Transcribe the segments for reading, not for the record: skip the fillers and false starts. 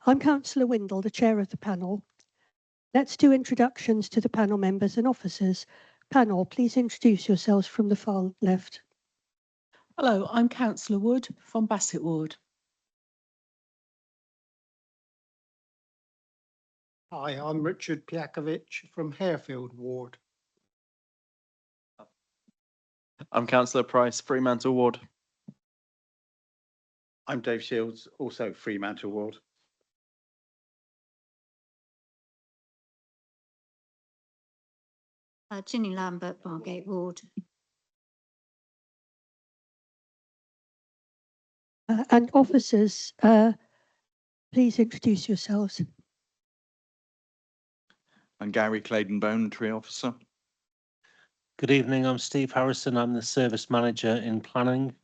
I'm Councillor Windle, the chair of the panel. Let's do introductions to the panel members and officers. Panel, please introduce yourselves from the far left. Hello, I'm Councillor Wood from Bassett Ward. Hi, I'm Richard Piakovic from Harefield Ward. I'm Councillor Price, Fremantle Ward. I'm Dave Shields, also Fremantle Ward. Ginny Lambert, Bargate Ward. And officers, please introduce yourselves. I'm Gary Claydon-Bone, Tree Officer. Good evening, I'm Steve Harrison. I'm the Service Manager in Planning.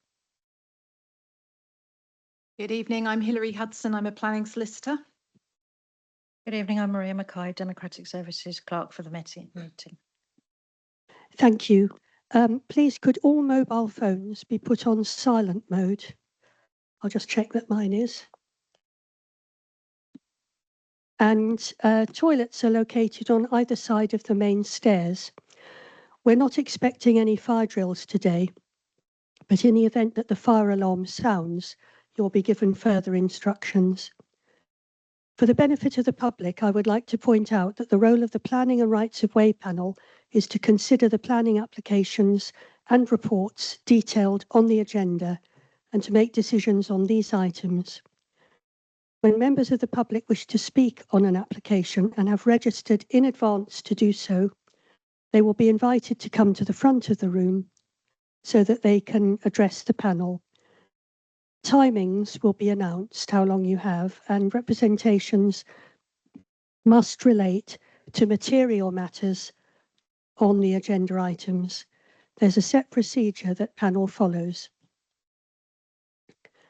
Good evening, I'm Hilary Hudson. I'm a planning solicitor. Good evening, I'm Maria Mackay, Democratic Services Clerk for the meeting. Thank you. Please could all mobile phones be put on silent mode? I'll just check that mine is. And toilets are located on either side of the main stairs. We're not expecting any fire drills today, but in the event that the fire alarm sounds, you'll be given further instructions. For the benefit of the public, I would like to point out that the role of the Planning and Rights of Way panel is to consider the planning applications and reports detailed on the agenda and to make decisions on these items. When members of the public wish to speak on an application and have registered in advance to do so, they will be invited to come to the front of the room so that they can address the panel. Timings will be announced, how long you have, and representations must relate to material matters on the agenda items. There's a set procedure that panel follows.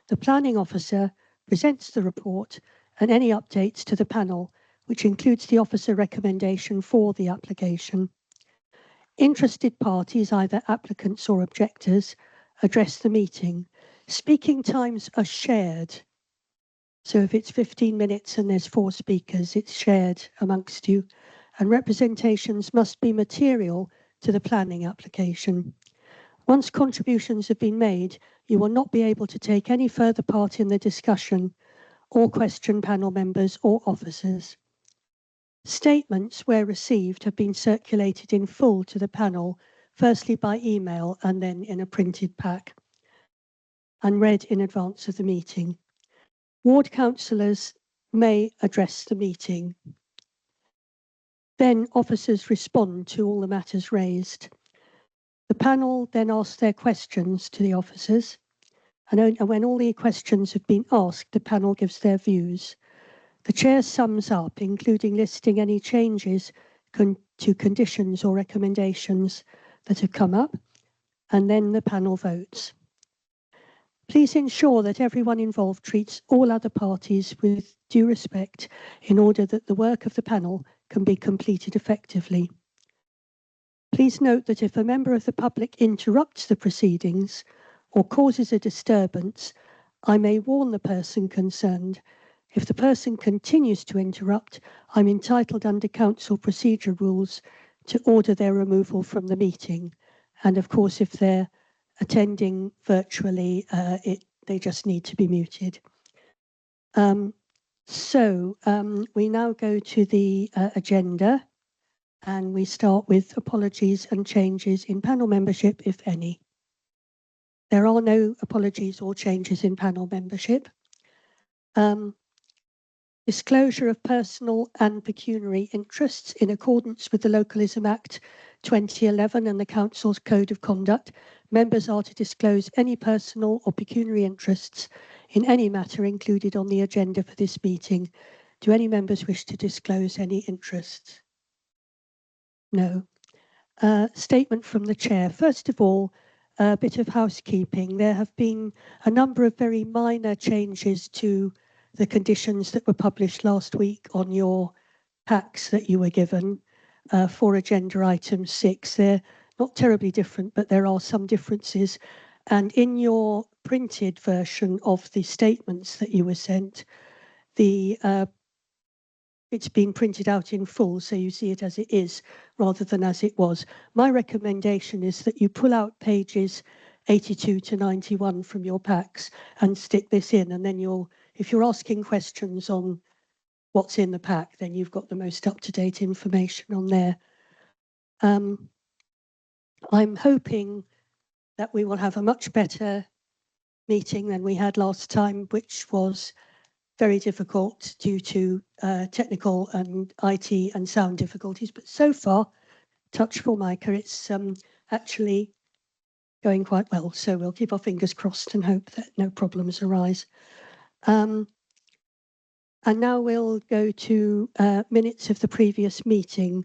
The planning officer presents the report and any updates to the panel, which includes the officer recommendation for the application. Interested parties, either applicants or objectors, address the meeting. Speaking times are shared. So if it's 15 minutes and there's 4 speakers, it's shared amongst you. And representations must be material to the planning application. Once contributions have been made, you will not be able to take any further part in the discussion or question panel members or officers. Statements, where received, have been circulated in full to the panel, firstly by email and then in a printed pack, and read in advance of the meeting. Ward councillors may address the meeting. Then officers respond to all the matters raised. The panel then asks their questions to the officers, and when all the questions have been asked, the panel gives their views. The chair sums up, including listing any changes to conditions or recommendations that have come up, and then the panel votes. Please ensure that everyone involved treats all other parties with due respect in order that the work of the panel can be completed effectively. Please note that if a member of the public interrupts the proceedings or causes a disturbance, I may warn the person concerned. If the person continues to interrupt, I'm entitled under council procedure rules to order their removal from the meeting. And of course, if they're attending virtually, they just need to be muted. We now go to the agenda, and we start with apologies and changes in panel membership, if any. There are no apologies or changes in panel membership. Disclosure of personal and pecuniary interests in accordance with the Localism Act 2011 and the Council's Code of Conduct. Members are to disclose any personal or pecuniary interests in any matter included on the agenda for this meeting. Do any members wish to disclose any interests? No. Statement from the chair. First of all, a bit of housekeeping. There have been a number of very minor changes to the conditions that were published last week on your packs that you were given for agenda item 6. They're not terribly different, but there are some differences. And in your printed version of the statements that you were sent, the it's been printed out in full, so you see it as it is rather than as it was. My recommendation is that you pull out pages 82 to 91 from your packs and stick this in, and then if you're asking questions on what's in the pack, then you've got the most up-to-date information on there. I'm hoping that we will have a much better meeting than we had last time, which was very difficult due to technical and IT and sound difficulties. But so far, touch Formica, it's actually going quite well. So we'll keep our fingers crossed and hope that no problems arise. And now we'll go to minutes of the previous meeting,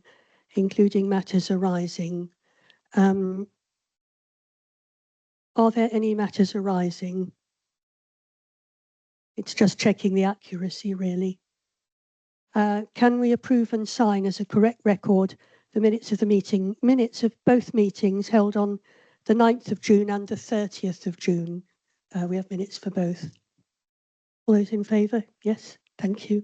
including matters arising. Are there any matters arising? It's just checking the accuracy, really. Can we approve and sign as a correct record the minutes of the meeting, minutes of both meetings held on the 9th of June and the 30th of June? We have minutes for both. All those in favour? Yes, thank you.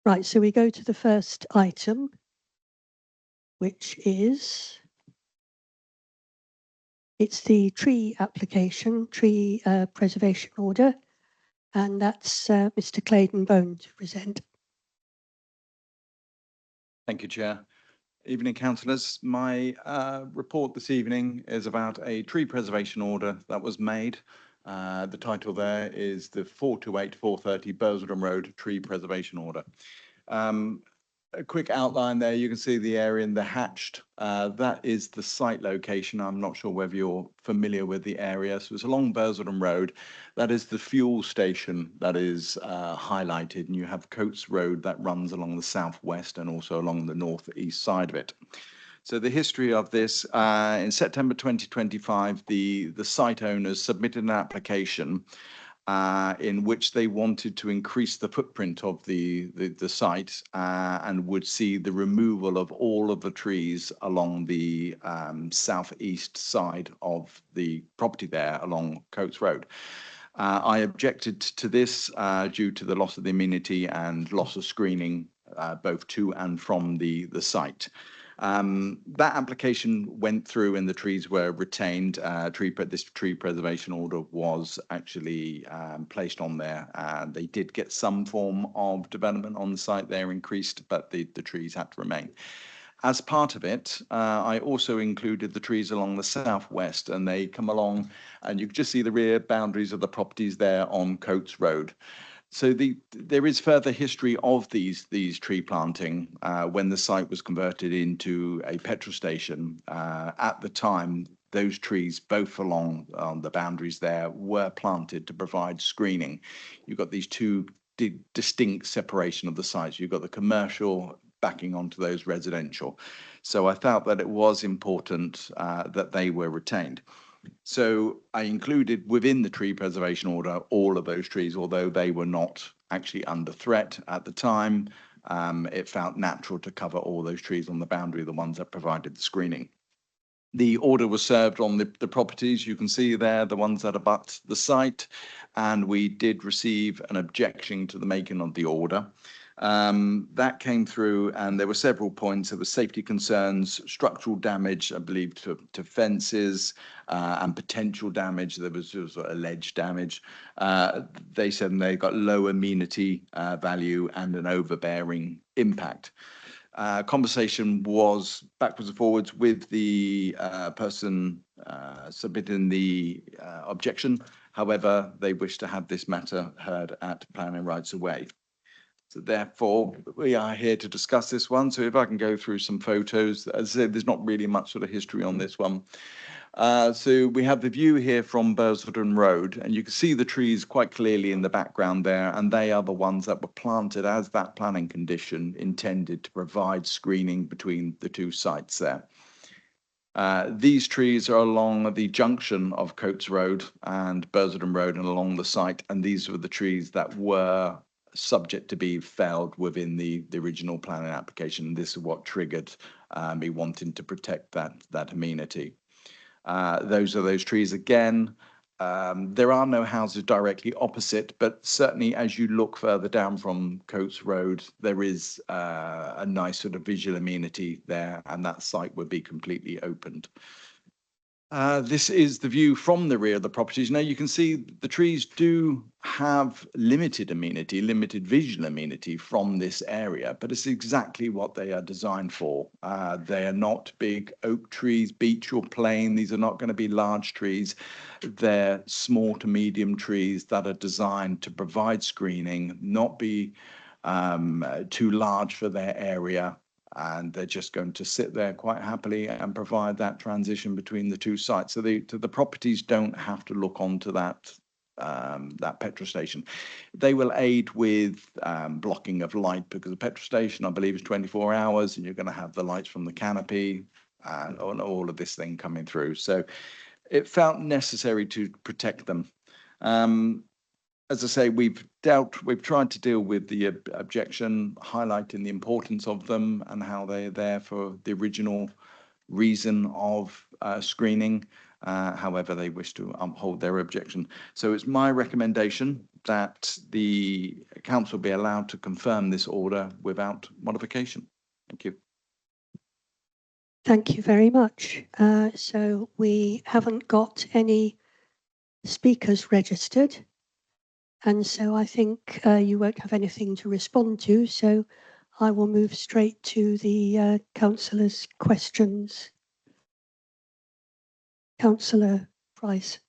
Right, so we go to the first item, which is, it's the tree application, tree preservation order, and that's Mr. Claydon Bone to present. Thank you, Chair. Evening, councillors. My report this evening is about a tree preservation order that was made. The title there is the 428-430 Burswoodham Road Tree Preservation Order. A quick outline there, you can see the area in the hatched. That is the site location. I'm not sure whether you're familiar with the area. So it's along Burswoodham Road. That is the fuel station that is highlighted, and you have Coates Road that runs along the southwest and also along the northeast side of it. So the history of this, in September 2025, the site owners submitted an application in which they wanted to increase the footprint of the site and would see the removal of all of the trees along the southeast side of the property there along Coates Road. I objected to this due to the loss of the amenity and loss of screening both to and from the site. That application went through and the trees were retained. This tree preservation order was actually placed on there. They did get some form of development on the site there increased, but the trees had to remain. As part of it, I also included the trees along the southwest, and they come along, and you can just see the rear boundaries of the properties there on Coates Road. So there is further history of these tree planting when the site was converted into a petrol station. At the time, those trees, both along the boundaries there, were planted to provide screening. You've got these two distinct separation of the sites. You've got the commercial backing onto those residential. So I felt that it was important that they were retained. So I included within the tree preservation order all of those trees, although they were not actually under threat at the time. It felt natural to cover all those trees on the boundary, the ones that provided the screening. The order was served on the properties. You can see there, the ones that abut the site, and we did receive an objection to the making of the order. That came through, and there were several points. There were safety concerns, structural damage, I believe, to fences, and potential damage. There was alleged damage. They said they got low amenity value and an overbearing impact. Conversation was backwards and forwards with the person submitting the objection. However, they wish to have this matter heard at Planning Rights Away. So therefore, we are here to discuss this one. So if I can go through some photos, as I said, there's not really much sort of history on this one. So we have the view here from Burswoodham Road, and you can see the trees quite clearly in the background there, and they are the ones that were planted as that planning condition intended to provide screening between the two sites there. These trees are along the junction of Coates Road and Burswoodham Road and along the site, and these were the trees that were subject to be felled within the original planning application. This is what triggered me wanting to protect that amenity. Those are those trees again. There are no houses directly opposite, but certainly as you look further down from Coates Road, there is a nice sort of visual amenity there, and that site would be completely opened. This is the view from the rear of the properties. Now you can see the trees do have limited amenity, limited visual amenity from this area, but it's exactly what they are designed for. They are not big oak trees, beech or plane. These are not going to be large trees. They're small to medium trees that are designed to provide screening, not be too large for their area. And they're just going to sit there quite happily and provide that transition between the two sites. So the properties don't have to look onto that petrol station. They will aid with blocking of light, because the petrol station, I believe, is 24 hours, and you're going to have the lights from the canopy and all of this thing coming through. So it felt necessary to protect them. As I say, we've tried to deal with the objection, highlighting the importance of them and how they're there for the original reason of screening. However, they wish to uphold their objection. So it's my recommendation that the council be allowed to confirm this order without modification. Thank you. Thank you very much. So we haven't got any speakers registered. And so I think you won't have anything to respond to. So I will move straight to the councillors' questions. Councillor Price.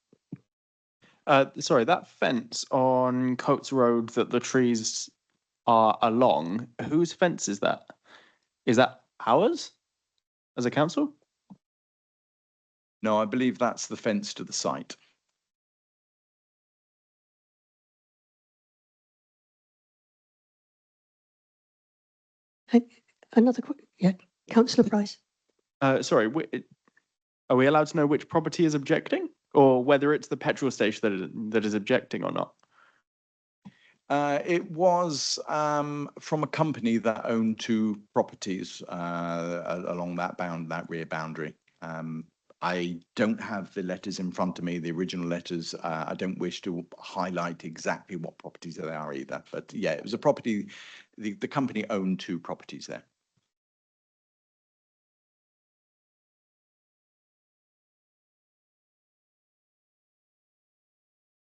Sorry, that fence on Coates Road that the trees are along, whose fence is that? Is that ours as a council? No, I believe that's the fence to the site. Another question? Yeah, Councillor Price. Sorry, are we allowed to know which property is objecting, or whether it's the petrol station that is objecting or not? It was from a company that owned two properties along that rear boundary. I don't have the letters in front of me, the original letters. I don't wish to highlight exactly what properties they are either, but yeah, it was a property. The company owned two properties there.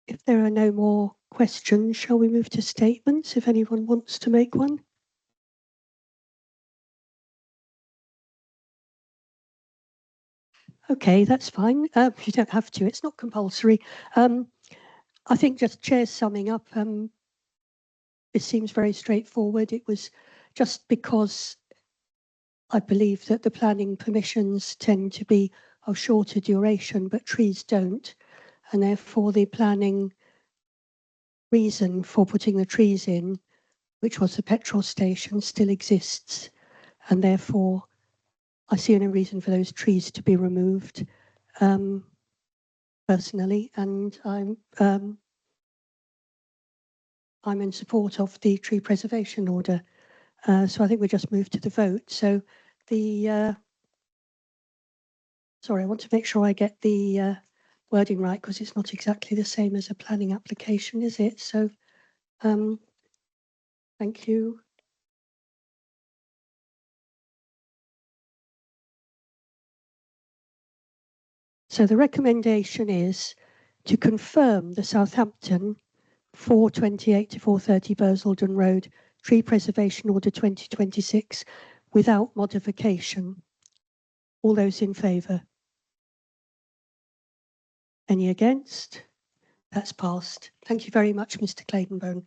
If there are no more questions, shall we move to statements if anyone wants to make one? Okay, that's fine. You don't have to, it's not compulsory. I think just Chair's summing up, it seems very straightforward. It was just because I believe that the planning permissions tend to be of shorter duration, but trees don't. And therefore the planning reason for putting the trees in, which was the petrol station, still exists. And therefore I see no reason for those trees to be removed, personally, and I'm in support of the tree preservation order. So I think we just move to the vote. So the sorry, I want to make sure I get the wording right, because it's not exactly the same as a planning application, is it? So thank you. So the recommendation is to confirm the Southampton 428 to 430 Bursaldon Road Tree Preservation Order 2026 without modification. All those in favour? Any against? That's passed. Thank you very much, Mr. Clayton-Bone.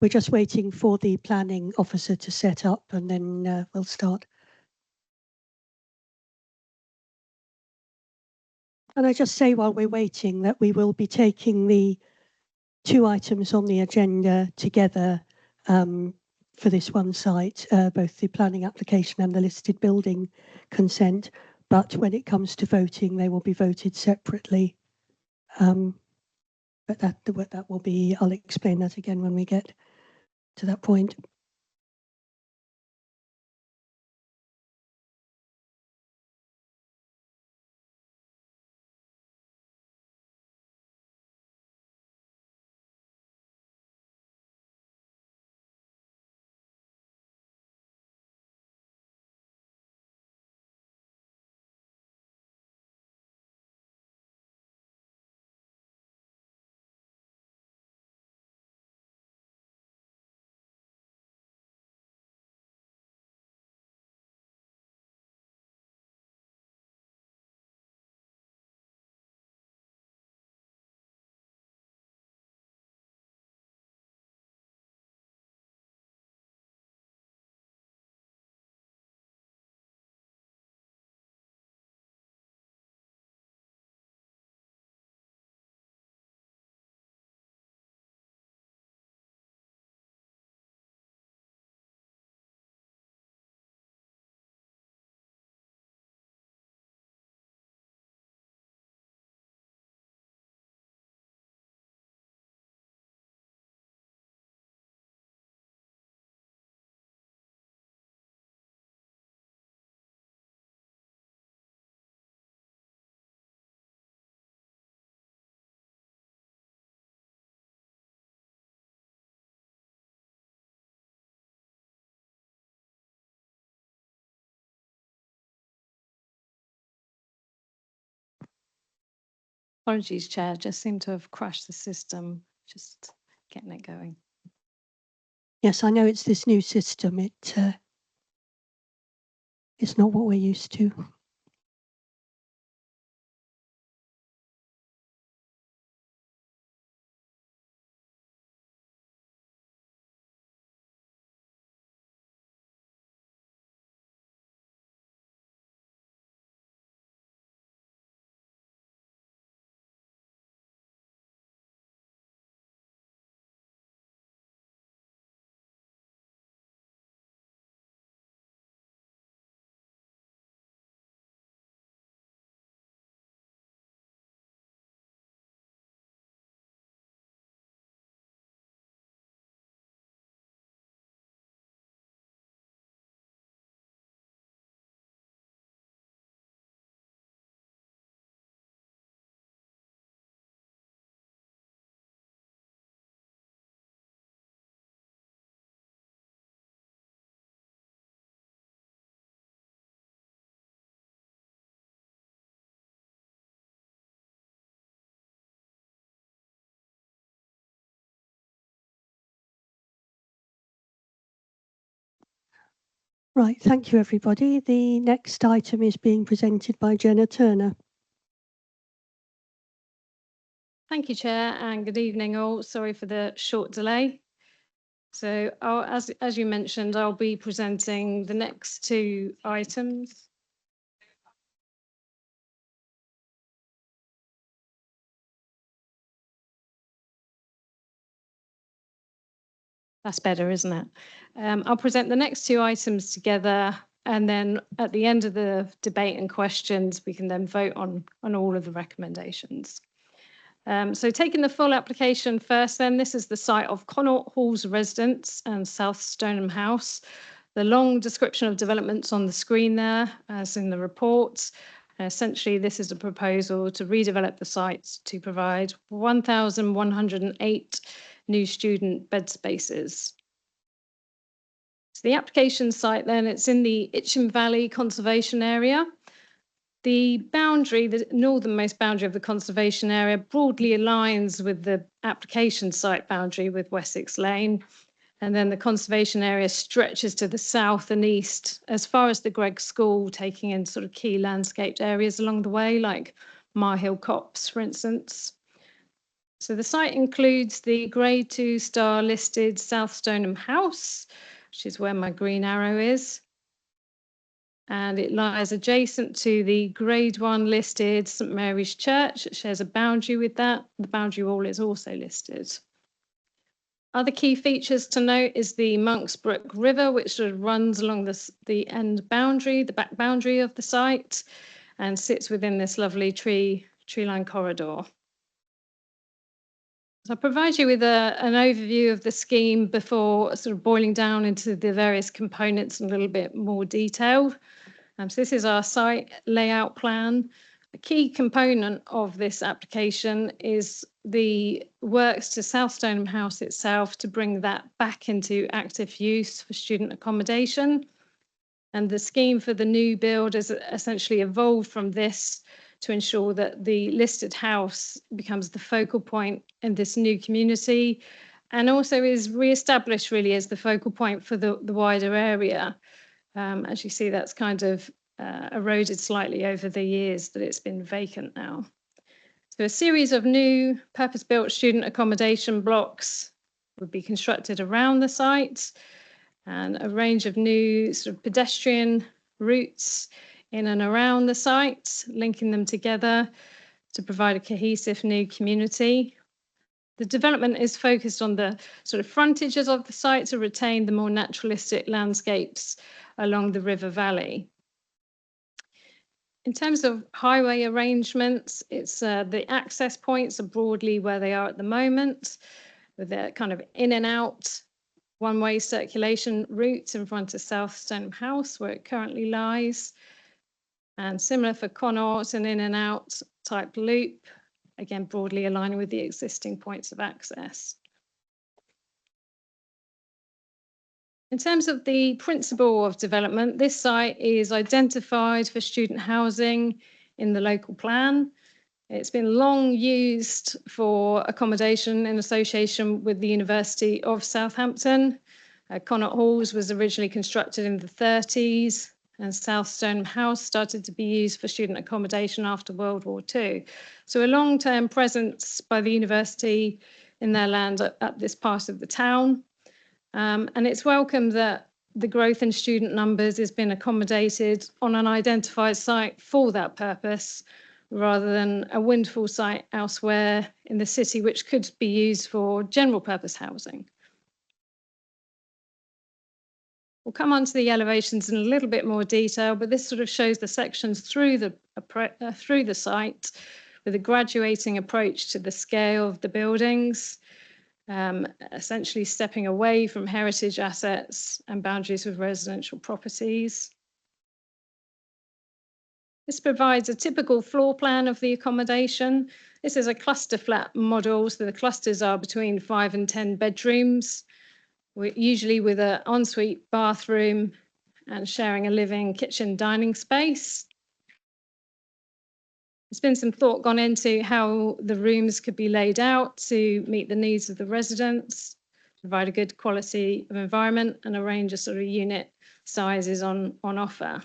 We're just waiting for the planning officer to set up, and then we'll start. Can I just say while we're waiting that we will be taking the 2 items on the agenda together for this one site, both the planning application and the listed building consent. But when it comes to voting, they will be voted separately. But that will be, I'll explain that again when we get to that point. Apologies, Chair, just seem to have crashed the system, just getting it going. Yes, I know it's this new system. It's not what we're used to. Right, thank you, everybody. The next item is being presented by Jenna Turner. Thank you, Chair, and good evening all. Sorry for the short delay. So as you mentioned, I'll be presenting the next 2 items. That's better, isn't it? I'll present the next 2 items together, and then at the end of the debate and questions, we can then vote on all of the recommendations. So taking the full application first, then this is the site of Connaught Hall's Residence and South Stoneham House. The long description of developments on the screen there, as in the reports. Essentially, this is a proposal to redevelop the sites to provide 1,108 new student bed spaces. So the application site then, it's in the Itchen Valley Conservation Area. The boundary, the northernmost boundary of the conservation area broadly aligns with the application site boundary with Wessex Lane. And then the conservation area stretches to the south and east as far as the Gregg School, taking in sort of key landscaped areas along the way, like Marhill Copse, for instance. So the site includes the Grade 2 star listed South Stoneham House, which is where my green arrow is. and it lies adjacent to the Grade 1 listed St Mary's Church. It shares a boundary with that. The boundary wall is also listed. Other key features to note is the Monksbrook River, which sort of runs along the end boundary, the back boundary of the site, and sits within this lovely tree line corridor. So I'll provide you with an overview of the scheme before sort of boiling down into the various components in a little bit more detail. So this is our site layout plan. A key component of this application is the works to South Stoneham House itself to bring that back into active use for student accommodation. And the scheme for the new build has essentially evolved from this to ensure that the listed house becomes the focal point in this new community, and also is re-established really as the focal point for the wider area. As you see, that's kind of eroded slightly over the years that it's been vacant now. So a series of new purpose-built student accommodation blocks would be constructed around the site, and a range of new sort of pedestrian routes in and around the site, linking them together to provide a cohesive new community. The development is focused on the sort of frontages of the site to retain the more naturalistic landscapes along the river valley. In terms of highway arrangements, it's the access points are broadly where they are at the moment, with their kind of in and out one-way circulation routes in front of South Stoneham House, where it currently lies. And similar for Connaught, an in and out type loop, again, broadly aligning with the existing points of access. In terms of the principle of development, this site is identified for student housing in the local plan. It's been long used for accommodation in association with the University of Southampton. Connaught Halls was originally constructed in the 30s, and South Stoneham House started to be used for student accommodation after World War II. So a long-term presence by the university in their land at this part of the town. And it's welcome that the growth in student numbers has been accommodated on an identified site for that purpose, rather than a windfall site elsewhere in the city, which could be used for general purpose housing. We'll come on to the elevations in a little bit more detail, but this sort of shows the sections through the site with a graduating approach to the scale of the buildings, essentially stepping away from heritage assets and boundaries with residential properties. This provides a typical floor plan of the accommodation. This is a cluster flat model, so the clusters are between 5 and 10 bedrooms, usually with an ensuite bathroom and sharing a living, kitchen, dining space. There's been some thought gone into how the rooms could be laid out to meet the needs of the residents, provide a good quality of environment, and a range of sort of unit sizes on offer.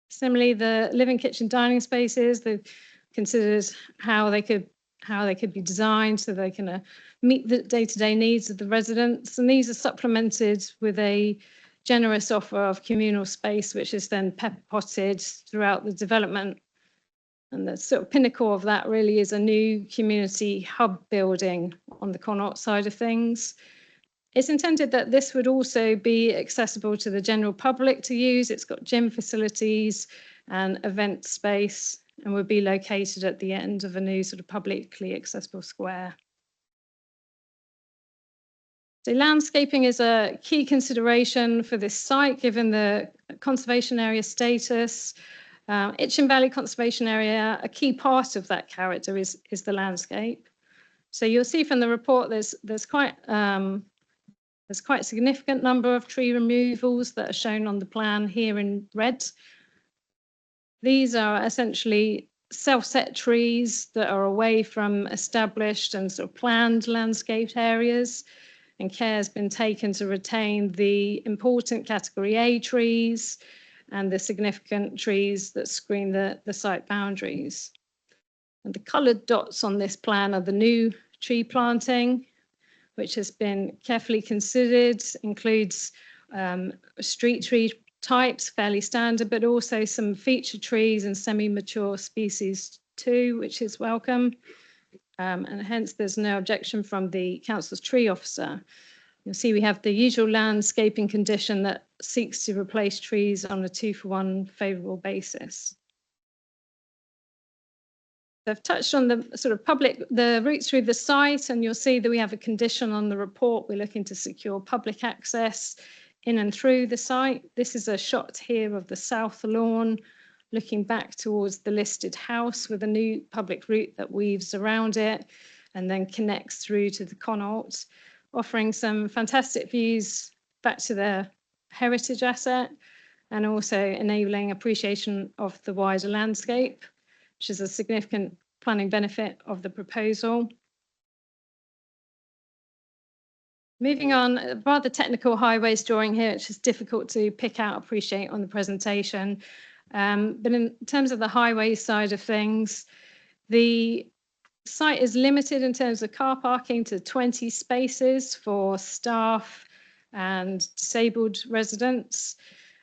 Similarly, the living, kitchen, dining spaces, they've considered how they could be designed so they can meet the day-to-day needs of the residents. And these are supplemented with a generous offer of communal space, which is then pepper potted throughout the development. And the sort of pinnacle of that really is a new community hub building on the Connaught side of things. It's intended that this would also be accessible to the general public to use. It's got gym facilities and event space, and would be located at the end of a new sort of publicly accessible square. So landscaping is a key consideration for this site, given the conservation area status. Itchen Valley Conservation Area, a key part of that character is the landscape. So you'll see from the report there's quite a significant number of tree removals that are shown on the plan here in red. These are essentially self-set trees that are away from established and sort of planned landscaped areas, and care has been taken to retain the important category A trees and the significant trees that screen the site boundaries. And the coloured dots on this plan are the new tree planting, which has been carefully considered, includes street tree types, fairly standard, but also some feature trees and semi-mature species too, which is welcome. And hence there's no objection from the council's tree officer. You'll see we have the usual landscaping condition that seeks to replace trees on a 2-for-1 favourable basis. I've touched on the sort of the routes through the site, and you'll see that we have a condition on the report. We're looking to secure public access in and through the site. This is a shot here of the south lawn, looking back towards the listed house with a new public route that weaves around it and then connects through to the Connaught, offering some fantastic views back to the heritage asset and also enabling appreciation of the wider landscape, which is a significant planning benefit of the proposal. Moving on, a rather technical highways drawing here, which is difficult to pick out, appreciate on the presentation. But in terms of the highway side of things, the site is limited in terms of car parking to 20 spaces for staff and disabled residents.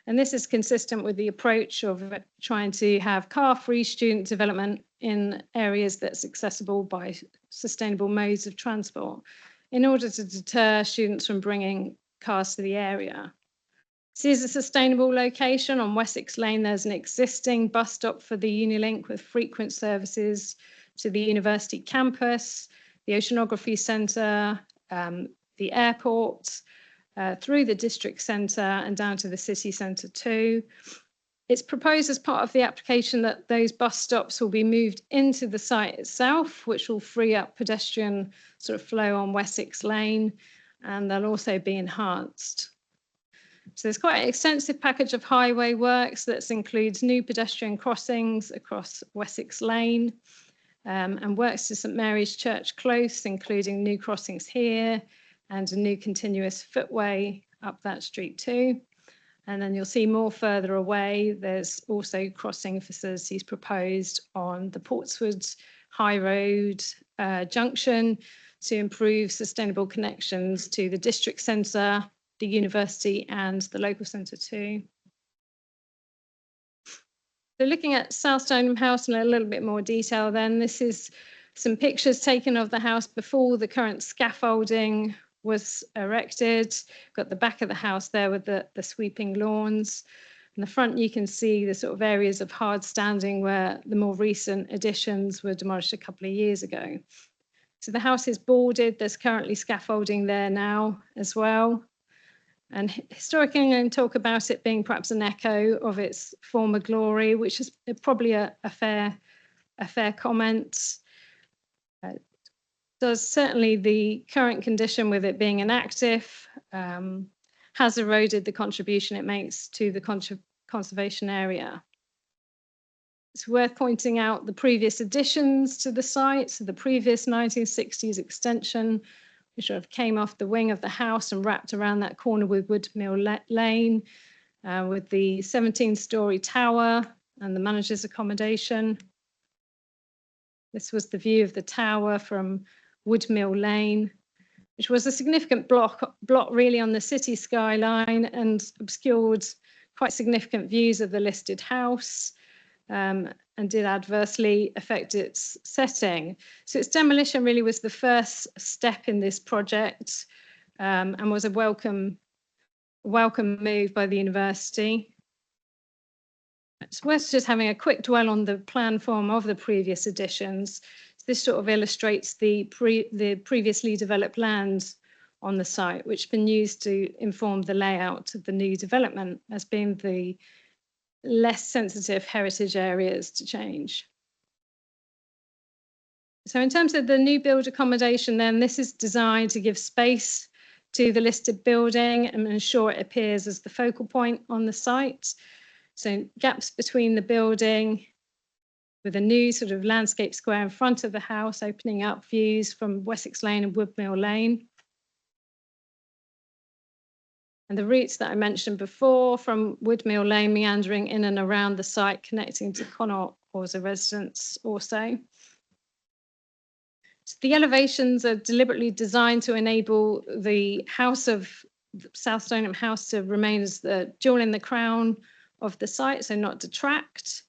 And this is consistent with the approach of trying to have car-free student development in areas that's accessible by sustainable modes of transport in order to deter students from bringing cars to the area. This is a sustainable location. On Wessex Lane, there's an existing bus stop for the Unilink with frequent services to the university campus, the Oceanography Centre, the airport, through the district centre and down to the city centre too. It's proposed as part of the application that those bus stops will be moved into the site itself, which will free up pedestrian sort of flow on Wessex Lane, and they'll also be enhanced. So there's quite an extensive package of highway works that includes new pedestrian crossings across Wessex Lane and works to St Mary's Church Close, including new crossings here and a new continuous footway up that street too. And then you'll see more further away, there's also crossing facilities proposed on the Portswood High Road junction to improve sustainable connections to the district centre, the university and the local centre too. So looking at South Stoneham House in a little bit more detail then, this is some pictures taken of the house before the current scaffolding was erected. Got the back of the house there with the sweeping lawns. In the front you can see the sort of areas of hard standing where the more recent additions were demolished a couple of years ago. So the house is boarded, there's currently scaffolding there now as well. And historically, I'm going to talk about it being perhaps an echo of its former glory, which is probably a fair comment. Does certainly the current condition with it being inactive has eroded the contribution it makes to the conservation area. It's worth pointing out the previous additions to the site, so the previous 1960s extension, which sort of came off the wing of the house and wrapped around that corner with Woodmill Lane, with the 17-storey tower and the manager's accommodation. This was the view of the tower from Woodmill Lane, which was a significant blot really on the city skyline and obscured quite significant views of the listed house. And did adversely affect its setting. So its demolition really was the first step in this project and was a welcome move by the university. It's worth just having a quick dwell on the plan form of the previous additions. This sort of illustrates the previously developed land on the site, which has been used to inform the layout of the new development as being the less sensitive heritage areas to change. So in terms of the new build accommodation, then this is designed to give space to the listed building and ensure it appears as the focal point on the site. So gaps between the building with a new sort of landscape square in front of the house, opening up views from Wessex Lane and Woodmill Lane. And the routes that I mentioned before from Woodmill Lane meandering in and around the site, connecting to Connaught Hawser residents also. So the elevations are deliberately designed to enable the house of South Stoneham House to remain as the jewel in the crown of the site, so not detract.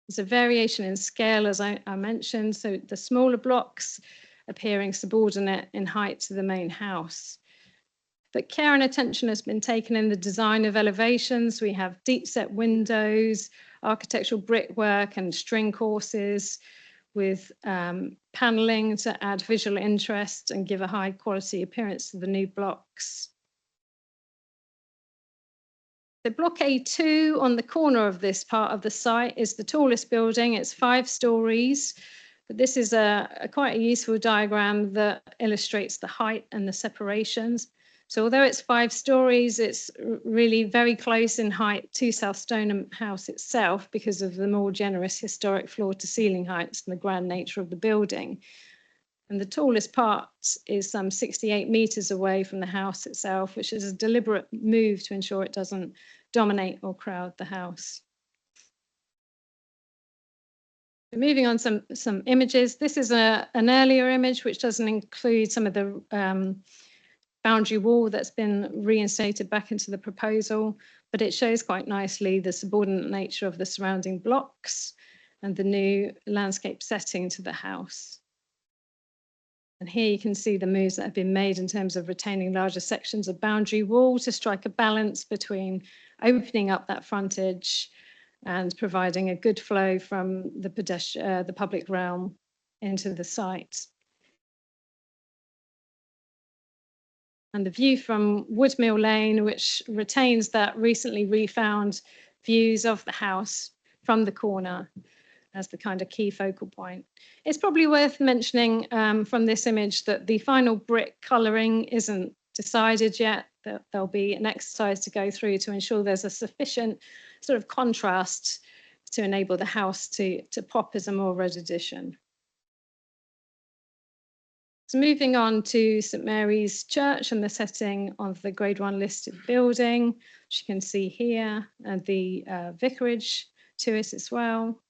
There's a variation in scale, as I mentioned, so the smaller blocks appearing subordinate in height to the main house. But care and attention has been taken in the design of elevations. We have deep set windows, architectural brickwork and string courses with panelling to add visual interest and give a high quality appearance to the new blocks. So block A2 on the corner of this part of the site is the tallest building. It's 5 stories, but this is quite a useful diagram that illustrates the height and the separations. So although it's 5 stories, it's really very close in height to South Stoneham House itself because of the more generous historic floor to ceiling heights and the grand nature of the building. And the tallest part is some 68 metres away from the house itself, which is a deliberate move to ensure it doesn't dominate or crowd the house. Moving on some images. This is an earlier image which doesn't include some of the boundary wall that's been reinstated back into the proposal, but it shows quite nicely the subordinate nature of the surrounding blocks and the new landscape setting to the house. And here you can see the moves that have been made in terms of retaining larger sections of boundary wall to strike a balance between opening up that frontage and providing a good flow from the public realm into the site. And the view from Woodmill Lane, which retains that recently refound views of the house from the corner as the kind of key focal point. It's probably worth mentioning from this image that the final brick colouring isn't decided yet. There'll be an exercise to go through to ensure there's a sufficient sort of contrast to enable the house to pop as a more red addition. So moving on to St Mary's Church and the setting of the Grade 1 listed building, which you can see here, and the vicarage to it as well.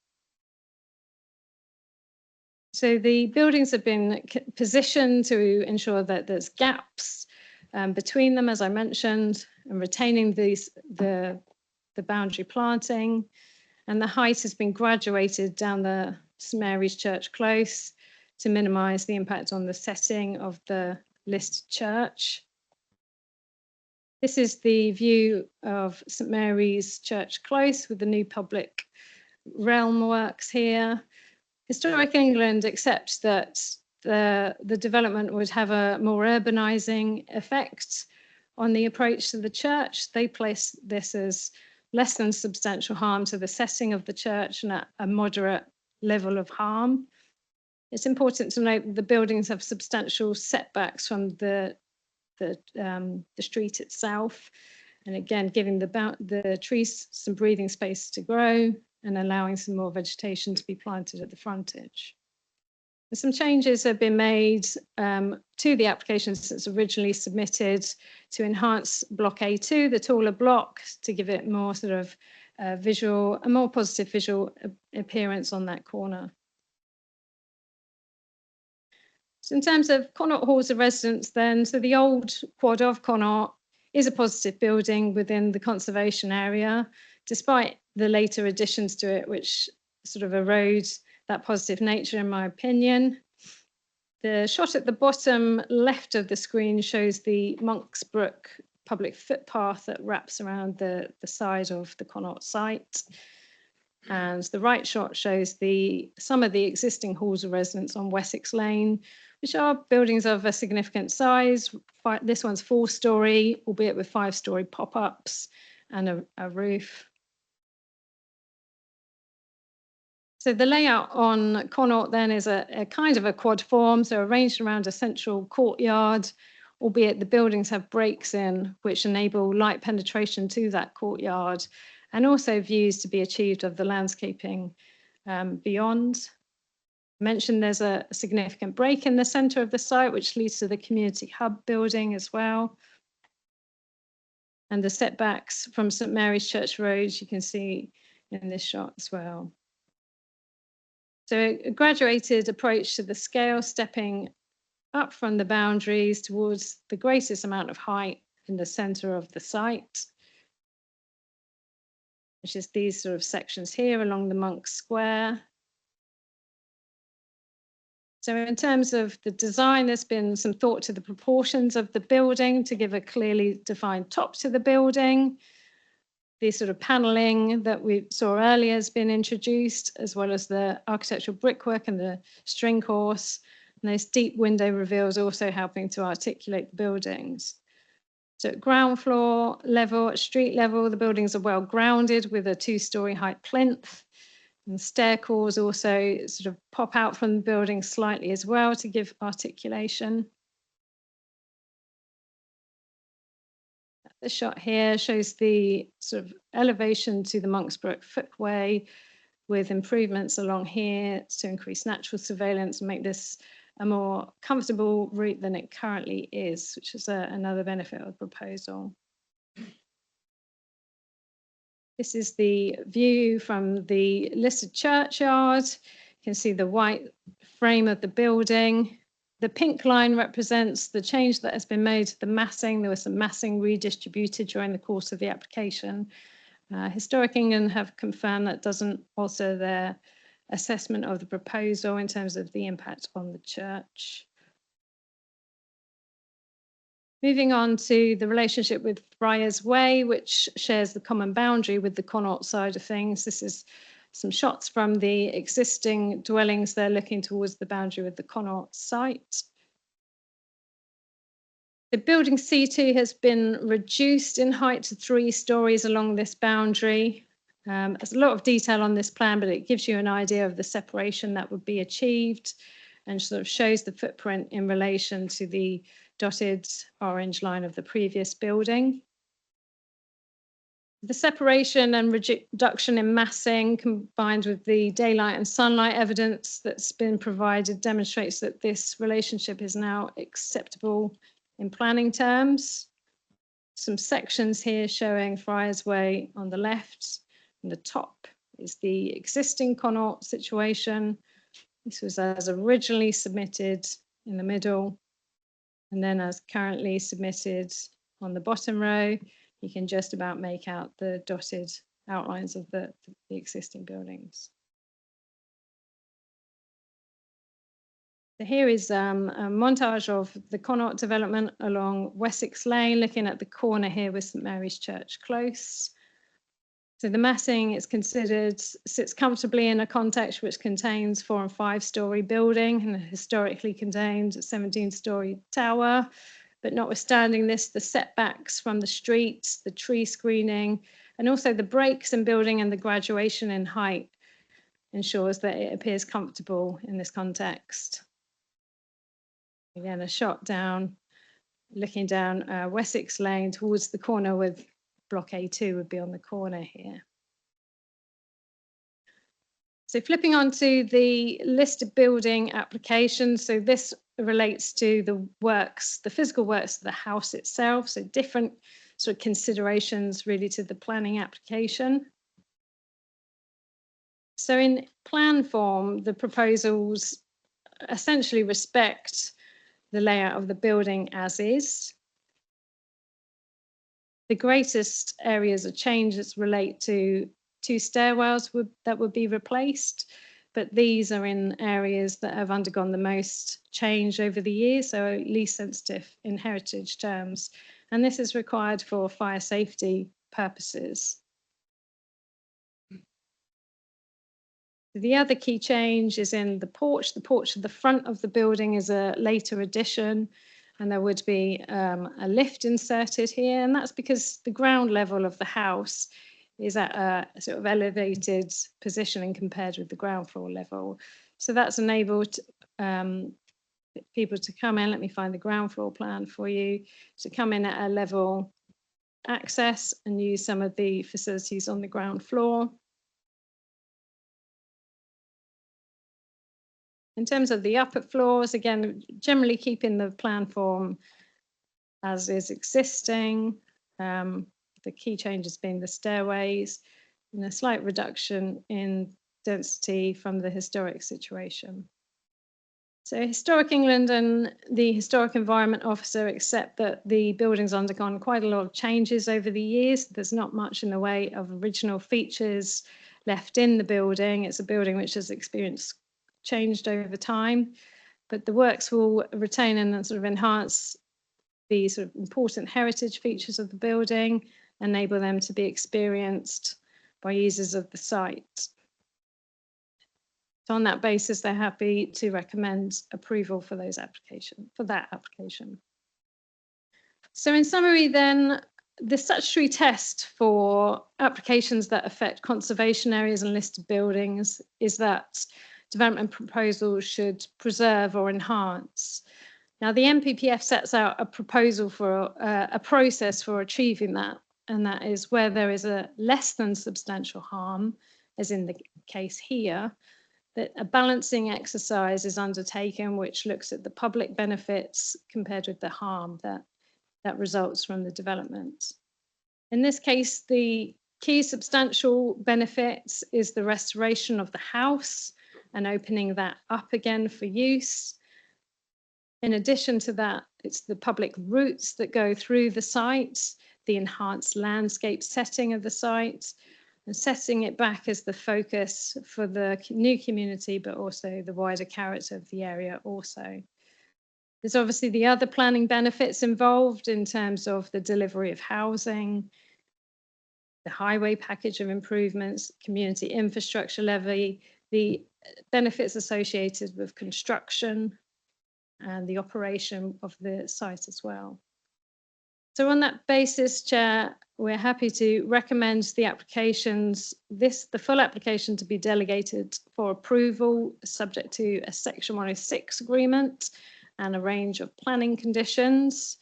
So the buildings have been positioned to ensure that there's gaps between them, as I mentioned, and retaining the boundary planting. And the height has been graduated down the St Mary's Church Close to minimise the impact on the setting of the listed church. This is the view of St Mary's Church Close with the new public realm works here. Historic England accepts that the development would have a more urbanising effect on the approach to the church. They place this as less than substantial harm to the setting of the church and a moderate level of harm. It's important to note that the buildings have substantial setbacks from the street itself, and again giving the trees some breathing space to grow and allowing some more vegetation to be planted at the frontage. And some changes have been made to the application since originally submitted to enhance block A2, the taller block, to give it more sort of a more positive visual appearance on that corner. So in terms of Connaught Halls of Residence then, so the old quad of Connaught is a positive building within the conservation area, despite the later additions to it, which sort of erode that positive nature, in my opinion. The shot at the bottom left of the screen shows the Monksbrook public footpath that wraps around the side of the Connaught site. And the right shot shows some of the existing halls of residence on Wessex Lane, which are buildings of a significant size. This one's 4-storey, albeit with 5-storey pop-ups and a roof. So the layout on Connaught then is a kind of a quad form, so arranged around a central courtyard, albeit the buildings have breaks in which enable light penetration to that courtyard, and also views to be achieved of the landscaping beyond. I mentioned there's a significant break in the centre of the site, which leads to the community hub building as well. And the setbacks from St Mary's Church Road, you can see in this shot as well. So a graduated approach to the scale, stepping up from the boundaries towards the greatest amount of height in the centre of the site, which is these sort of sections here along the Monk's Square. So in terms of the design, there's been some thought to the proportions of the building to give a clearly defined top to the building. The sort of panelling that we saw earlier has been introduced, as well as the architectural brickwork and the string course. And those deep window reveals also helping to articulate the buildings. So at ground floor level, at street level, the buildings are well grounded with a 2-story height plinth. And stair cores also sort of pop out from the building slightly as well to give articulation. The shot here shows the sort of elevation to the Monksbrook footway with improvements along here to increase natural surveillance and make this a more comfortable route than it currently is, which is another benefit of the proposal. This is the view from the listed churchyard. You can see the white frame of the building. The pink line represents the change that has been made to the massing. There was some massing redistributed during the course of the application. Historic England have confirmed that doesn't alter their assessment of the proposal in terms of the impact on the church. Moving on to the relationship with Friars Way, which shares the common boundary with the Connaught side of things. This is some shots from the existing dwellings there looking towards the boundary with the Connaught site. The building C2 has been reduced in height to 3 stories along this boundary. There's a lot of detail on this plan, but it gives you an idea of the separation that would be achieved and sort of shows the footprint in relation to the dotted orange line of the previous building. The separation and reduction in massing combined with the daylight and sunlight evidence that's been provided demonstrates that this relationship is now acceptable in planning terms. Some sections here showing Friars Way on the left, and the top is the existing Connaught situation. This was as originally submitted in the middle, and then as currently submitted on the bottom row. You can just about make out the dotted outlines of the existing buildings. So here is a montage of the Connaught development along Wessex Lane, looking at the corner here with St Mary's Church Close. So the massing is considered sits comfortably in a context which contains 4- and 5-story building and a historically contained 17-story tower. But notwithstanding this, the setbacks from the streets, the tree screening, and also the breaks in building and the graduation in height ensures that it appears comfortable in this context. Again, a shot down, looking down Wessex Lane towards the corner with block A2 would be on the corner here. So flipping on to the listed building application. So this relates to the works, the physical works of the house itself. So different sort of considerations really to the planning application. So in plan form, the proposals essentially respect the layout of the building as is. The greatest areas of changes relate to 2 stairwells that would be replaced, but these are in areas that have undergone the most change over the years, so least sensitive in heritage terms. And this is required for fire safety purposes. The other key change is in the porch. The porch at the front of the building is a later addition, and there would be a lift inserted here, and that's because the ground level of the house is at a sort of elevated positioning compared with the ground floor level. So that's enabled people to come in. Let me find the ground floor plan for you. To come in at a level access and use some of the facilities on the ground floor. In terms of the upper floors, again, generally keeping the plan form as is existing. The key changes being the stairways and a slight reduction in density from the historic situation. So Historic England and the Historic Environment Officer accept that the building's undergone quite a lot of changes over the years. There's not much in the way of original features left in the building. It's a building which has experienced changed over time, but the works will retain and sort of enhance the sort of important heritage features of the building, enable them to be experienced by users of the site. So on that basis, they're happy to recommend approval for that application. So in summary then, the statutory test for applications that affect conservation areas and listed buildings is that development proposals should preserve or enhance. Now the NPPF sets out a proposal for a process for achieving that, and that is where there is a less than substantial harm, as in the case here, that a balancing exercise is undertaken which looks at the public benefits compared with the harm that results from the development. In this case, the key substantial benefits is the restoration of the house and opening that up again for use. In addition to that, it's the public routes that go through the site, the enhanced landscape setting of the site, and setting it back as the focus for the new community, but also the wider character of the area also. There's obviously the other planning benefits involved in terms of the delivery of housing, the highway package of improvements, community infrastructure levy, the benefits associated with construction and the operation of the site as well. So on that basis, Chair, we're happy to recommend the applications, the full application to be delegated for approval, subject to a Section 106 agreement and a range of planning conditions,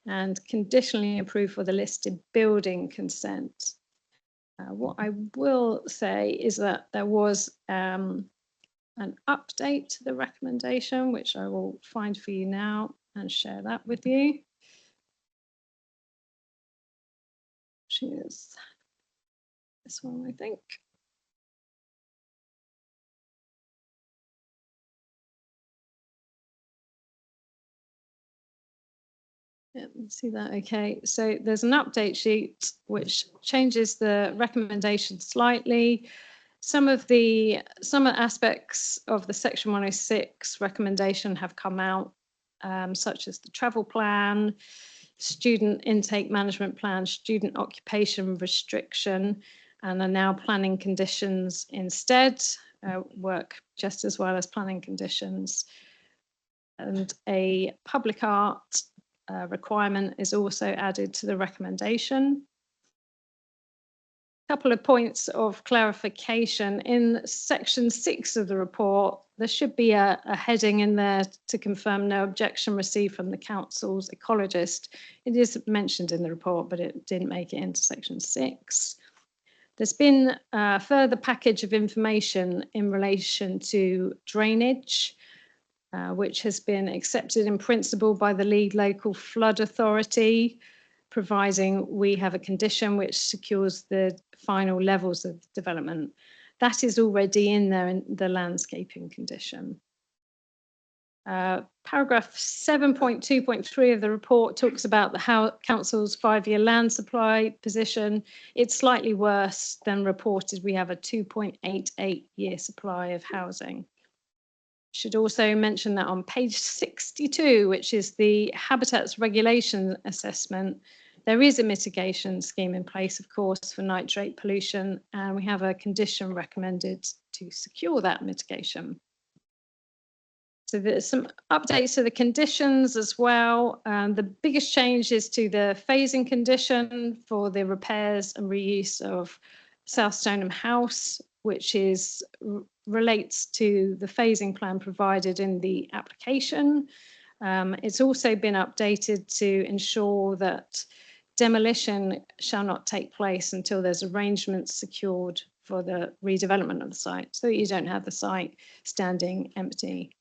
and conditionally approved for the listed building consent. What I will say is that there was an update to the recommendation, which I will find for you now and share that with you. Which is this one, I think. Yeah, see that, okay. So there's an update sheet which changes the recommendation slightly. Some aspects of the Section 106 recommendation have come out, such as the travel plan, student intake management plan, student occupation restriction, and are now planning conditions instead, work just as well as planning conditions. And a public art requirement is also added to the recommendation. A couple of points of clarification. In Section 6 of the report, there should be a heading in there to confirm no objection received from the council's ecologist. It is mentioned in the report, but it didn't make it into Section 6. There's been a further package of information in relation to drainage, which has been accepted in principle by the lead local flood authority, providing we have a condition which secures the final levels of development. That is already in there in the landscaping condition. Paragraph 7.2.3 of the report talks about the council's 5-year land supply position. It's slightly worse than reported. We have a 2.88-year supply of housing. Should also mention that on page 62, which is the Habitats Regulation Assessment, there is a mitigation scheme in place, of course, for nitrate pollution, and we have a condition recommended to secure that mitigation. So there's some updates to the conditions as well. The biggest change is to the phasing condition for the repairs and reuse of South Stoneham House, which relates to the phasing plan provided in the application. It's also been updated to ensure that demolition shall not take place until there's arrangements secured for the redevelopment of the site, so that you don't have the site standing empty.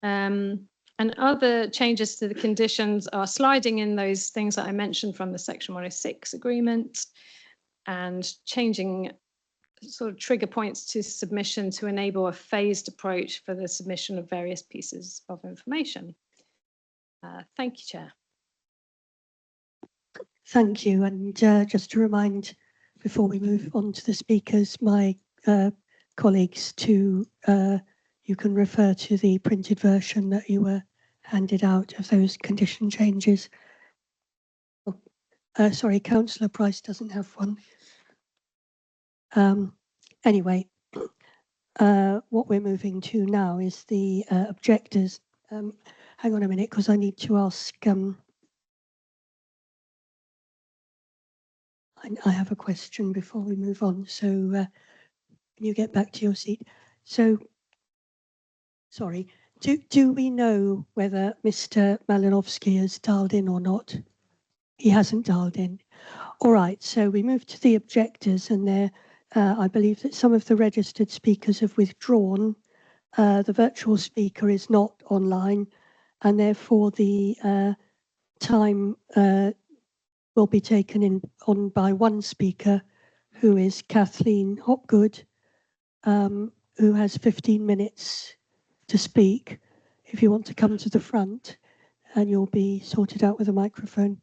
And other changes to the conditions are sliding in those things that I mentioned from the Section 106 agreement, and changing sort of trigger points to submission to enable a phased approach for the submission of various pieces of information. Thank you, Chair. Thank you. And just to remind, before we move on to the speakers, my colleagues, to you can refer to the printed version that you were handed out of those condition changes. Oh, sorry, Councillor Price doesn't have one. Anyway, what we're moving to now is the objectors. Hang on a minute, because I need to ask. I have a question before we move on. So can you get back to your seat? So, sorry, do we know whether Mr. Malinowski has dialed in or not? He hasn't dialed in. All right, so we move to the objectors, and there, I believe that some of the registered speakers have withdrawn. The virtual speaker is not online, and therefore the time will be taken on by one speaker, who is Kathleen Hopgood, who has 15 minutes to speak. If you want to come to the front, and you'll be sorted out with a microphone.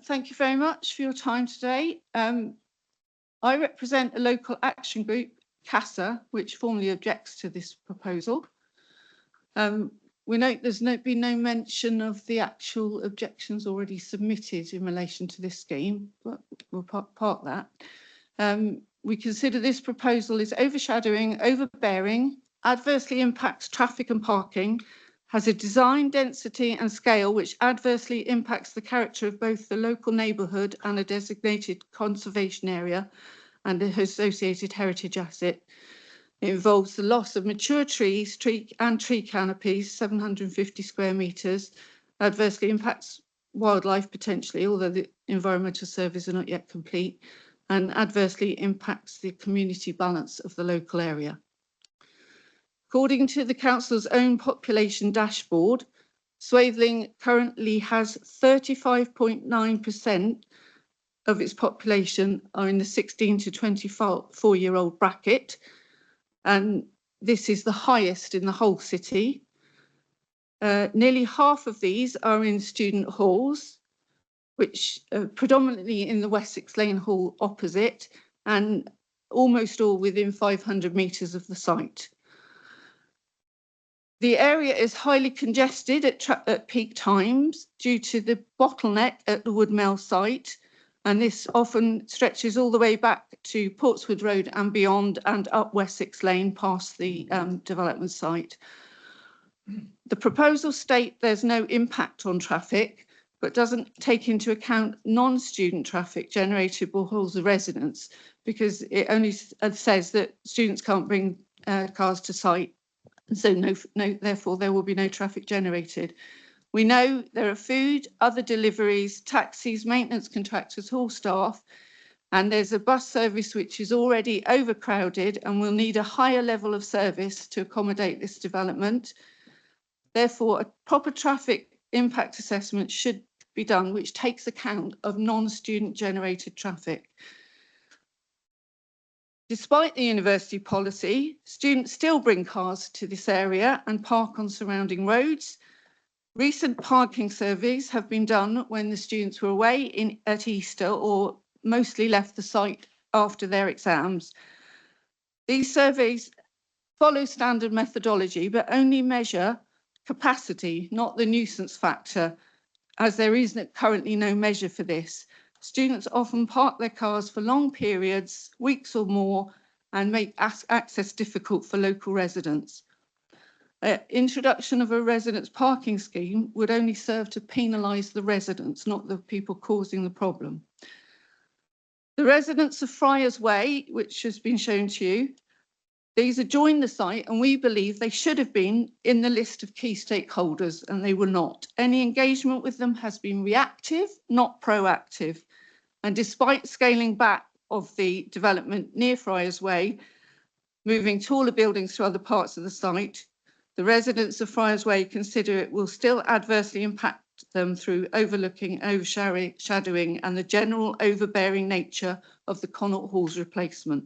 Thank you very much for your time today. I represent a local action group, CASA, which formally objects to this proposal. We note there's been no mention of the actual objections already submitted in relation to this scheme, but we'll park that. We consider this proposal is overshadowing, overbearing, adversely impacts traffic and parking, has a design, density and scale which adversely impacts the character of both the local neighbourhood and a designated conservation area and the associated heritage asset. It involves the loss of mature trees, tree canopies, 750 square metres, adversely impacts wildlife potentially, although the environmental surveys are not yet complete, and adversely impacts the community balance of the local area. According to the council's own population dashboard, Swathling currently has 35.9% of its population are in the 16 to 24-year-old bracket, and this is the highest in the whole city. Nearly half of these are in student halls, which are predominantly in the Wessex Lane Hall opposite, and almost all within 500 metres of the site. The area is highly congested at peak times due to the bottleneck at the Woodmill site, and this often stretches all the way back to Portswood Road and beyond, and up Wessex Lane past the development site. The proposal states there's no impact on traffic, but doesn't take into account non-student traffic generated by halls of residents, because it only says that students can't bring cars to site. So therefore there will be no traffic generated. We know there are food, other deliveries, taxis, maintenance contractors, hall staff, and there's a bus service which is already overcrowded and will need a higher level of service to accommodate this development. Therefore, a proper traffic impact assessment should be done, which takes account of non-student generated traffic. Despite the university policy, students still bring cars to this area and park on surrounding roads. Recent parking surveys have been done when the students were away at Easter or mostly left the site after their exams. These surveys follow standard methodology, but only measure capacity, not the nuisance factor, as there is currently no measure for this. Students often park their cars for long periods, weeks or more, and make access difficult for local residents. Introduction of a residents' parking scheme would only serve to penalise the residents, not the people causing the problem. The residents of Friars Way, which has been shown to you, These adjoin the site, and we believe they should have been in the list of key stakeholders, and they were not. Any engagement with them has been reactive, not proactive. And despite scaling back of the development near Friars Way, moving taller buildings to other parts of the site, the residents of Friars Way consider it will still adversely impact them through overlooking, overshadowing, and the general overbearing nature of the Connaught Hall's replacement.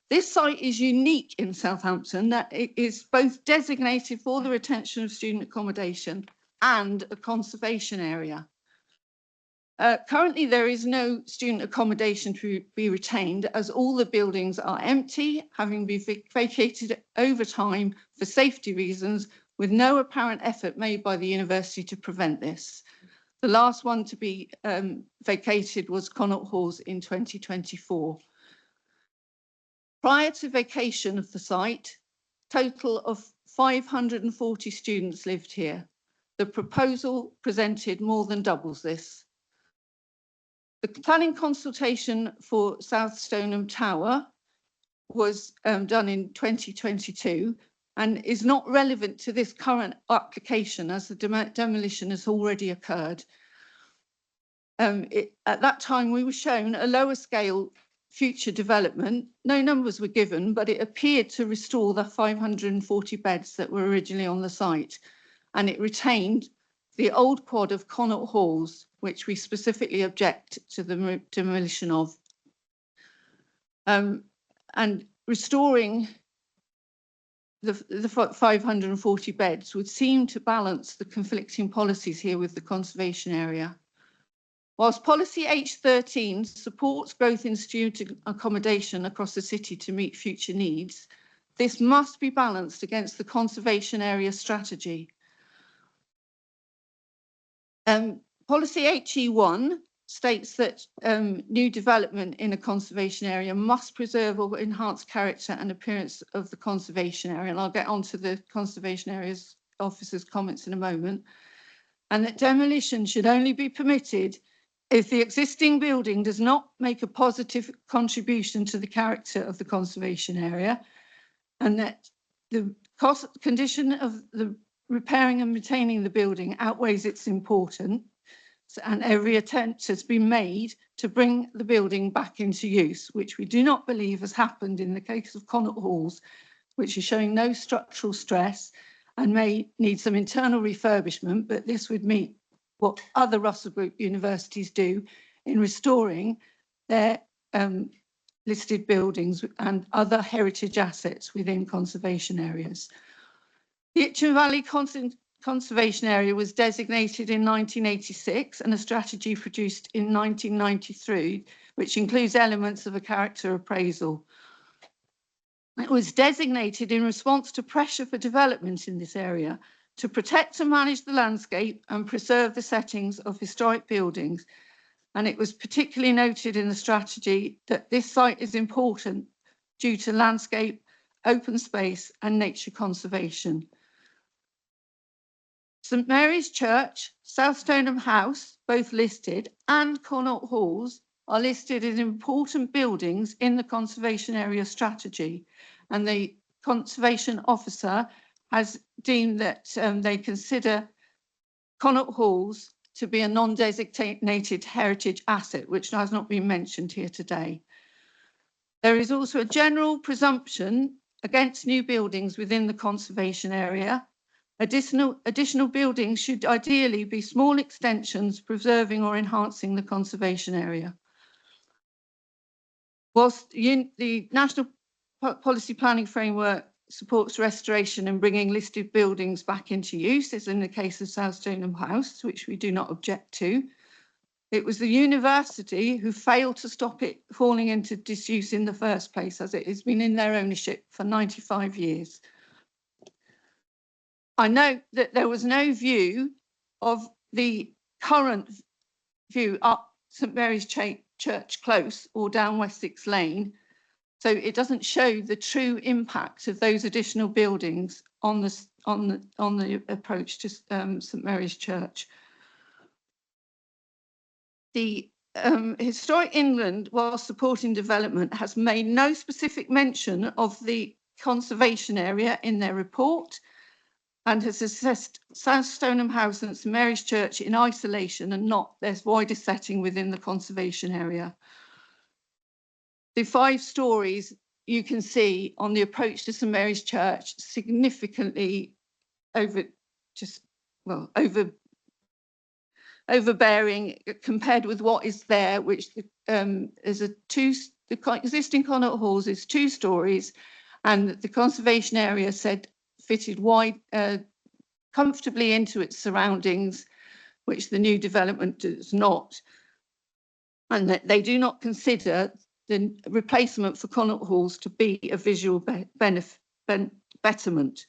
This site is unique in Southampton that it is both designated for the retention of student accommodation and a conservation area. Currently, there is no student accommodation to be retained as all the buildings are empty, having been vacated over time for safety reasons, with no apparent effort made by the university to prevent this. The last one to be vacated was Connaught Halls in 2024. Prior to vacation of the site, total of 540 students lived here. The proposal presented more than doubles this. The planning consultation for South Stoneham Tower was done in 2022 and is not relevant to this current application as the demolition has already occurred. At that time, we were shown a lower scale future development. No numbers were given, but it appeared to restore the 540 beds that were originally on the site, and it retained the old quad of Connaught Halls, which we specifically object to the demolition of. And restoring the 540 beds would seem to balance the conflicting policies here with the conservation area. Whilst policy H13 supports growth in student accommodation across the city to meet future needs, this must be balanced against the conservation area strategy. Policy HE1 states that new development in a conservation area must preserve or enhance character and appearance of the conservation area. And I'll get on to the conservation areas officer's comments in a moment. And that demolition should only be permitted if the existing building does not make a positive contribution to the character of the conservation area, and that the condition of the repairing and maintaining the building outweighs its importance, and every attempt has been made to bring the building back into use, which we do not believe has happened in the case of Connaught Halls, which is showing no structural stress and may need some internal refurbishment, but this would meet what other Russell Group universities do in restoring their listed buildings and other heritage assets within conservation areas. The Itchen Valley Conservation Area was designated in 1986 and a strategy produced in 1993, which includes elements of a character appraisal. It was designated in response to pressure for development in this area to protect and manage the landscape and preserve the settings of historic buildings. And it was particularly noted in the strategy that this site is important due to landscape, open space and nature conservation. St Mary's Church, South Stoneham House, both listed, and Connaught Halls are listed as important buildings in the conservation area strategy. And the conservation officer has deemed that they consider Connaught Halls to be a non-designated heritage asset, which has not been mentioned here today. There is also a general presumption against new buildings within the conservation area. Additional buildings should ideally be small extensions preserving or enhancing the conservation area. Whilst the National Policy Planning Framework supports restoration and bringing listed buildings back into use, as in the case of South Stoneham House, which we do not object to, it was the university who failed to stop it falling into disuse in the first place, as it has been in their ownership for 95 years. I note that there was no view of the current view up St Mary's Church Close or down Wessex Lane, so it doesn't show the true impact of those additional buildings on the approach to St Mary's Church. The Historic England, while supporting development, has made no specific mention of the conservation area in their report and has assessed South Stoneham House and St Mary's Church in isolation and not their wider setting within the conservation area. The 5 stories you can see on the approach to St Mary's Church significantly overbearing compared with what is there, which is the existing Connaught Halls is 2 stories, and the conservation area said fitted wide comfortably into its surroundings, which the new development does not, and that they do not consider the replacement for Connaught Halls to be a visual betterment.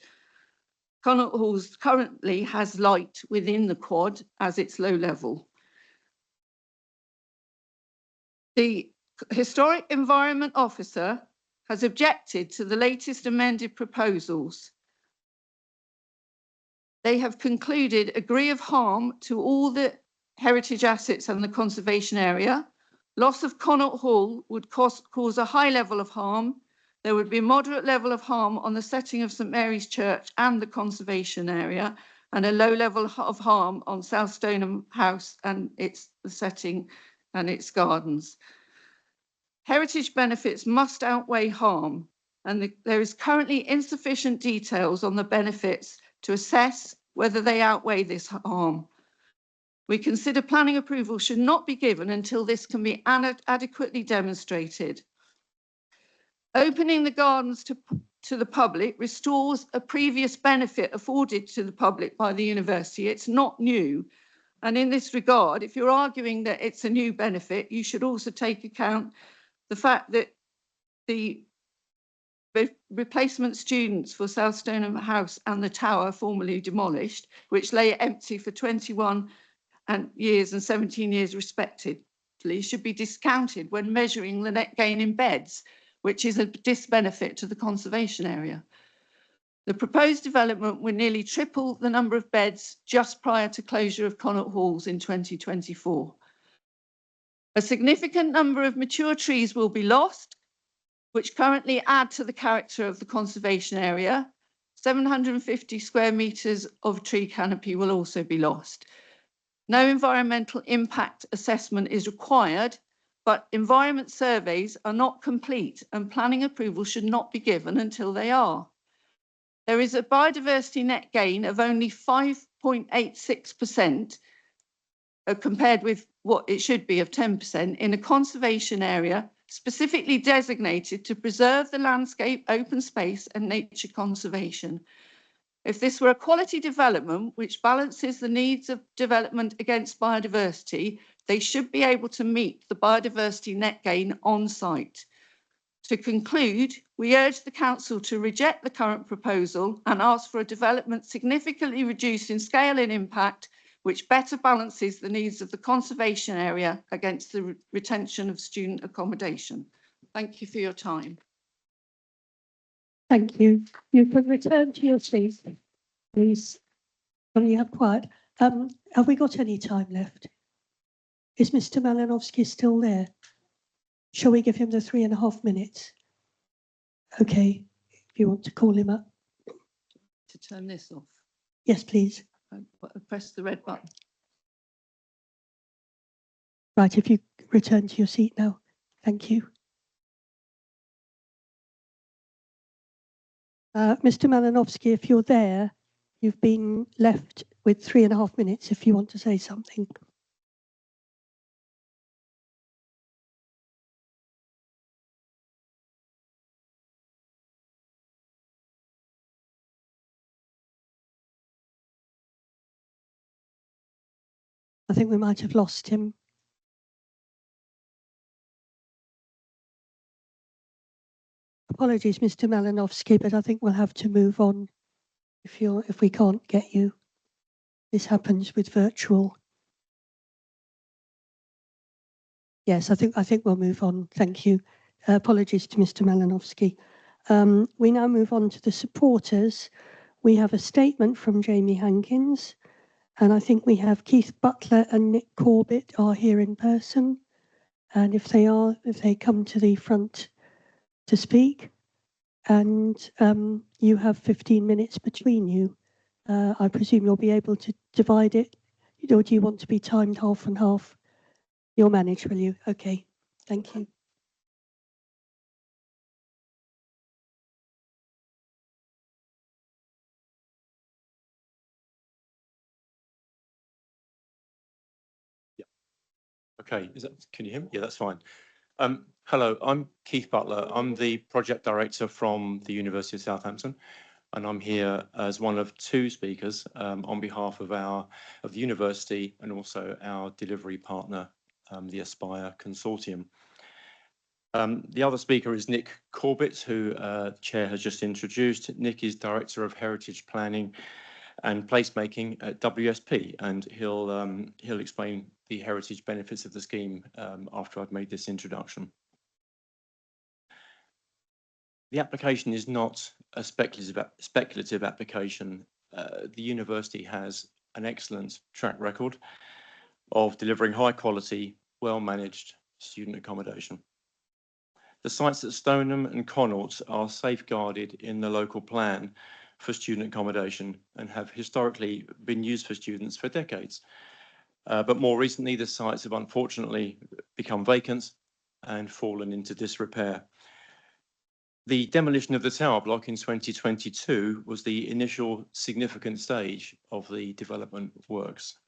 Connaught Halls currently has light within the quad as its low level. The Historic Environment Officer has objected to the latest amended proposals. They have concluded degree of harm to all the heritage assets and the conservation area. Loss of Connaught Hall would cause a high level of harm. There would be a moderate level of harm on the setting of St Mary's Church and the conservation area, and a low level of harm on South Stoneham House and the setting and its gardens. Heritage benefits must outweigh harm, and there is currently insufficient details on the benefits to assess whether they outweigh this harm. We consider planning approval should not be given until this can be adequately demonstrated. Opening the gardens to the public restores a previous benefit afforded to the public by the university. It's not new. And in this regard, if you're arguing that it's a new benefit, you should also take account the fact that the replacement students for South Stoneham House and the tower formerly demolished, which lay empty for 21 years and 17 years respectively, should be discounted when measuring the net gain in beds, which is a disbenefit to the conservation area. The proposed development will nearly triple the number of beds just prior to closure of Connaught Halls in 2024. A significant number of mature trees will be lost, which currently add to the character of the conservation area. 750 square metres of tree canopy will also be lost. No environmental impact assessment is required, but environment surveys are not complete and planning approval should not be given until they are. There is a biodiversity net gain of only 5.86% compared with what it should be of 10% in a conservation area specifically designated to preserve the landscape, open space and nature conservation. If this were a quality development which balances the needs of development against biodiversity, they should be able to meet the biodiversity net gain on site. To conclude, we urge the Council to reject the current proposal and ask for a development significantly reduced in scale and impact, which better balances the needs of the conservation area against the retention of student accommodation. Thank you for your time. Thank you. You can return to your seat, please. Can you have quiet? Have we got any time left? Is Mr. Malinowski still there? Shall we give him the 3.5 minutes? Okay, if you want to call him up. To turn this off. Yes, please. Press the red button. Right, if you return to your seat now. Thank you. Mr. Malinowski, if you're there, you've been left with 3.5 minutes if you want to say something. I think we might have lost him. Apologies, Mr. Malinowski, but I think we'll have to move on if we can't get you. This happens with virtual. Yes, I think we'll move on. Thank you. Apologies to Mr. Malinowski. We now move on to the supporters. We have a statement from Jamie Hankins, and I think we have Keith Butler and Nick Corbett are here in person. And if they are, if they come to the front to speak, and you have 15 minutes between you, I presume you'll be able to divide it, or do you want to be timed half and half? You'll manage, will you? Okay, thank you. Okay, can you hear me? Yeah, that's fine. Hello, I'm Keith Butler. I'm the project director from the University of Southampton, and I'm here as one of two speakers on behalf of the university and also our delivery partner, the Aspire Consortium. The other speaker is Nick Corbett, who the chair has just introduced. Nick is Director of Heritage Planning and Placemaking at WSP, and he'll explain the heritage benefits of the scheme after I've made this introduction. The application is not a speculative application. The university has an excellent track record of delivering high quality, well-managed student accommodation. The sites at Stoneham and Connaught are safeguarded in the local plan for student accommodation and have historically been used for students for decades. But more recently, the sites have unfortunately become vacant and fallen into disrepair. The demolition of the tower block in 2022 was the initial significant stage of the development works.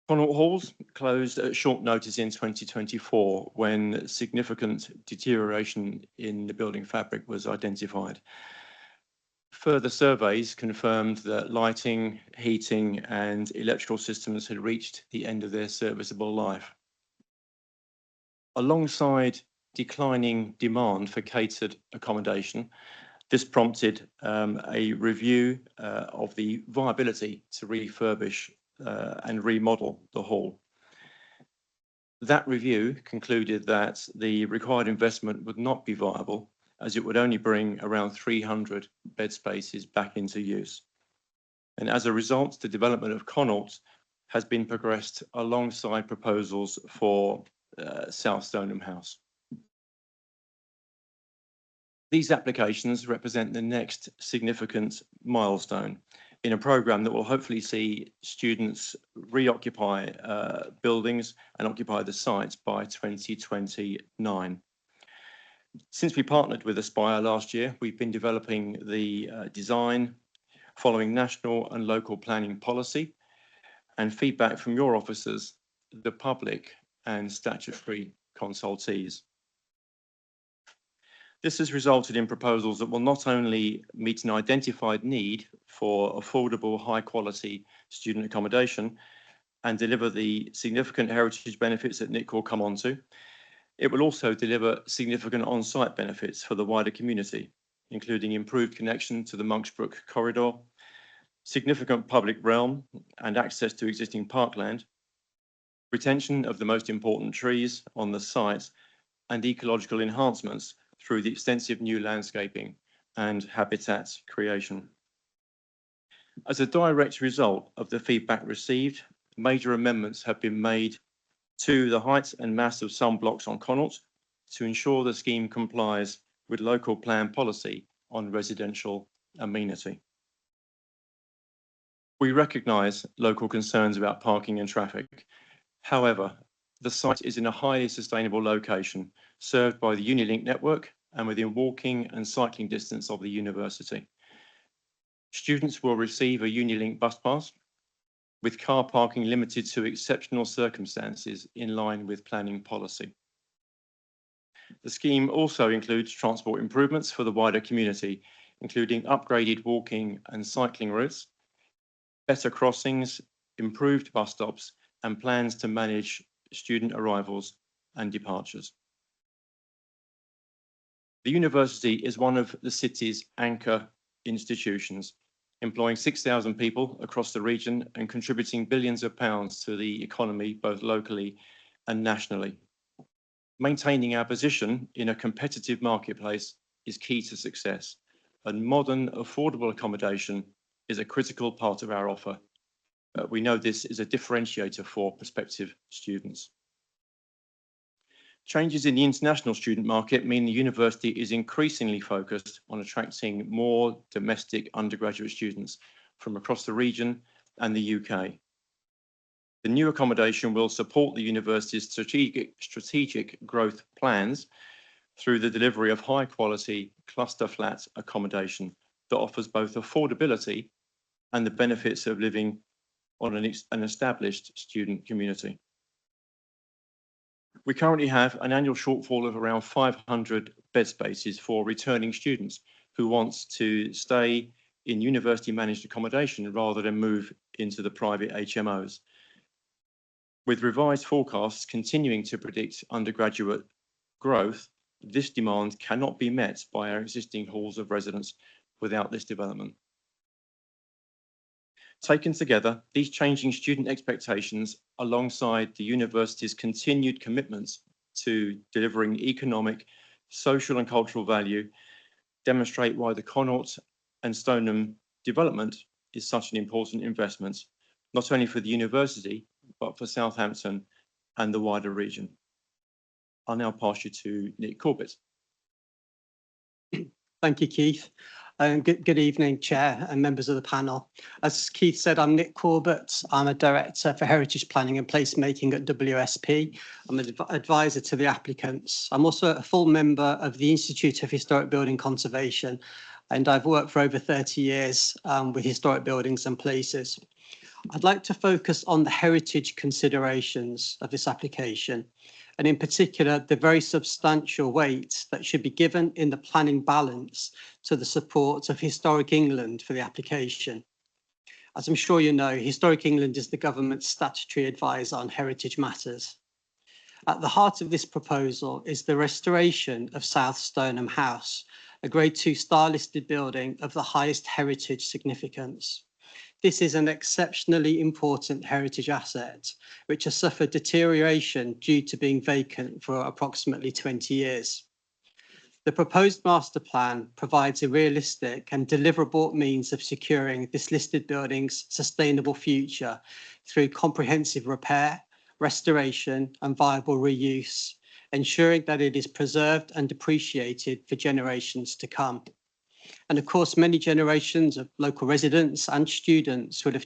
Connaught Halls closed at short notice in 2024 when significant deterioration in the building fabric was identified. Further surveys confirmed that lighting, heating and electrical systems had reached the end of their serviceable life. Alongside declining demand for catered accommodation, this prompted a review of the viability to refurbish and remodel the hall. That review concluded that the required investment would not be viable, as it would only bring around 300 bed spaces back into use. And as a result, the development of Connaught has been progressed alongside proposals for South Stoneham House. These applications represent the next significant milestone in a programme that will hopefully see students reoccupy buildings and occupy the sites by 2029. Since we partnered with Aspire last year, we've been developing the design, following national and local planning policy, and feedback from your officers, the public, and statutory consultees. This has resulted in proposals that will not only meet an identified need for affordable, high-quality student accommodation and deliver the significant heritage benefits that Nick will come on to, it will also deliver significant on-site benefits for the wider community, including improved connection to the Monksbrook corridor, significant public realm and access to existing parkland, retention of the most important trees on the site, and ecological enhancements through the extensive new landscaping and habitat creation. As a direct result of the feedback received, major amendments have been made to the height and mass of some blocks on Connaught to ensure the scheme complies with local plan policy on residential amenity. We recognise local concerns about parking and traffic. However, the site is in a highly sustainable location, served by the Unilink network and within walking and cycling distance of the university. Students will receive a Unilink bus pass, with car parking limited to exceptional circumstances in line with planning policy. The scheme also includes transport improvements for the wider community, including upgraded walking and cycling routes, better crossings, improved bus stops, and plans to manage student arrivals and departures. The university is one of the city's anchor institutions, employing 6,000 people across the region and contributing billions of pounds to the economy, both locally and nationally. Maintaining our position in a competitive marketplace is key to success, and modern, affordable accommodation is a critical part of our offer. We know this is a differentiator for prospective students. Changes in the international student market mean the university is increasingly focused on attracting more domestic undergraduate students from across the region and the UK. The new accommodation will support the university's strategic growth plans through the delivery of high quality cluster flat accommodation that offers both affordability and the benefits of living on an established student community. We currently have an annual shortfall of around 500 bed spaces for returning students who want to stay in university managed accommodation rather than move into the private HMOs. With revised forecasts continuing to predict undergraduate growth, this demand cannot be met by our existing halls of residence without this development. Taken together, these changing student expectations alongside the university's continued commitments to delivering economic, social and cultural value demonstrate why the Connaught and Stoneham development is such an important investment, not only for the university, but for Southampton and the wider region. I'll now pass you to Nick Corbett. Thank you, Keith. Good evening, Chair and members of the panel. As Keith said, I'm Nick Corbett. I'm a Director for Heritage Planning and Placemaking at WSP. I'm an advisor to the applicants. I'm also a full member of the Institute of Historic Building Conservation, and I've worked for over 30 years with historic buildings and places. I'd like to focus on the heritage considerations of this application, and in particular, the very substantial weight that should be given in the planning balance to the support of Historic England for the application. As I'm sure you know, Historic England is the government's statutory advisor on heritage matters. At the heart of this proposal is the restoration of South Stoneham House, a Grade 2 star listed building of the highest heritage significance. This is an exceptionally important heritage asset, which has suffered deterioration due to being vacant for approximately 20 years. The proposed master plan provides a realistic and deliverable means of securing this listed building's sustainable future through comprehensive repair, restoration and viable reuse, ensuring that it is preserved and appreciated for generations to come. And of course, many generations of local residents and students will have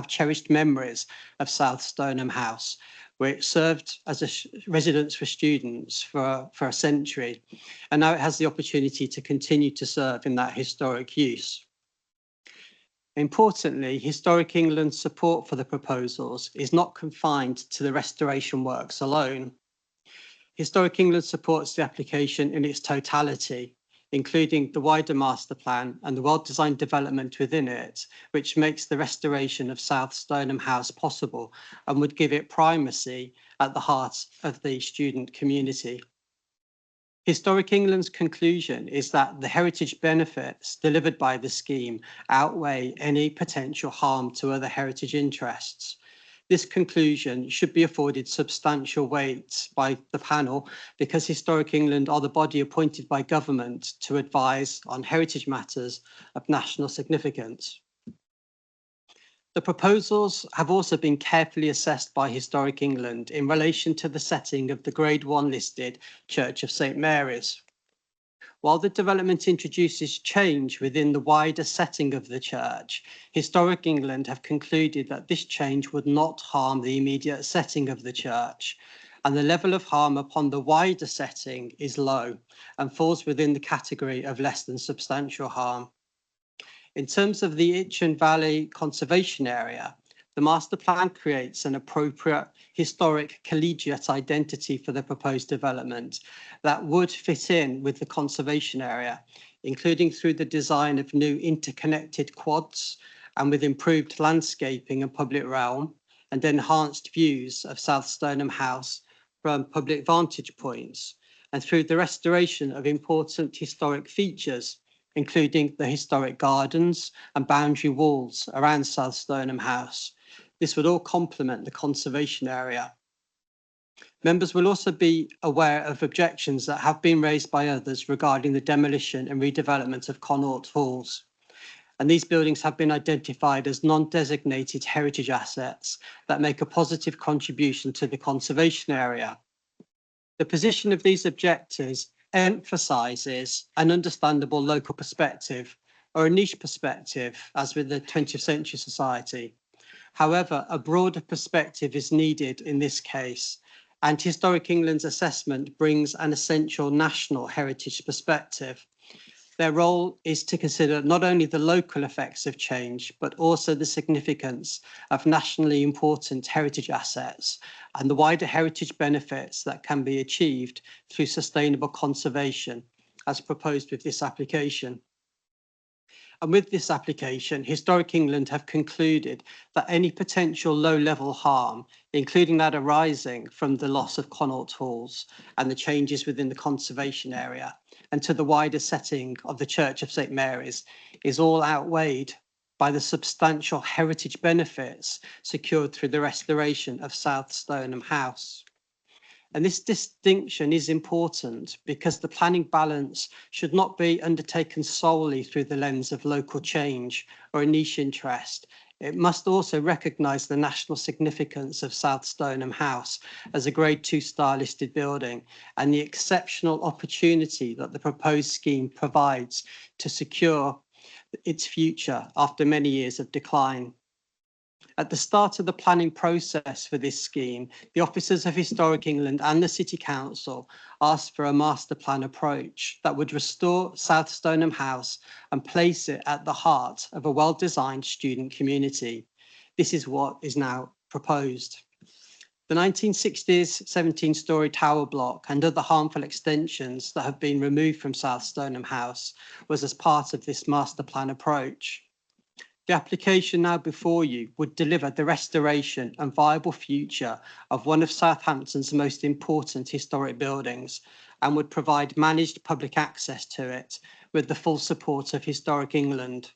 cherished memories of South Stoneham House, where it served as a residence for students for a century. And now it has the opportunity to continue to serve in that historic use. Importantly, Historic England's support for the proposals is not confined to the restoration works alone. Historic England supports the application in its totality, including the wider master plan and the well-designed development within it, which makes the restoration of South Stoneham House possible and would give it primacy at the heart of the student community. Historic England's conclusion is that the heritage benefits delivered by the scheme outweigh any potential harm to other heritage interests. This conclusion should be afforded substantial weight by the panel because Historic England are the body appointed by government to advise on heritage matters of national significance. The proposals have also been carefully assessed by Historic England in relation to the setting of the Grade 1 listed Church of St Mary's. While the development introduces change within the wider setting of the church, Historic England have concluded that this change would not harm the immediate setting of the church, and the level of harm upon the wider setting is low and falls within the category of less than substantial harm. In terms of the Itchen Valley Conservation Area, the master plan creates an appropriate historic collegiate identity for the proposed development that would fit in with the conservation area, including through the design of new interconnected quads and with improved landscaping and public realm and enhanced views of South Stoneham House from public vantage points, and through the restoration of important historic features, including the historic gardens and boundary walls around South Stoneham House. This would all complement the conservation area. Members will also be aware of objections that have been raised by others regarding the demolition and redevelopment of Connaught Halls. And these buildings have been identified as non-designated heritage assets that make a positive contribution to the conservation area. The position of these objectors emphasises an understandable local perspective or a niche perspective, as with the 20th century society. However, a broader perspective is needed in this case, and Historic England's assessment brings an essential national heritage perspective. Their role is to consider not only the local effects of change, but also the significance of nationally important heritage assets and the wider heritage benefits that can be achieved through sustainable conservation, as proposed with this application. And with this application, Historic England have concluded that any potential low-level harm, including that arising from the loss of Connaught Halls and the changes within the conservation area, and to the wider setting of the Church of St Mary's, is all outweighed by the substantial heritage benefits secured through the restoration of South Stoneham House. And this distinction is important because the planning balance should not be undertaken solely through the lens of local change or a niche interest. It must also recognise the national significance of South Stoneham House as a Grade 2 star listed building and the exceptional opportunity that the proposed scheme provides to secure its future after many years of decline. At the start of the planning process for this scheme, the officers of Historic England and the City Council asked for a master plan approach that would restore South Stoneham House and place it at the heart of a well-designed student community. This is what is now proposed. The 1960s 17-storey tower block and other harmful extensions that have been removed from South Stoneham House was as part of this master plan approach. The application now before you would deliver the restoration and viable future of one of Southampton's most important historic buildings and would provide managed public access to it with the full support of Historic England.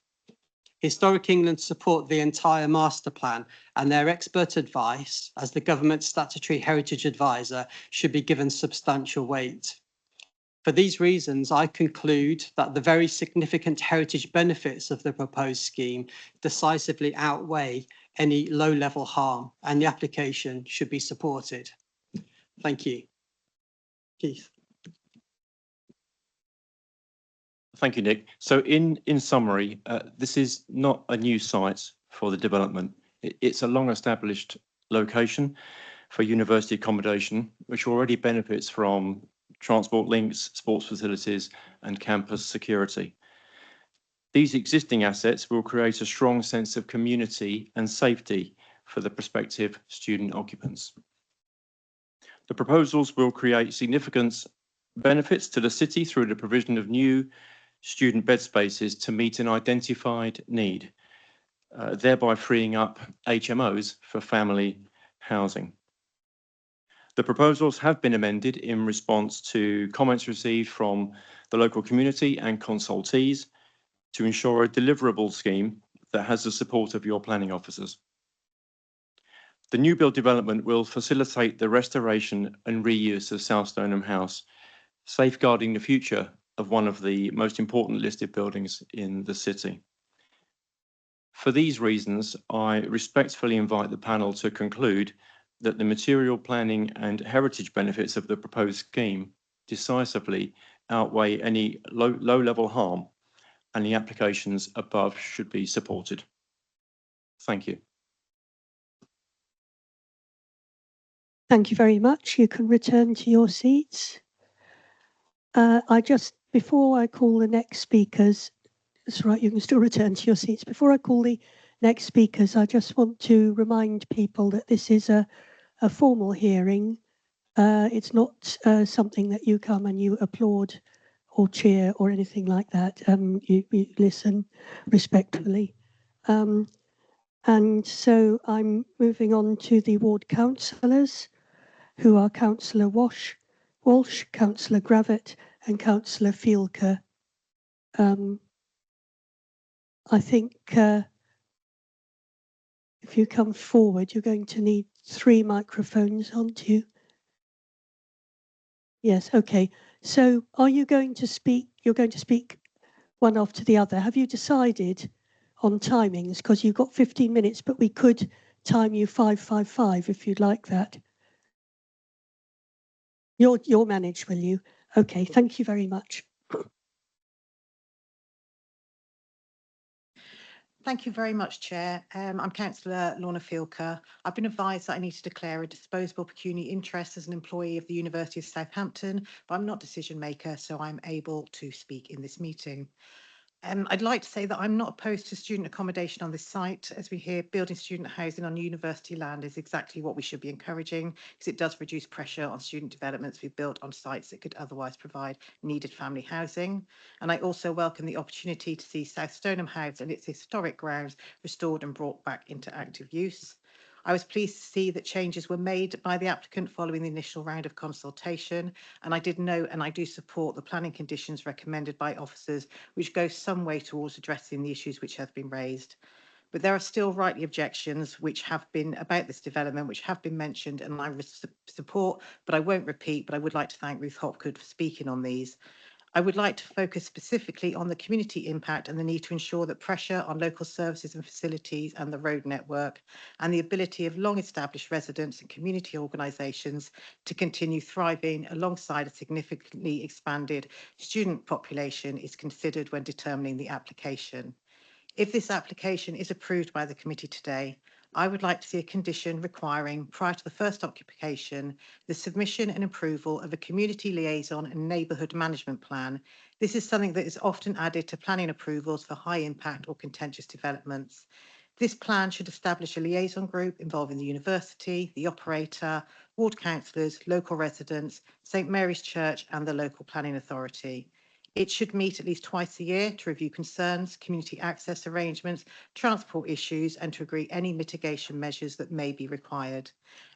Historic England support the entire master plan, and their expert advice, as the government's statutory heritage advisor, should be given substantial weight. For these reasons, I conclude that the very significant heritage benefits of the proposed scheme decisively outweigh any low-level harm, and the application should be supported. Thank you. Keith. Thank you, Nick. So in summary, this is not a new site for the development. It's a long-established location for university accommodation, which already benefits from transport links, sports facilities, and campus security. These existing assets will create a strong sense of community and safety for the prospective student occupants. The proposals will create significant benefits to the city through the provision of new student bed spaces to meet an identified need, thereby freeing up HMOs for family housing. The proposals have been amended in response to comments received from the local community and consultees to ensure a deliverable scheme that has the support of your planning officers. The new build development will facilitate the restoration and reuse of South Stoneham House, safeguarding the future of one of the most important listed buildings in the city. For these reasons, I respectfully invite the panel to conclude that the material planning and heritage benefits of the proposed scheme decisively outweigh any low-level harm, and the applications above should be supported. Thank you. Thank you very much. You can return to your seats. Before I call the next speakers, that's right, you can still return to your seats. Before I call the next speakers, I just want to remind people that this is a formal hearing. It's not something that you come and you applaud or cheer or anything like that. You listen respectfully. And so I'm moving on to the ward councillors, who are Councillor Walsh, Councillor Gravett and Councillor Fielker. I think if you come forward, you're going to need 3 microphones onto you. Yes, okay. So are you going to speak? You're going to speak one after the other. Have you decided on timings? Because you've got 15 minutes, but we could time you 5-5-5 if you'd like that. You'll manage, will you? Okay, thank you very much. Thank you very much, Chair. I'm Councillor Lorna Fielker. I've been advised that I need to declare a disposable pecuniary interest as an employee of the University of Southampton, but I'm not decision maker, so I'm able to speak in this meeting. I'd like to say that I'm not opposed to student accommodation on this site. As we hear, building student housing on university land is exactly what we should be encouraging, because it does reduce pressure on student developments we've built on sites that could otherwise provide needed family housing. And I also welcome the opportunity to see South Stoneham House and its historic grounds restored and brought back into active use. I was pleased to see that changes were made by the applicant following the initial round of consultation, and I did know and I do support the planning conditions recommended by officers, which go some way towards addressing the issues which have been raised. But there are still rightly objections which have been about this development, which have been mentioned, and I support, but I won't repeat, but I would like to thank Ruth Hopgood for speaking on these. I would like to focus specifically on the community impact and the need to ensure that pressure on local services and facilities and the road network and the ability of long established residents and community organisations to continue thriving alongside a significantly expanded student population is considered when determining the application. If this application is approved by the committee today, I would like to see a condition requiring, prior to the first occupation, the submission and approval of a community liaison and neighbourhood management plan. This is something that is often added to planning approvals for high impact or contentious developments. This plan should establish a liaison group involving the university, the operator, ward councillors, local residents, St Mary's Church and the local planning authority. It should meet at least twice a year to review concerns, community access arrangements, transport issues, and to agree any mitigation measures that may be required.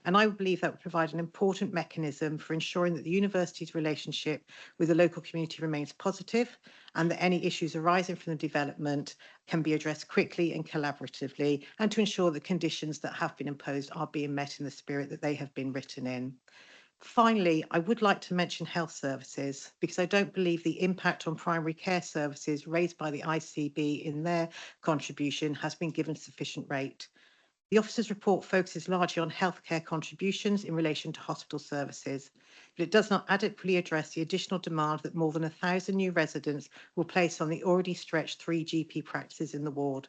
And I believe that would provide an important mechanism for ensuring that the university's relationship with the local community remains positive and that any issues arising from the development can be addressed quickly and collaboratively, and to ensure that conditions that have been imposed are being met in the spirit that they have been written in. Finally, I would like to mention health services, because I don't believe the impact on primary care services raised by the ICB in their contribution has been given sufficient weight. The officer's report focuses largely on healthcare contributions in relation to hospital services, but it does not adequately address the additional demand that more than 1,000 new residents will place on the already stretched 3 GP practices in the ward.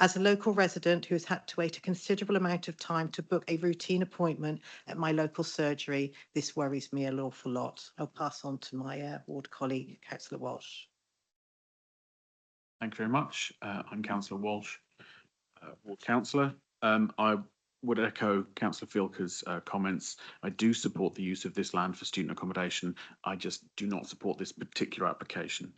As a local resident who has had to wait a considerable amount of time to book a routine appointment at my local surgery, this worries me an awful lot. I'll pass on to my ward colleague, Councillor Walsh. Thank you very much. I'm Councillor Walsh, ward councillor. I would echo Councillor Fielker's comments. I do support the use of this land for student accommodation. I just do not support this particular application.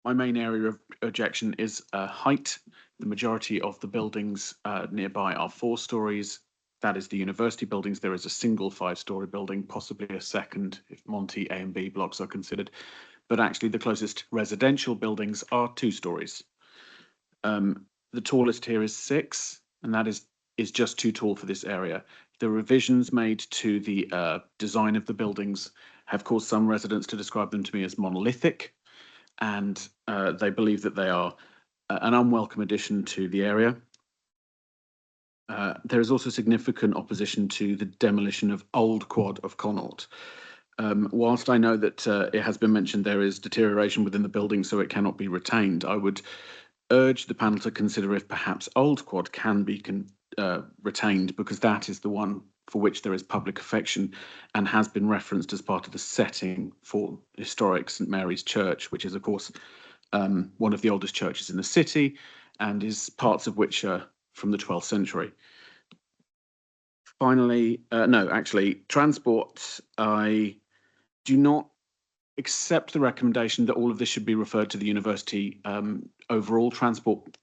My main area of objection is height. The majority of the buildings nearby are 4 stories. That is the university buildings. There is a single 5-storey building, possibly a second if Monty A and B blocks are considered. But actually the closest residential buildings are 2 stories. The tallest here is 6, and that is just too tall for this area. The revisions made to the design of the buildings have caused some residents to describe them to me as monolithic, and they believe that they are an unwelcome addition to the area. There is also significant opposition to the demolition of Old Quad of Connaught. Whilst I know that it has been mentioned there is deterioration within the building, so it cannot be retained, I would urge the panel to consider if perhaps Old Quad can be retained, because that is the one for which there is public affection and has been referenced as part of the setting for historic St Mary's Church, which is of course one of the oldest churches in the city and is parts of which are from the 12th century. Finally, transport. I do not accept the recommendation that all of this should be referred to the university overall transport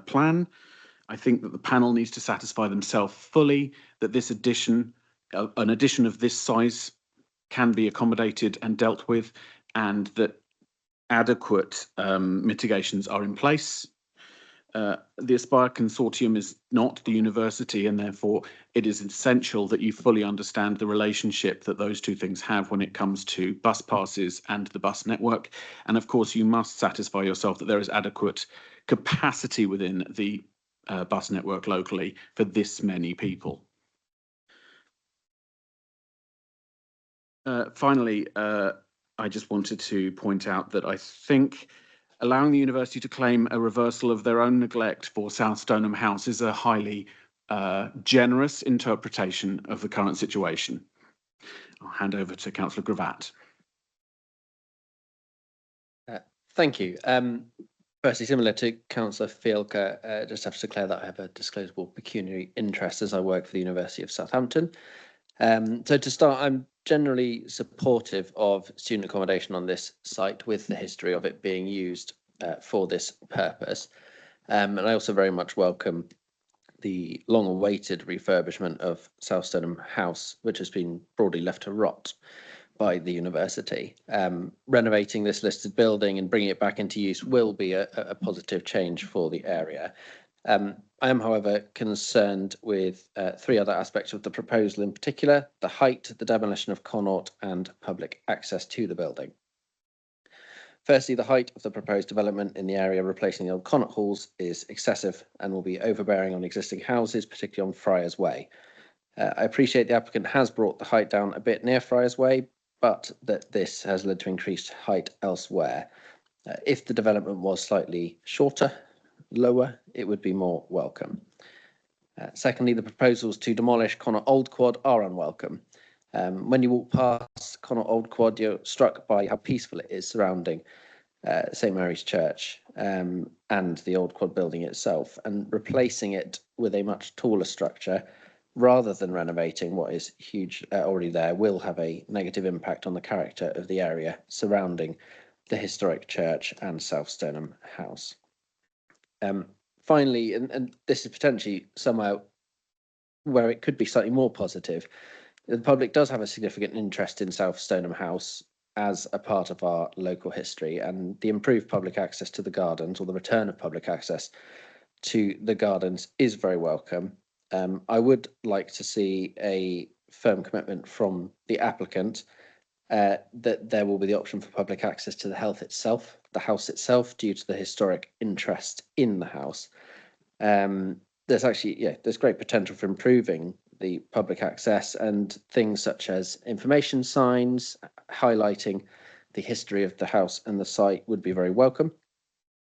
plan. I think that the panel needs to satisfy themselves fully that this addition, an addition of this size, can be accommodated and dealt with, and that adequate mitigations are in place. The Aspire consortium is not the university, and therefore it is essential that you fully understand the relationship that those two things have when it comes to bus passes and the bus network. And of course, you must satisfy yourself that there is adequate capacity within the bus network locally for this many people. Finally, I just wanted to point out that I think allowing the university to claim a reversal of their own neglect for South Stoneham House is a highly generous interpretation of the current situation. I'll hand over to Councillor Gravatt. Thank you. Firstly, similar to Councillor Fielker, just have to declare that I have a disclosable pecuniary interest as I work for the University of Southampton. So to start, I'm generally supportive of student accommodation on this site with the history of it being used for this purpose. And I also very much welcome the long-awaited refurbishment of South Stoneham House, which has been broadly left to rot by the university. Renovating this listed building and bringing it back into use will be a positive change for the area. I am, however, concerned with three other aspects of the proposal in particular: the height, the demolition of Connaught, and public access to the building. Firstly, the height of the proposed development in the area replacing the old Connaught halls is excessive and will be overbearing on existing houses, particularly on Friars Way. I appreciate the applicant has brought the height down a bit near Friars Way, but that this has led to increased height elsewhere. If the development was slightly shorter, lower, it would be more welcome. Secondly, the proposals to demolish Connaught Old Quad are unwelcome. When you walk past Connaught Old Quad, you're struck by how peaceful it is surrounding St Mary's Church and the Old Quad building itself, and replacing it with a much taller structure rather than renovating what is huge already there will have a negative impact on the character of the area surrounding the historic church and South Stoneham House. Finally, and this is potentially somehow where it could be slightly more positive, the public does have a significant interest in South Stoneham House as a part of our local history, and the improved public access to the gardens, or the return of public access to the gardens, is very welcome. I would like to see a firm commitment from the applicant that there will be the option for public access to the house itself, due to the historic interest in the house. There's actually, there's great potential for improving the public access, and things such as information signs highlighting the history of the house and the site would be very welcome.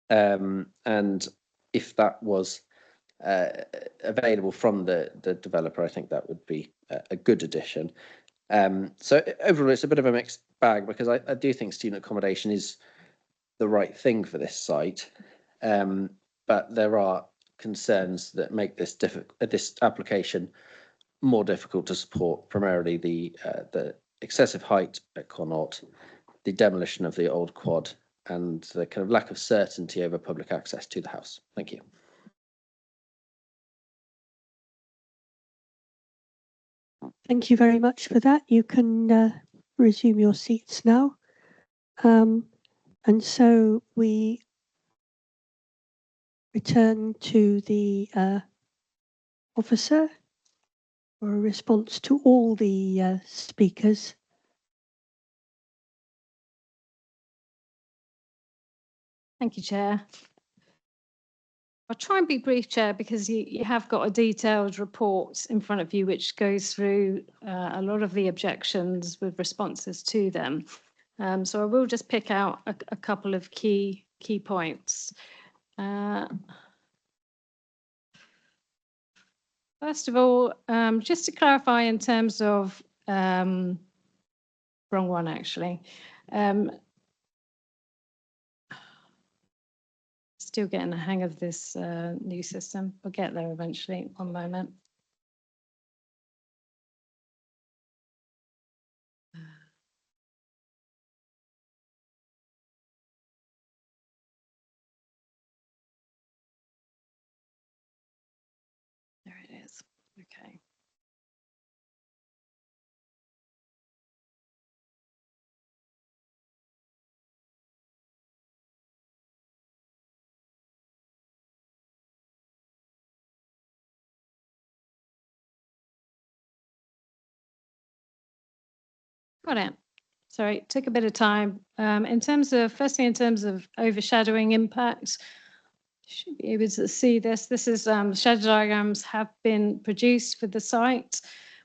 And if that was available from the developer, I think that would be a good addition. So overall, it's a bit of a mixed bag, because I do think student accommodation is the right thing for this site, but there are concerns that make this application more difficult to support, primarily the excessive height at Connaught, the demolition of the old quad, and the kind of lack of certainty over public access to the house. Thank you. Thank you very much for that. You can resume your seats now. And so we return to the officer for a response to all the speakers. Thank you, Chair. I'll try and be brief, Chair, because you have got a detailed report in front of you which goes through a lot of the objections with responses to them. So I will just pick out a couple of key points. First of all, just to clarify in terms of, wrong one actually. Still getting the hang of this new system. We'll get there eventually. One moment. There it is. Okay. Got it. Sorry, it took a bit of time. Firstly, in terms of overshadowing impact, you should be able to see this. This is shadow diagrams have been produced for the site,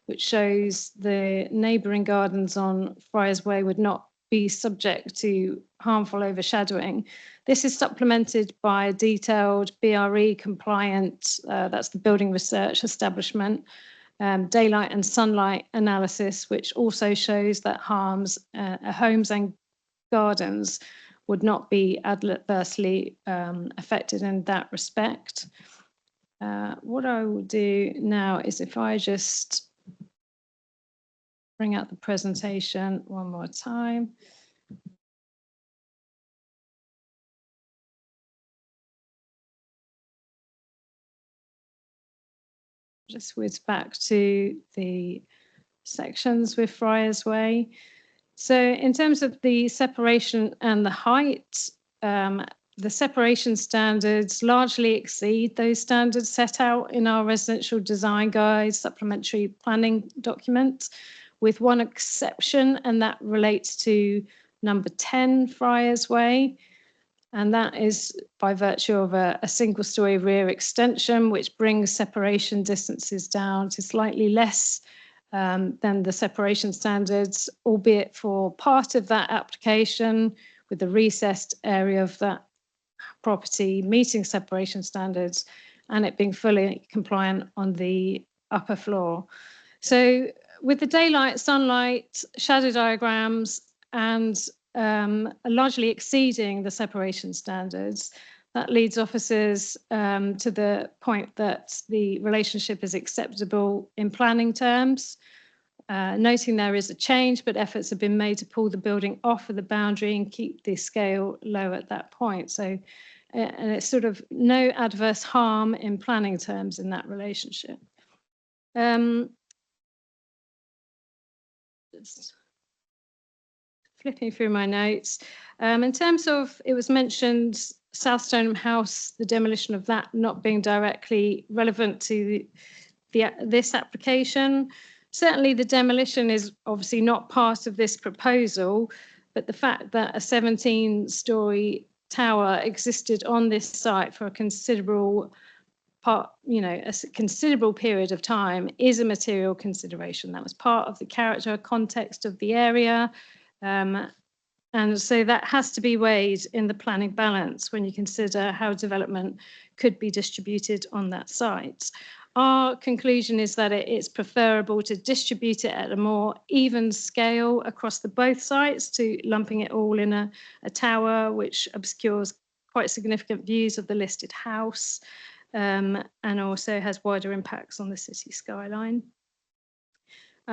which shows the neighbouring gardens on Friars Way would not be subject to harmful overshadowing. This is supplemented by a detailed BRE compliant, that's the Building Research Establishment, daylight and sunlight analysis, which also shows that homes and gardens would not be adversely affected in that respect. What I will do now is if I just bring out the presentation one more time. Just whiz back to the sections with Friars Way. So in terms of the separation and the height, the separation standards largely exceed those standards set out in our residential design guide supplementary planning document, with one exception, and that relates to number 10 Friars Way. And that is by virtue of a single-storey rear extension, which brings separation distances down to slightly less than the separation standards, albeit for part of that application, with the recessed area of that property meeting separation standards and it being fully compliant on the upper floor. So with the daylight, sunlight, shadow diagrams, and largely exceeding the separation standards, that leads officers to the point that the relationship is acceptable in planning terms. Noting there is a change, but efforts have been made to pull the building off of the boundary and keep the scale low at that point. So, and it's sort of no adverse harm in planning terms in that relationship. Just flipping through my notes. In terms of, it was mentioned South Stoneham House, the demolition of that not being directly relevant to this application. Certainly the demolition is obviously not part of this proposal, but the fact that a 17-storey tower existed on this site for a considerable part, a considerable period of time is a material consideration. That was part of the character context of the area. And so that has to be weighed in the planning balance when you consider how development could be distributed on that site. Our conclusion is that it's preferable to distribute it at a more even scale across both sites to lumping it all in a tower, which obscures quite significant views of the listed house and also has wider impacts on the city skyline.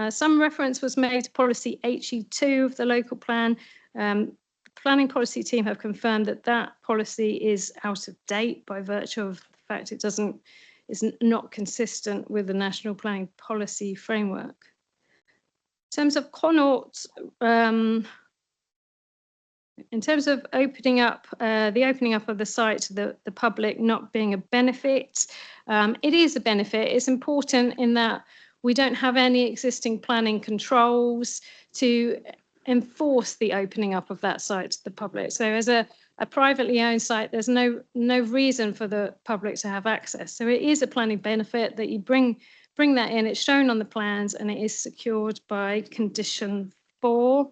Some reference was made to policy HE2 of the local plan. The planning policy team have confirmed that that policy is out of date by virtue of the fact it is not consistent with the National Planning Policy Framework. In terms of Connaught, in terms of opening up, the opening up of the site to the public not being a benefit, it is a benefit. It's important in that we don't have any existing planning controls to enforce the opening up of that site to the public. So as a privately owned site, there's no reason for the public to have access. So it is a planning benefit that you bring that in. It's shown on the plans and it is secured by condition 4,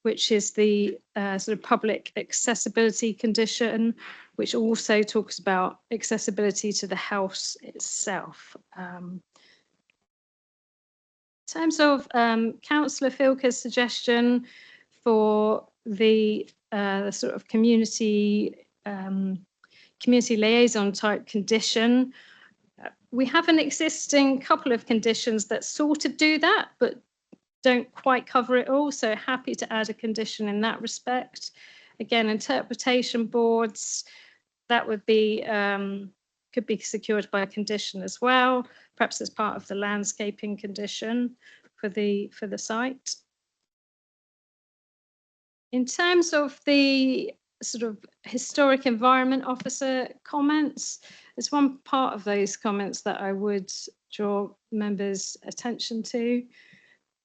which is the sort of public accessibility condition, which also talks about accessibility to the house itself. In terms of Councillor Filker's suggestion for the sort of community liaison type condition, we have an existing couple of conditions that sort of do that, but don't quite cover it all. So happy to add a condition in that respect. Again, interpretation boards, that would be could be secured by a condition as well, perhaps as part of the landscaping condition for the site. In terms of the sort of historic environment officer comments, there's one part of those comments that I would draw members' attention to.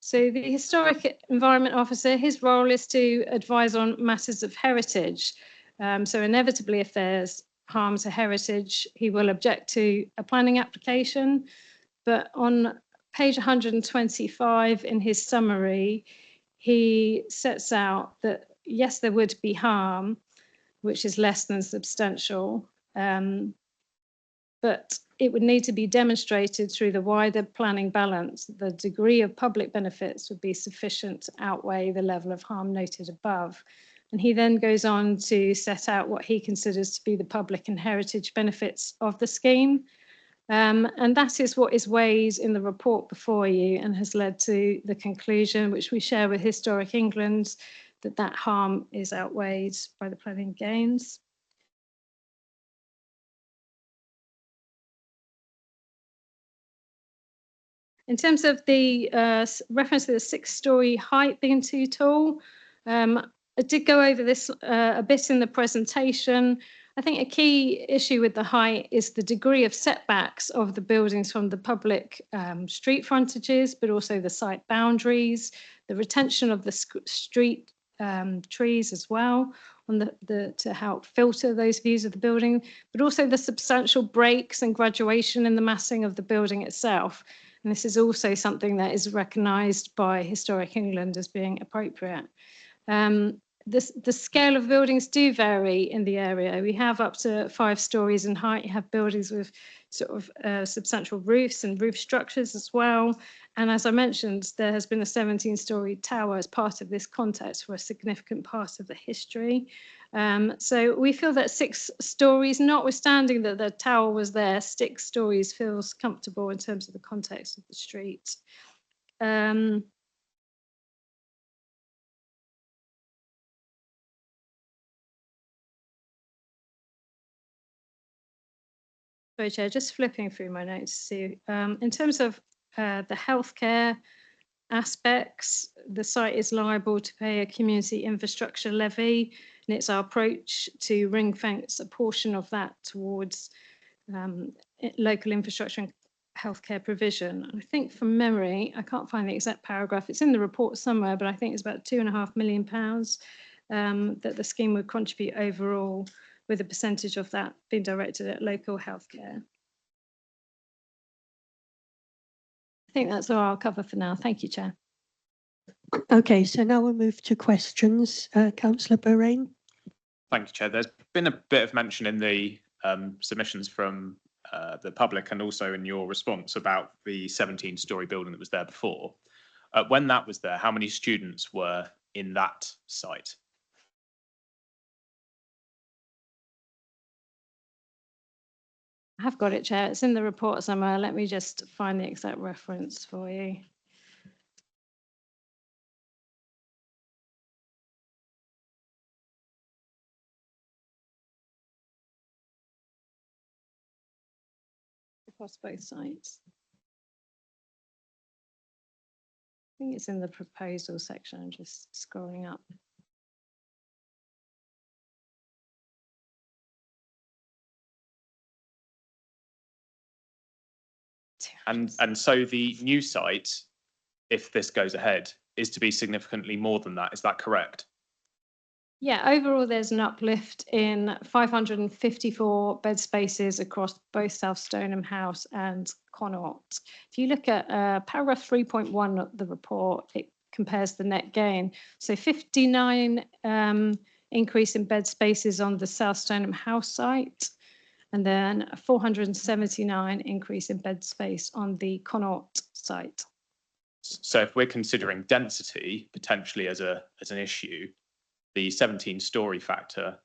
So the historic environment officer, his role is to advise on matters of heritage. So inevitably, if there's harm to heritage, he will object to a planning application. But on page 125 in his summary, he sets out that, yes, there would be harm, which is less than substantial, but it would need to be demonstrated through the wider planning balance. The degree of public benefits would be sufficient to outweigh the level of harm noted above. And he then goes on to set out what he considers to be the public and heritage benefits of the scheme. And that is what is weighed in the report before you and has led to the conclusion, which we share with Historic England, that that harm is outweighed by the planning gains. In terms of the reference to the 6-storey height being too tall, I did go over this a bit in the presentation. I think a key issue with the height is the degree of setbacks of the buildings from the public street frontages, but also the site boundaries, the retention of the street trees as well on to help filter those views of the building, but also the substantial breaks and graduation in the massing of the building itself. And this is also something that is recognised by Historic England as being appropriate. The scale of buildings do vary in the area. We have up to 5 stories in height. You have buildings with sort of substantial roofs and roof structures as well. And as I mentioned, there has been a 17-storey tower as part of this context for a significant part of the history. So we feel that 6 stories, notwithstanding that the tower was there, 6 stories feels comfortable in terms of the context of the street. Sorry, Chair, just flipping through my notes to see. In terms of the healthcare aspects, the site is liable to pay a community infrastructure levy, and it's our approach to ring fence a portion of that towards local infrastructure and healthcare provision. I think from memory, I can't find the exact paragraph, it's in the report somewhere, but I think it's about £2.5 million that the scheme would contribute overall, with a percentage of that being directed at local healthcare. I think that's all I'll cover for now. Thank you, Chair. Okay, so now we'll move to questions. Councillor Boraine. Thank you, Chair. There's been a bit of mention in the submissions from the public and also in your response about the 17-storey building that was there before. When that was there, how many students were in that site? I have got it, Chair. It's in the report somewhere. Let me just find the exact reference for you. Across both sites. I think it's in the proposal section. I'm just scrolling up. And so the new site, if this goes ahead, is to be significantly more than that. Is that correct? Yeah, overall, there's an uplift in 554 bed spaces across both South Stoneham House and Connaught. If you look at paragraph 3.1 of the report, it compares the net gain. So 59 increase in bed spaces on the South Stoneham House site, and then a 479 increase in bed space on the Connaught site. So if we're considering density potentially as an issue, the 17-storey factor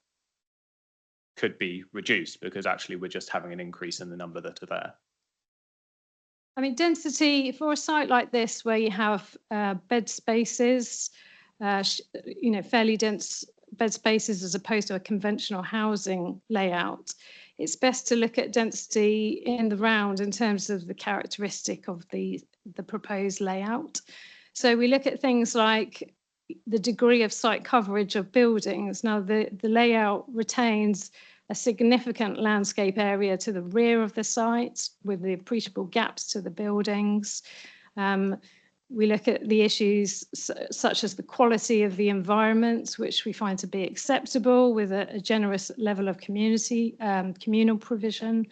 could be reduced because actually we're just having an increase in the number that are there. I mean, density for a site like this where you have bed spaces, fairly dense bed spaces as opposed to a conventional housing layout, it's best to look at density in the round in terms of the characteristic of the proposed layout. So we look at things like the degree of site coverage of buildings. Now, the layout retains a significant landscape area to the rear of the site with the appreciable gaps to the buildings. We look at the issues such as the quality of the environment, which we find to be acceptable with a generous level of communal provision.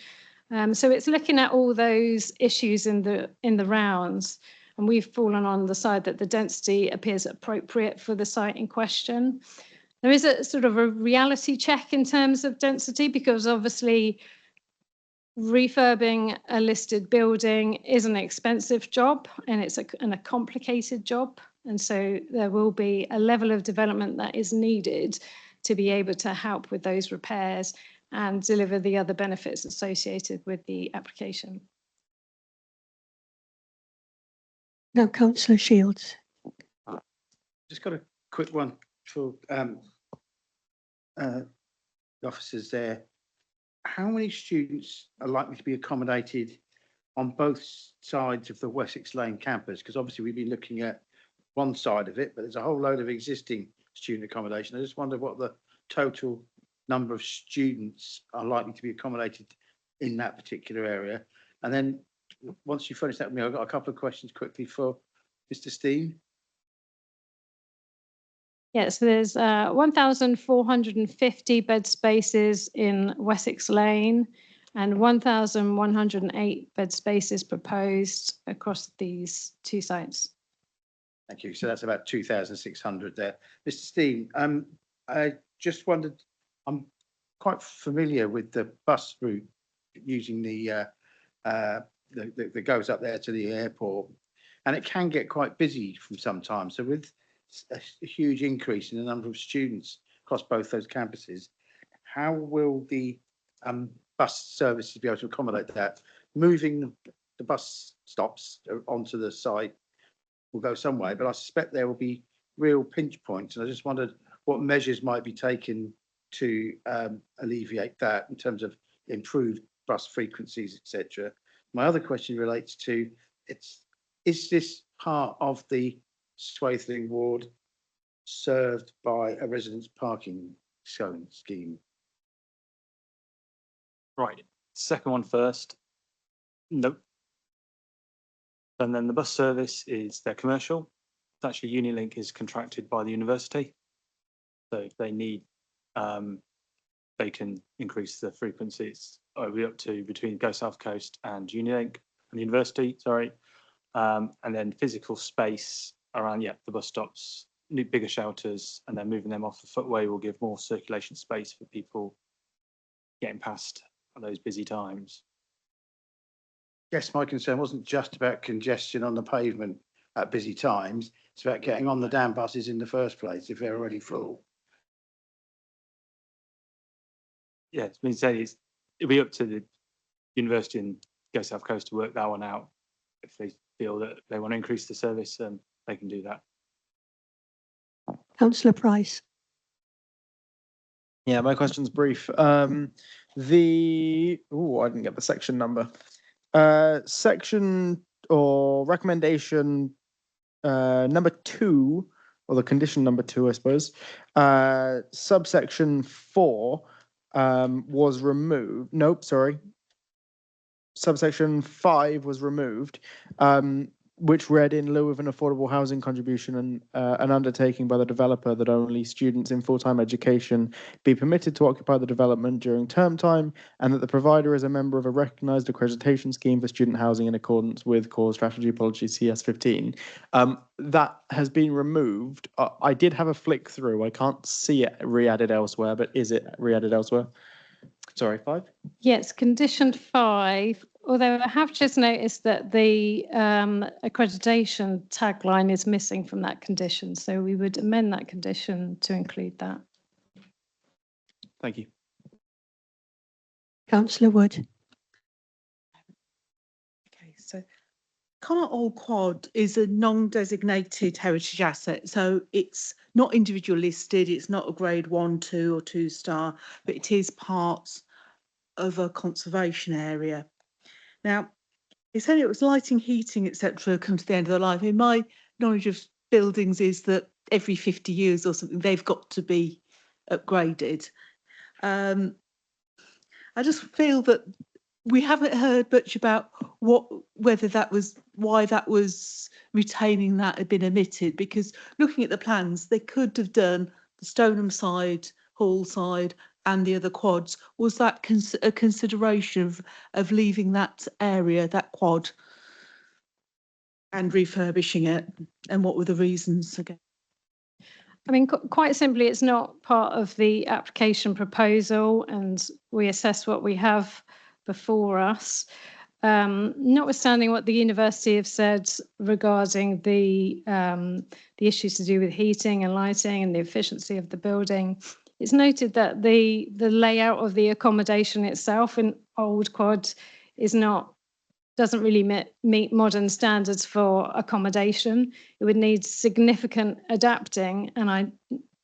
So it's looking at all those issues in the rounds, and we've fallen on the side that the density appears appropriate for the site in question. There is a sort of a reality check in terms of density, because obviously refurbing a listed building is an expensive job, and it's a complicated job. And so there will be a level of development that is needed to be able to help with those repairs and deliver the other benefits associated with the application. Now, Councillor Shields. Just got a quick one for the officers there. How many students are likely to be accommodated on both sides of the Wessex Lane campus? Because obviously we've been looking at one side of it, but there's a whole load of existing student accommodation. I just wonder what the total number of students are likely to be accommodated in that particular area. And then once you finish that with me, I've got a couple of questions quickly for Mr. Steen. Yes, there's 1,450 bed spaces in Wessex Lane and 1,108 bed spaces proposed across these two sites. Thank you. So that's about 2,600 there. Mr. Steen, I just wondered, I'm quite familiar with the bus route using the that goes up there to the airport, and it can get quite busy from sometimes. So with a huge increase in the number of students across both those campuses, how will the bus services be able to accommodate that? Moving the bus stops onto the site will go some way, but I suspect there will be real pinch points, and I just wondered what measures might be taken to alleviate that in terms of improved bus frequencies, etc. My other question relates to is this part of the Swaithling ward served by a residents parking scheme? Right, second one first. Nope. And then the bus service is their commercial. Actually, Unilink is contracted by the university. So if they need, they can increase the frequencies up to between Go South Coast and Unilink and the university, sorry. And then physical space around, the bus stops, new bigger shelters, and then moving them off the footway will give more circulation space for people getting past at those busy times. Yes, my concern wasn't just about congestion on the pavement at busy times. It's about getting on the damn buses in the first place if they're already full. Yeah, it's been said it'll be up to the university and Go South Coast to work that one out. If they feel that they want to increase the service, they can do that. Councillor Price. Yeah, my question's brief. I didn't get the section number. Section or recommendation number 2, or the condition number 2, I suppose. Subsection 4 was removed. Nope, sorry. Subsection 5 was removed, which read in lieu of an affordable housing contribution and an undertaking by the developer that only students in full-time education be permitted to occupy the development during term time, and that the provider is a member of a recognised accreditation scheme for student housing in accordance with Core Strategy Policy CS15. That has been removed. I did have a flick through. I can't see it re-added elsewhere, but is it re-added elsewhere? Sorry, 5? Yes, condition 5, although I have just noticed that the accreditation tagline is missing from that condition. So we would amend that condition to include that. Thank you. Councillor Wood. Okay, so Connaught Old Quad is a non-designated heritage asset, so it's not individual listed, it's not a grade 1, 2 or 2-star, but it is part of a conservation area. Now, it said it was lighting, heating, etc. come to the end of their life. In my knowledge of buildings is that every 50 years or something, they've got to be upgraded. I just feel that we haven't heard much about whether that was why that was retaining that had been omitted, because looking at the plans, they could have done the Stoneham side, Hall side, and the other quads. Was that a consideration of leaving that area, that quad, and refurbishing it? And what were the reasons again? I mean, quite simply, it's not part of the application proposal, and we assess what we have before us. Notwithstanding what the university have said regarding the issues to do with heating and lighting and the efficiency of the building, it's noted that the layout of the accommodation itself in Old Quad doesn't really meet modern standards for accommodation. It would need significant adapting, and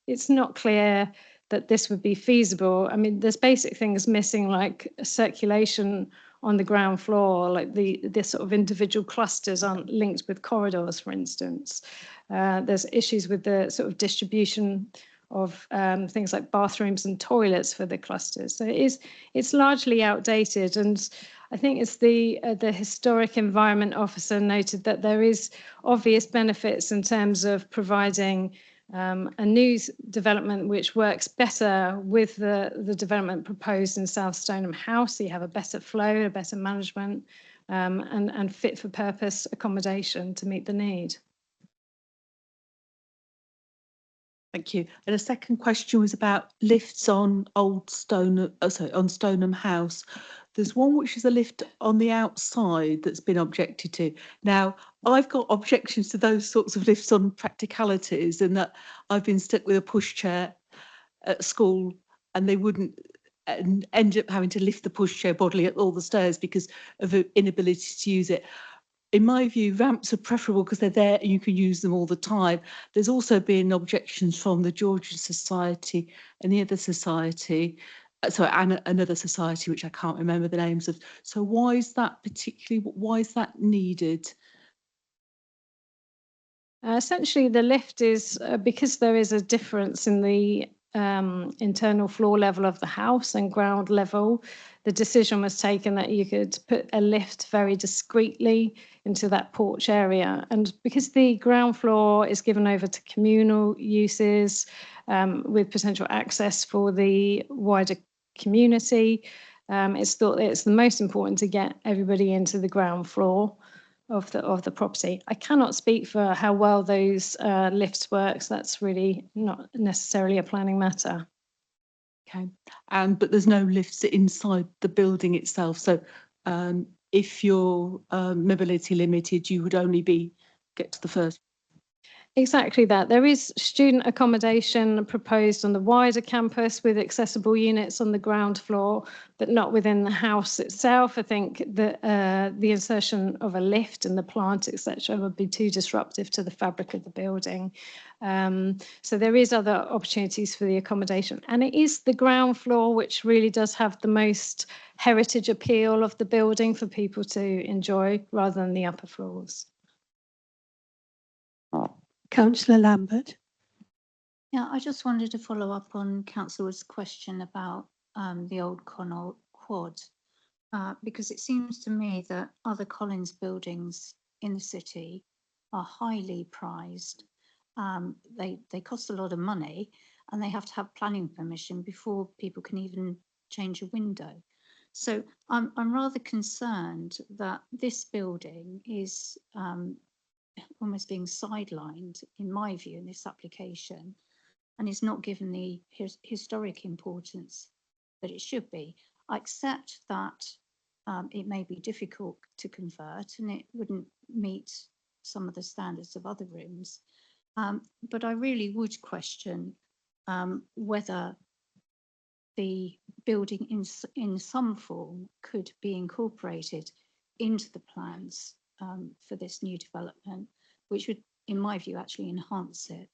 it's not clear that this would be feasible. I mean, there's basic things missing, like circulation on the ground floor, like the sort of individual clusters aren't linked with corridors, for instance. There's issues with the sort of distribution of things like bathrooms and toilets for the clusters. So it's largely outdated, and I think it's the historic environment officer noted that there is obvious benefits in terms of providing a new development which works better with the development proposed in South Stoneham House. So you have a better flow, a better management, and fit for purpose accommodation to meet the need. Thank you. And a second question was about lifts on on Stoneham House. There's one which is a lift on the outside that's been objected to. Now, I've got objections to those sorts of lifts on practicalities, and that I've been stuck with a pushchair at school, and they wouldn't end up having to lift the pushchair bodily up all the stairs because of an inability to use it. In my view, ramps are preferable because they're there and you can use them all the time. There's also been objections from the Georgian Society and the other society, and another society which I can't remember the names of. So why is that needed? Essentially, the lift is because there is a difference in the internal floor level of the house and ground level. The decision was taken that you could put a lift very discreetly into that porch area. And because the ground floor is given over to communal uses with potential access for the wider community, it's thought that it's the most important to get everybody into the ground floor of the property. I cannot speak for how well those lifts works. That's really not necessarily a planning matter. Okay, but there's no lifts inside the building itself. So if you're mobility limited, you would only get to the first. Exactly that. There is student accommodation proposed on the wider campus with accessible units on the ground floor, but not within the house itself. I think that the insertion of a lift and the plant, etc., would be too disruptive to the fabric of the building. So there is other opportunities for the accommodation. And it is the ground floor which really does have the most heritage appeal of the building for people to enjoy, rather than the upper floors. Councillor Lambert. Yeah, I just wanted to follow up on Councillor Wood's question about the old Connaught Quad, because it seems to me that other Collins buildings in the city are highly prized. They cost a lot of money, and they have to have planning permission before people can even change a window. So I'm rather concerned that this building is almost being sidelined, in my view, in this application, and is not given the historic importance that it should be. I accept that it may be difficult to convert and it wouldn't meet some of the standards of other rooms, but I really would question whether the building in some form could be incorporated into the plans for this new development, which would, in my view, actually enhance it.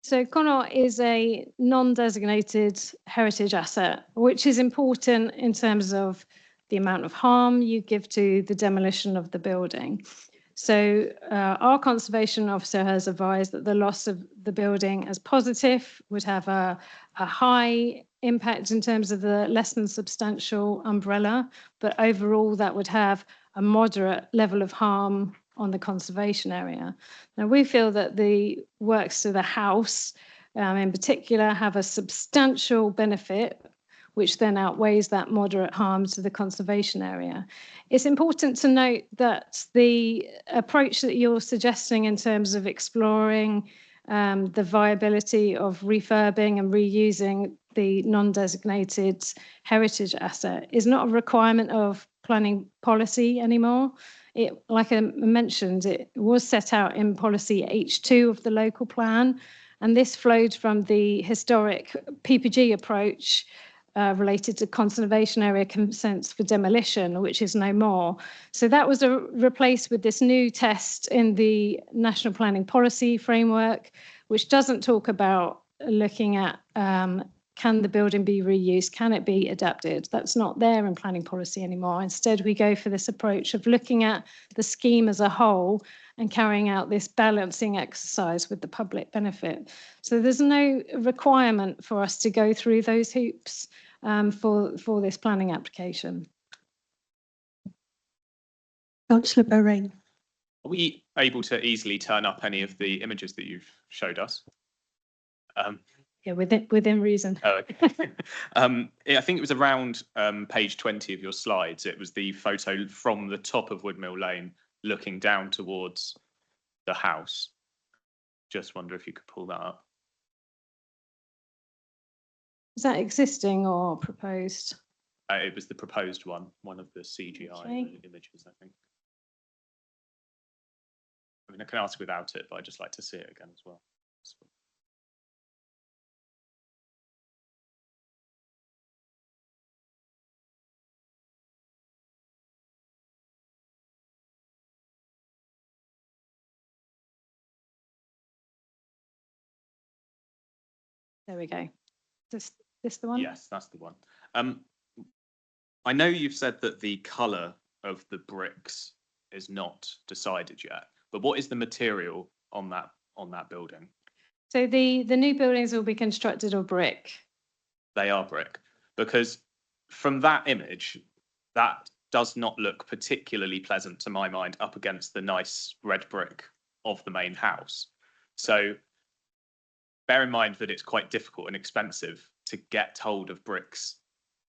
So Connaught is a non-designated heritage asset, which is important in terms of the amount of harm you give to the demolition of the building. So our conservation officer has advised that the loss of the building as positive would have a high impact in terms of the less than substantial umbrella, but overall that would have a moderate level of harm on the conservation area. Now we feel that the works to the house in particular have a substantial benefit, which then outweighs that moderate harm to the conservation area. It's important to note that the approach that you're suggesting in terms of exploring the viability of refurbing and reusing the non-designated heritage asset is not a requirement of planning policy anymore. It, like I mentioned, it was set out in policy H2 of the local plan, and this flowed from the historic PPG approach related to conservation area consents for demolition, which is no more. So that was replaced with this new test in the National Planning Policy Framework, which doesn't talk about looking at can the building be reused, can it be adapted? That's not there in planning policy anymore. Instead, we go for this approach of looking at the scheme as a whole and carrying out this balancing exercise with the public benefit. So there's no requirement for us to go through those hoops for this planning application. Councillor Boraine. Are we able to easily turn up any of the images that you've showed us? Yeah, within reason. Oh, okay. I think it was around page 20 of your slides. It was the photo from the top of Woodmill Lane looking down towards the house. Just wonder if you could pull that up. Is that existing or proposed? It was the proposed one of the CGI images, I think. I mean, I can ask without it, but I'd just like to see it again as well. There we go. Is this the one? Yes, that's the one. I know you've said that the colour of the bricks is not decided yet, but what is the material on that building? So the new buildings will be constructed of brick. They are brick, because from that image, that does not look particularly pleasant to my mind up against the nice red brick of the main house. So bear in mind that it's quite difficult and expensive to get hold of bricks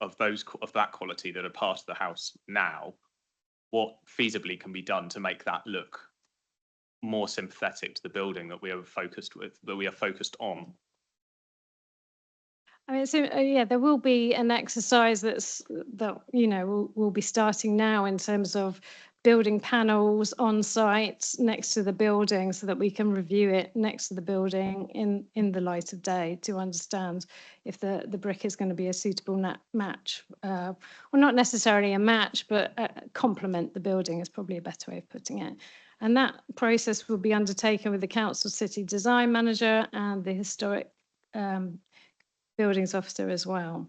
of that quality that are part of the house now. What feasibly can be done to make that look more sympathetic to the building that we are focused on? I mean, so yeah, there will be an exercise that we'll be starting now in terms of building panels on site next to the building so that we can review it next to the building in the light of day to understand if the brick is going to be a suitable match. Well, not necessarily a match, but complement the building is probably a better way of putting it. And that process will be undertaken with the council city design manager and the historic buildings officer as well.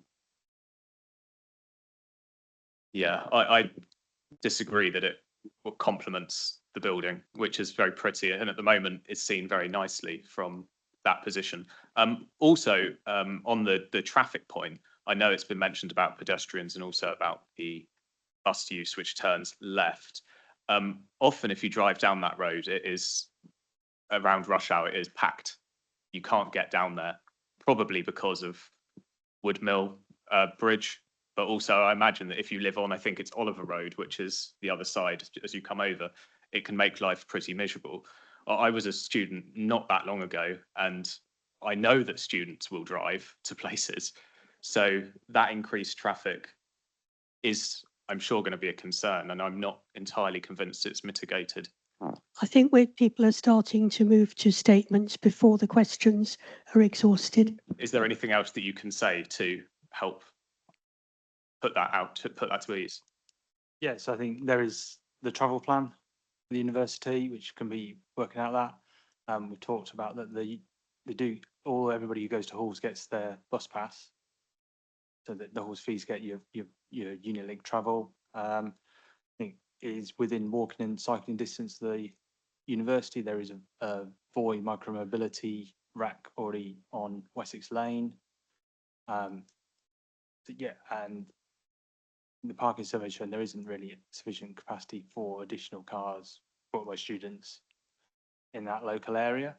Yeah, I disagree that it complements the building, which is very pretty, and at the moment is seen very nicely from that position. Also, on the traffic point, I know it's been mentioned about pedestrians and also about the bus use, which turns left. Often, if you drive down that road, it is around rush hour, it is packed. You can't get down there, probably because of Woodmill Bridge. But also, I imagine that if you live on, I think it's Oliver Road, which is the other side as you come over, it can make life pretty miserable. I was a student not that long ago, and I know that students will drive to places. So that increased traffic is, I'm sure, going to be a concern, and I'm not entirely convinced it's mitigated. I think people are starting to move to statements before the questions are exhausted. Is there anything else that you can say to help put that to ease? Yes, I think there is the travel plan for the university, which can be working out that. We talked about that everybody who goes to halls gets their bus pass, so that the halls fees get your Unilink travel. I think is within walking and cycling distance to the university. There is a Voi micromobility rack already on Wessex Lane. Yeah, and the parking survey showing there isn't really sufficient capacity for additional cars brought by students in that local area.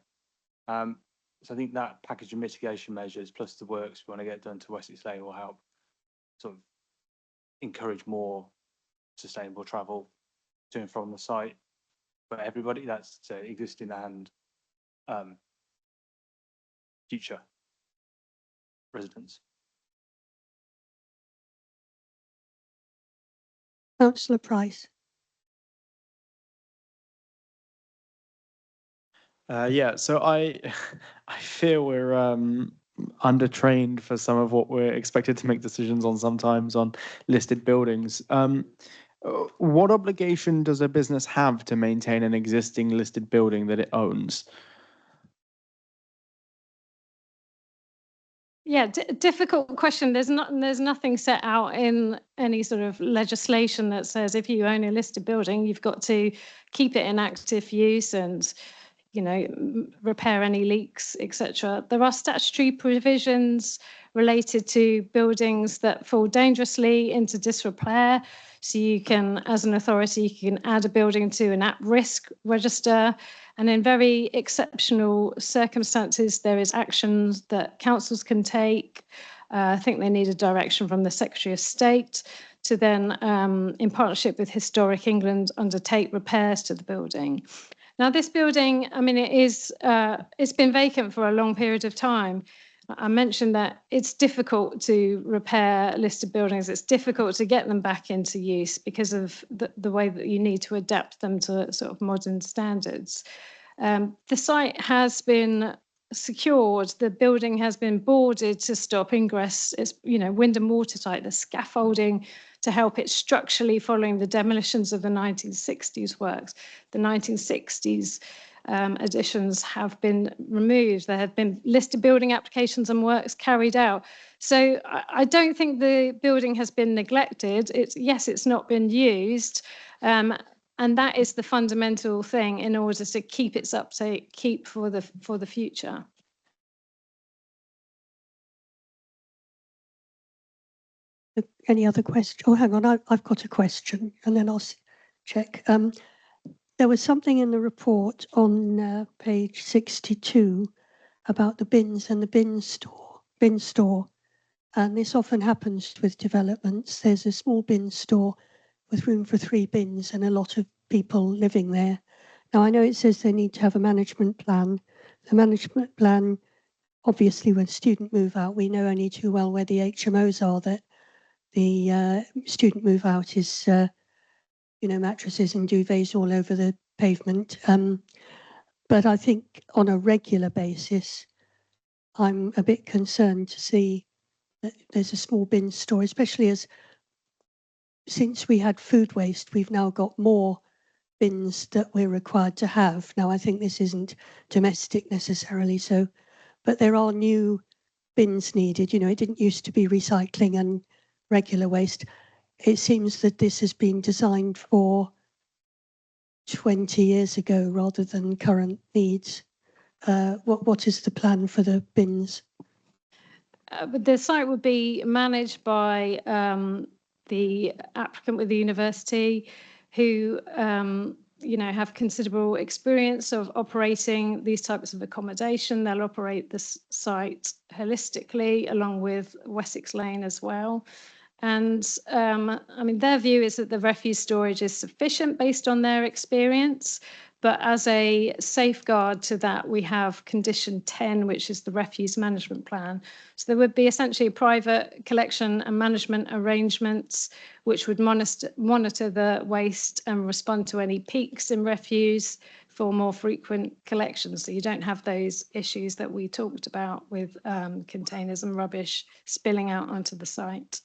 So I think that package of mitigation measures plus the works we want to get done to Wessex Lane will help sort of encourage more sustainable travel to and from the site for everybody. That's existing and future residents. Councillor Price. Yeah, so I fear we're undertrained for some of what we're expected to make decisions on sometimes on listed buildings. What obligation does a business have to maintain an existing listed building that it owns? Yeah, difficult question. There's nothing set out in any sort of legislation that says if you own a listed building, you've got to keep it in active use and, you know, repair any leaks, etc. There are statutory provisions related to buildings that fall dangerously into disrepair. So you can, as an authority, you can add a building to an at-risk register. And in very exceptional circumstances, there is actions that councils can take. I think they need a direction from the Secretary of State to then, in partnership with Historic England, undertake repairs to the building. Now, this building, I mean, it's been vacant for a long period of time. I mentioned that it's difficult to repair listed buildings. It's difficult to get them back into use because of the way that you need to adapt them to sort of modern standards. The site has been secured. The building has been boarded to stop ingress. It's, you know, wind and watertight. The scaffolding to help it structurally following the demolitions of the 1960s works. The 1960s additions have been removed. There have been listed building applications and works carried out. So I don't think the building has been neglected. Yes, it's not been used. And that is the fundamental thing in order to keep its upkeep for the future. Any other question? Oh, hang on, I've got a question, and then I'll check. There was something in the report on page 62 about the bins and the bin store. And this often happens with developments. There's a small bin store with room for 3 bins and a lot of people living there. Now, I know it says they need to have a management plan. The management plan, obviously, when student move out, we know only too well where the HMOs are, that the student move out is mattresses and duvets all over the pavement. But I think on a regular basis, I'm a bit concerned to see that there's a small bin store, especially as since we had food waste, we've now got more bins that we're required to have. Now, I think this isn't domestic necessarily, but there are new bins needed. You know, it didn't used to be recycling and regular waste. It seems that this has been designed for 20 years ago rather than current needs. What is the plan for the bins? The site would be managed by the applicant with the university who have considerable experience of operating these types of accommodation. They'll operate this site holistically along with Wessex Lane as well. And I mean, their view is that the refuse storage is sufficient based on their experience. But as a safeguard to that, we have condition 10, which is the refuse management plan. So there would be essentially private collection and management arrangements, which would monitor the waste and respond to any peaks in refuse for more frequent collections. So you don't have those issues that we talked about with containers and rubbish spilling out onto the site.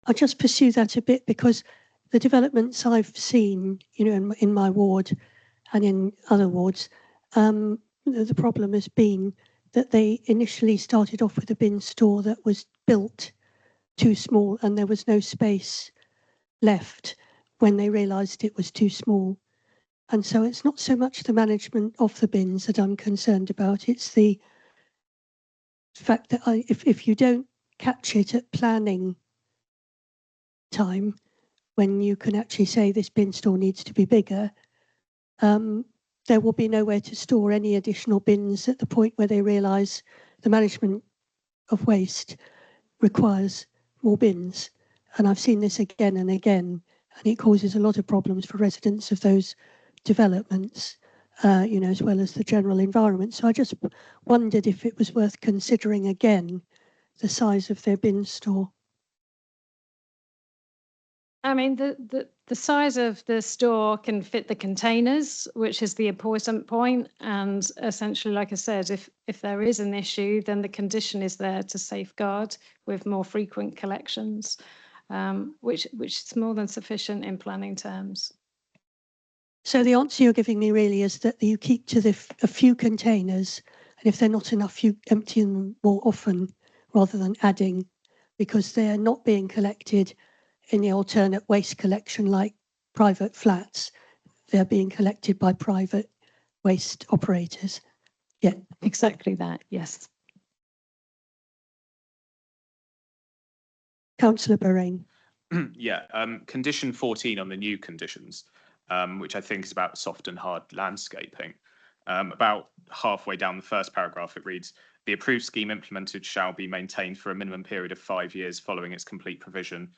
I'll just pursue that a bit because the developments I've seen, in my ward and in other wards, the problem has been that they initially started off with a bin store that was built too small and there was no space left when they realised it was too small. And so it's not so much the management of the bins that I'm concerned about, it's the fact that if you don't catch it at planning time, when you can actually say this bin store needs to be bigger, there will be nowhere to store any additional bins at the point where they realise the management of waste requires more bins. And I've seen this again and again, and it causes a lot of problems for residents of those developments, as well as the general environment. So I just wondered if it was worth considering again the size of their bin store. I mean, the size of the store can fit the containers, which is the important point. And essentially, like I said, if there is an issue, then the condition is there to safeguard with more frequent collections, which is more than sufficient in planning terms. So the answer you're giving me really is that you keep to a few containers, and if they're not enough, you empty them more often rather than adding, because they're not being collected in the alternate waste collection like private flats. They're being collected by private waste operators. Yeah. Exactly that, yes. Councillor Bahrain. Yeah, condition 14 on the new conditions, which I think is about soft and hard landscaping. About halfway down the first paragraph, it reads, the approved scheme implemented shall be maintained for a minimum period of 5 years following its complete provision,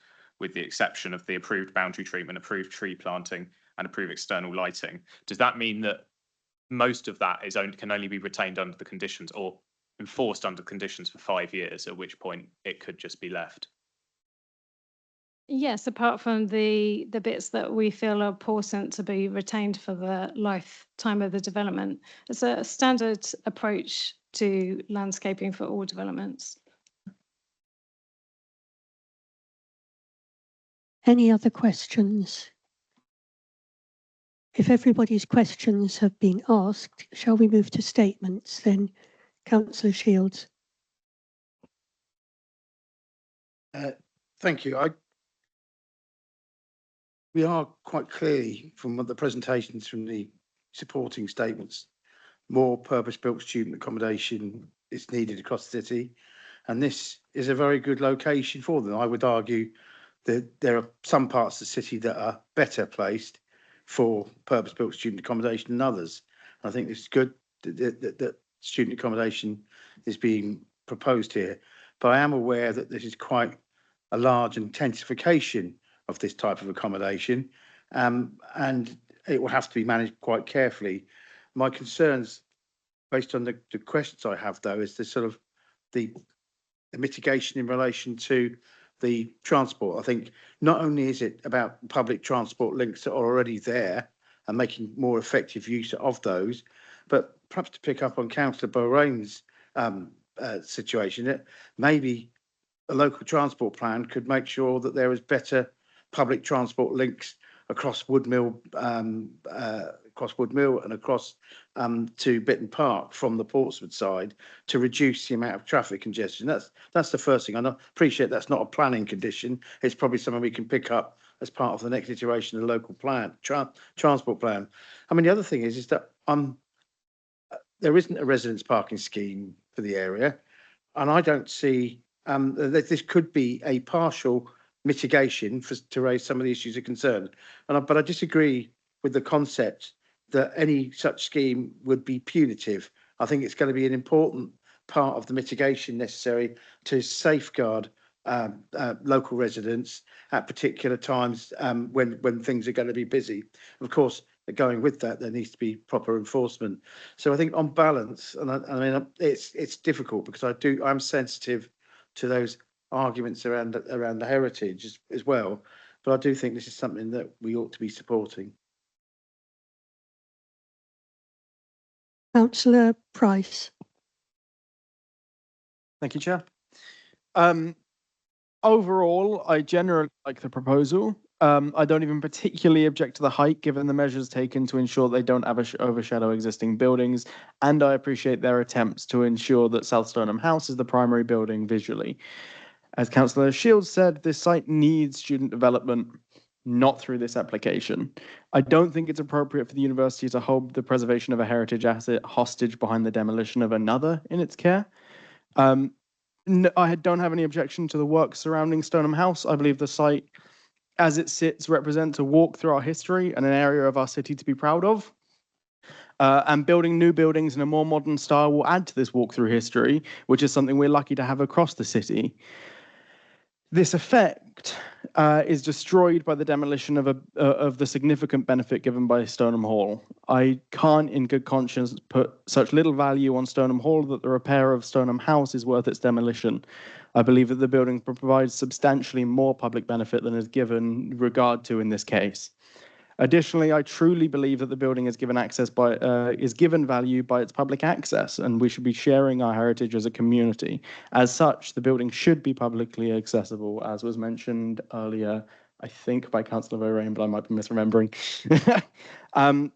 with the exception of the approved boundary treatment, approved tree planting, and approved external lighting. Does that mean that most of that can only be retained under the conditions or enforced under conditions for 5 years, at which point it could just be left? Yes, apart from the bits that we feel are important to be retained for the lifetime of the development. It's a standard approach to landscaping for all developments. Any other questions? If everybody's questions have been asked, shall we move to statements then? Councillor Shields. Thank you. We are quite clearly from the presentations from the supporting statements, more purpose-built student accommodation is needed across the city, and this is a very good location for them. I would argue that there are some parts of the city that are better placed for purpose-built student accommodation than others. I think it's good that student accommodation is being proposed here, but I am aware that this is quite a large intensification of this type of accommodation, and it will have to be managed quite carefully. My concerns, based on the questions I have, though, is the sort of the mitigation in relation to the transport. I think not only is it about public transport links that are already there and making more effective use of those, but perhaps to pick up on Councillor Bahrain's situation, that maybe a local transport plan could make sure that there is better public transport links across Woodmill, and across to Bitton Park from the Portsmouth side to reduce the amount of traffic congestion. That's the first thing. I appreciate that's not a planning condition. It's probably something we can pick up as part of the next iteration of the local plan, transport plan. I mean, the other thing is that there isn't a residence parking scheme for the area, and I don't see that this could be a partial mitigation to raise some of the issues of concern. But I disagree with the concept that any such scheme would be punitive. I think it's going to be an important part of the mitigation necessary to safeguard local residents at particular times when things are going to be busy. Of course, going with that, there needs to be proper enforcement. So I think on balance, and I mean, it's difficult because I'm sensitive to those arguments around the heritage as well, but I do think this is something that we ought to be supporting. Councillor Price. Thank you, Chair. Overall, I generally like the proposal. I don't even particularly object to the height, given the measures taken to ensure they don't overshadow existing buildings, and I appreciate their attempts to ensure that South Stoneham House is the primary building visually. As Councillor Shields said, this site needs student development, not through this application. I don't think it's appropriate for the university to hold the preservation of a heritage asset hostage behind the demolition of another in its care. No, I don't have any objection to the work surrounding Stoneham House. I believe the site, as it sits, represents a walk through our history and an area of our city to be proud of. And building new buildings in a more modern style will add to this walk-through history, which is something we're lucky to have across the city. This effect is destroyed by the demolition of the significant benefit given by Stoneham Hall. I can't, in good conscience, put such little value on Stoneham Hall that the repair of Stoneham House is worth its demolition. I believe that the building provides substantially more public benefit than is given regard to in this case. Additionally, I truly believe that the building is given value by its public access, and we should be sharing our heritage as a community. As such, the building should be publicly accessible, as was mentioned earlier, I think by Councillor Varain, but I might be misremembering.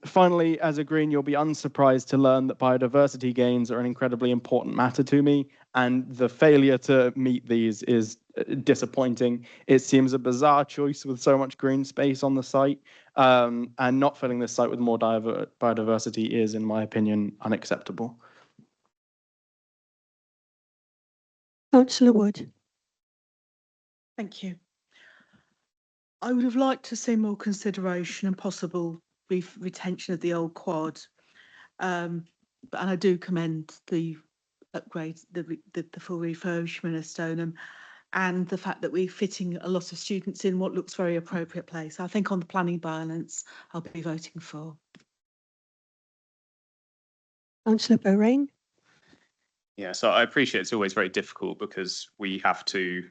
Finally, as a Green, you'll be unsurprised to learn that biodiversity gains are an incredibly important matter to me, and the failure to meet these is disappointing. It seems a bizarre choice with so much green space on the site, and not filling this site with more biodiversity is, in my opinion, unacceptable. Councillor Wood. Thank you. I would have liked to see more consideration and possible retention of the old quad. And I do commend the upgrade, the full refurbishment of Stoneham, and the fact that we're fitting a lot of students in what looks very appropriate place. I think on the planning balance, I'll be voting for. Councillor Varain. Yeah, so I appreciate it's always very difficult because we have to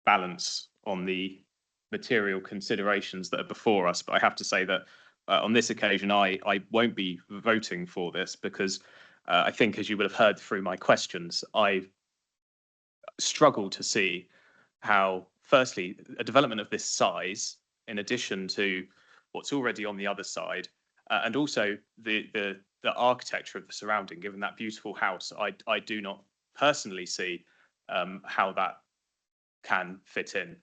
balance on the material considerations that are before us. But I have to say that on this occasion, I won't be voting for this because I think, as you would have heard through my questions, I struggle to see how, firstly, a development of this size, in addition to what's already on the other side, and also the architecture of the surrounding, given that beautiful house, I do not personally see how that can fit in.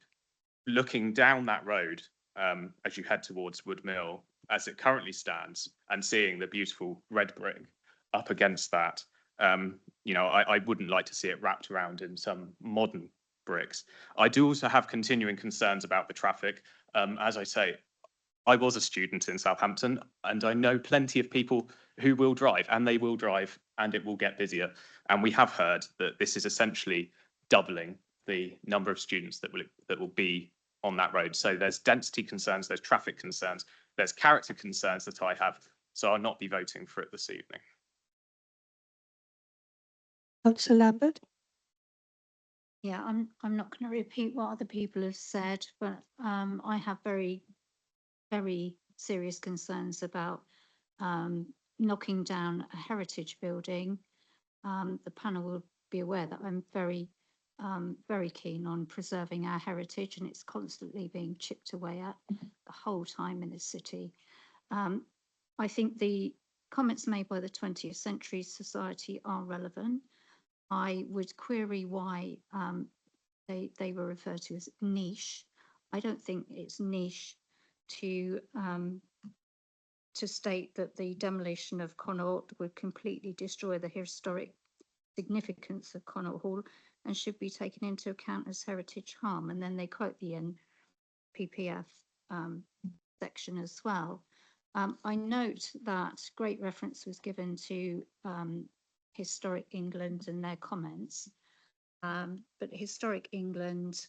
Looking down that road as you head towards Wood Mill, as it currently stands, and seeing the beautiful red brick up against that, I wouldn't like to see it wrapped around in some modern bricks. I do also have continuing concerns about the traffic. As I say, I was a student in Southampton, and I know plenty of people who will drive, and they will drive, and it will get busier. And we have heard that this is essentially doubling the number of students that will be on that road. So there's density concerns, there's traffic concerns, there's character concerns that I have. So I'll not be voting for it this evening. Councillor Lambert. Yeah, I'm not going to repeat what other people have said, but I have very, very serious concerns about knocking down a heritage building. The panel will be aware that I'm very keen on preserving our heritage, and it's constantly being chipped away at the whole time in this city. I think the comments made by the 20th Century Society are relevant. I would query why they were referred to as niche. I don't think it's niche to state that the demolition of Connaught would completely destroy the historic significance of Connaught Hall and should be taken into account as heritage harm. And then they quote the NPPF section as well. I note that great reference was given to Historic England and their comments, but Historic England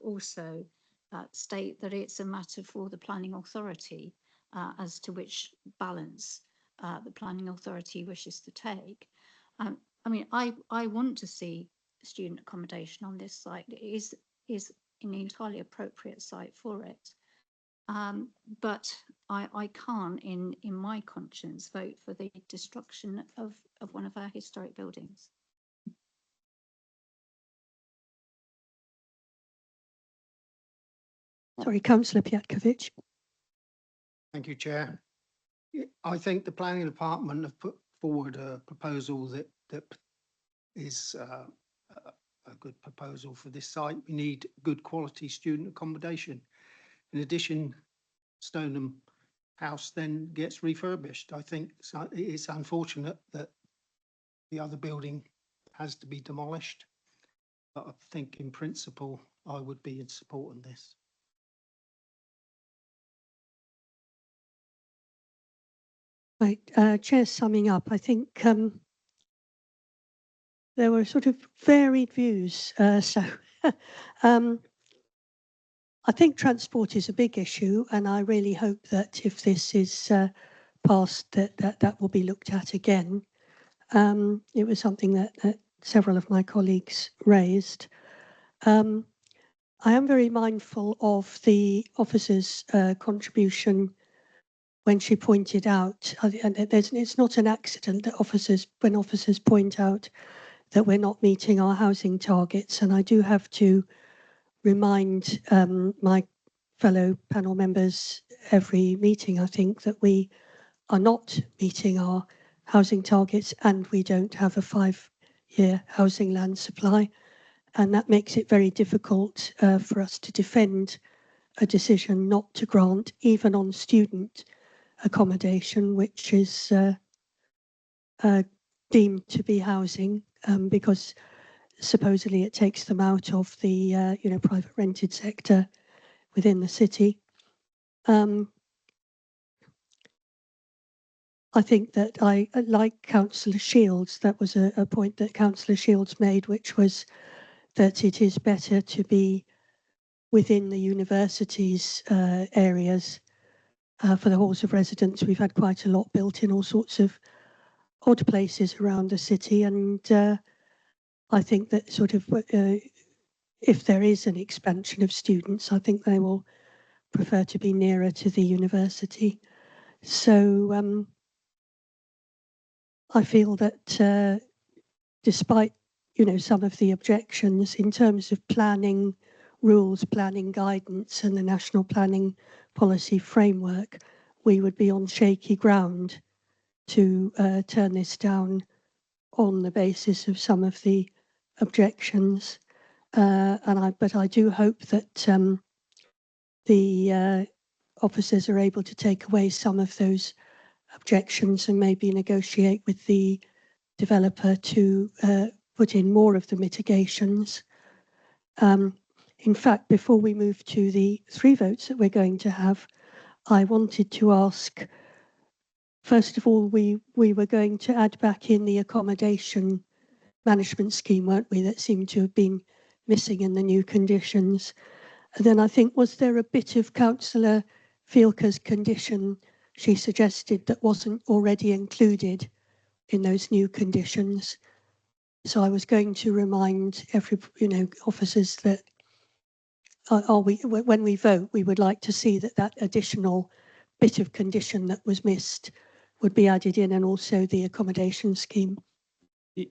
also state that it's a matter for the planning authority as to which balance the planning authority wishes to take. I mean, I want to see student accommodation on this site. It is an entirely appropriate site for it. But I can't, in my conscience, vote for the destruction of one of our historic buildings. Sorry, Councillor Piatkovich. Thank you, Chair. I think the planning department have put forward a proposal that is a good proposal for this site. We need good quality student accommodation. In addition, Stoneham House then gets refurbished. I think it's unfortunate that the other building has to be demolished, but I think in principle I would be in support of this. Right, Chair, summing up, I think there were sort of varied views. Um, I think transport is a big issue, and I really hope that if this is passed, that will be looked at again. It was something that several of my colleagues raised. I am very mindful of the officer's contribution when she pointed out, and it's not an accident that when officers point out that we're not meeting our housing targets. And I do have to remind my fellow panel members every meeting, I think, that we are not meeting our housing targets and we don't have a 5-year housing land supply. And that makes it very difficult for us to defend a decision not to grant, even on student accommodation, which is deemed to be housing, because supposedly it takes them out of the private rented sector within the city. I think that I like Councillor Shields. That was a point that Councillor Shields made, which was that it is better to be within the university's areas. For the halls of residence, we've had quite a lot built in all sorts of odd places around the city, and I think that sort of if there is an expansion of students, I think they will prefer to be nearer to the university. So I feel that despite some of the objections in terms of planning rules, planning guidance, and the national planning policy framework, we would be on shaky ground to turn this down on the basis of some of the objections. But I do hope that the officers are able to take away some of those objections and maybe negotiate with the developer to put in more of the mitigations. In fact, before we move to the 3 votes that we're going to have, I wanted to ask, first of all, we were going to add back in the accommodation management scheme, weren't we, that seemed to have been missing in the new conditions. And then I think, was there a bit of Councillor Fielker's condition she suggested that wasn't already included in those new conditions? So I was going to remind officers that when we vote, we would like to see that additional bit of condition that was missed would be added in, and also the accommodation scheme.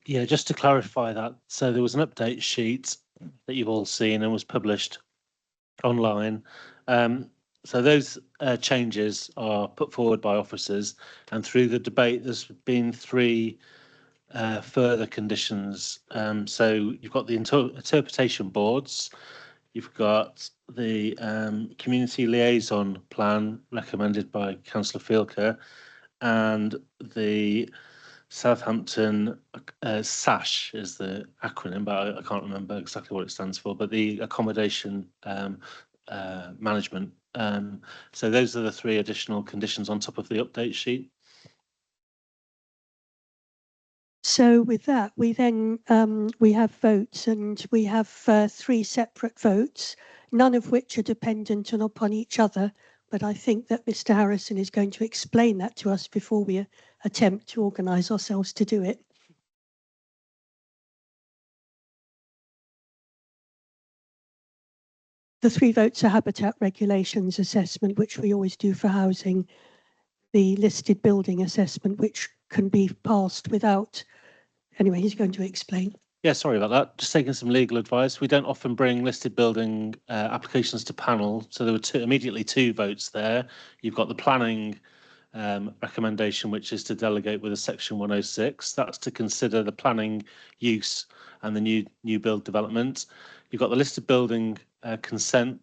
Yeah, just to clarify that. So there was an update sheet that you've all seen and was published online. So those changes are put forward by officers, and through the debate, there's been 3 further conditions. So you've got the interpretation boards, you've got the community liaison plan recommended by Councillor Fielker, and the Southampton SASH is the acronym, but I can't remember exactly what it stands for, but the accommodation management. So those are the 3 additional conditions on top of the update sheet. So with that, we then we have votes, and we have 3 separate votes, none of which are dependent upon each other. But I think that Mr. Harrison is going to explain that to us before we attempt to organise ourselves to do it. The 3 votes are habitat regulations assessment, which we always do for housing, the listed building assessment, which can be passed without. Anyway, he's going to explain. Yeah, sorry about that. Just taking some legal advice. We don't often bring listed building applications to panel. So there were immediately two votes there. You've got the planning recommendation, which is to delegate with a section 106. That's to consider the planning use and the new build development. You've got the listed building consent,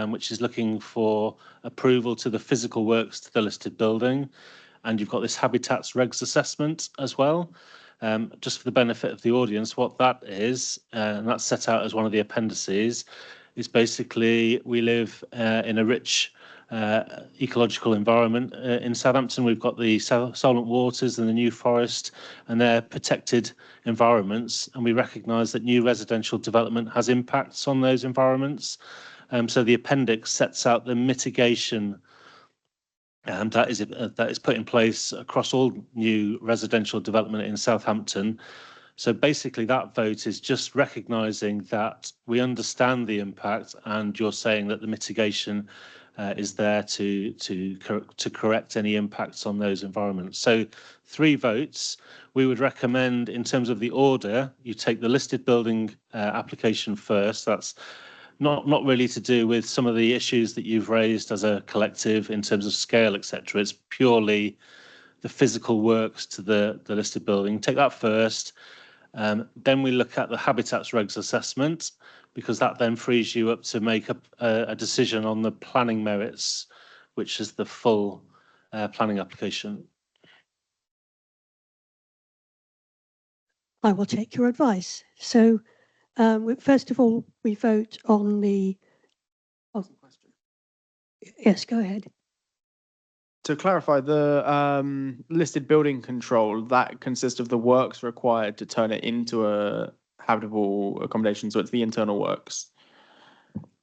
which is looking for approval to the physical works to the listed building. And you've got this habitats regs assessment as well. Just for the benefit of the audience, what that is, and that's set out as one of the appendices, is basically we live in a rich ecological environment. In Southampton, we've got the Solent Waters and the New Forest, and they're protected environments, and we recognise that new residential development has impacts on those environments. So the appendix sets out the mitigation that is put in place across all new residential development in Southampton. So basically that vote is just recognising that we understand the impact, and you're saying that the mitigation is there to correct any impacts on those environments. So 3 votes. We would recommend, in terms of the order, you take the listed building application first. That's not really to do with some of the issues that you've raised as a collective in terms of scale, etc. It's purely the physical works to the listed building. Take that first. Then we look at the habitats regs assessment, because that then frees you up to make a decision on the planning merits, which is the full planning application. I will take your advice. So first of all, we vote on the... Oh, yes, go ahead. To clarify, the listed building control, that consists of the works required to turn it into a habitable accommodation, so it's the internal works.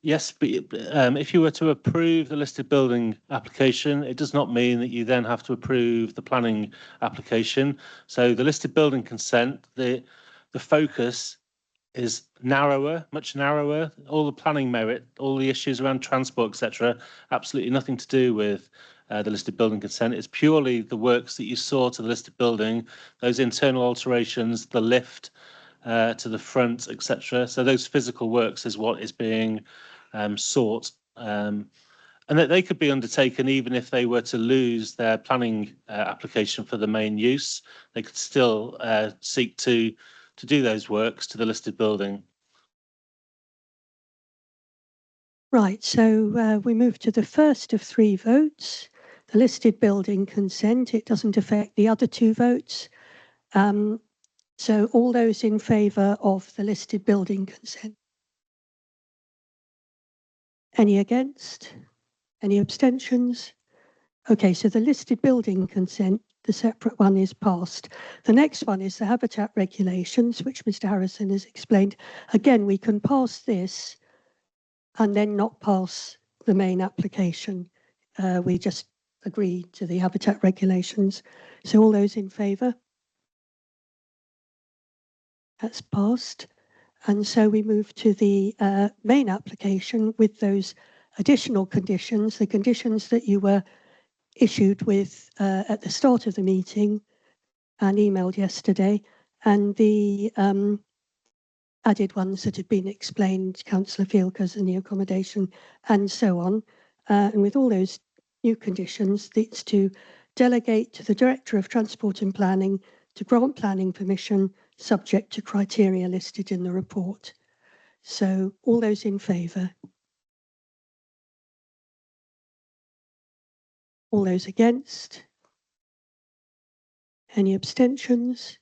Yes, but if you were to approve the listed building application, it does not mean that you then have to approve the planning application. So the listed building consent, the focus is narrower, much narrower. All the planning merit, all the issues around transport, etc., absolutely nothing to do with the listed building consent. It's purely the works that you saw to the listed building, those internal alterations, the lift to the front, etc. So those physical works is what is being sought. And that they could be undertaken even if they were to lose their planning application for the main use. They could still seek to do those works to the listed building. Right, so we move to the first of 3 votes, the listed building consent. It doesn't affect the other 2 votes. So all those in favour of the listed building consent? Any against? Any abstentions? Okay, so the listed building consent, the separate one, is passed. The next one is the habitat regulations, which Mr. Harrison has explained. Again, we can pass this and then not pass the main application. We just agree to the habitat regulations. So all those in favour? That's passed. And so we move to the main application with those additional conditions, the conditions that you were issued with at the start of the meeting and emailed yesterday, and the added ones that have been explained, Councillor Fielkers and the accommodation and so on. And with all those new conditions, it's to delegate to the Director of Transport and Planning to grant planning permission subject to criteria listed in the report. So all those in favour? All those against? Any abstentions?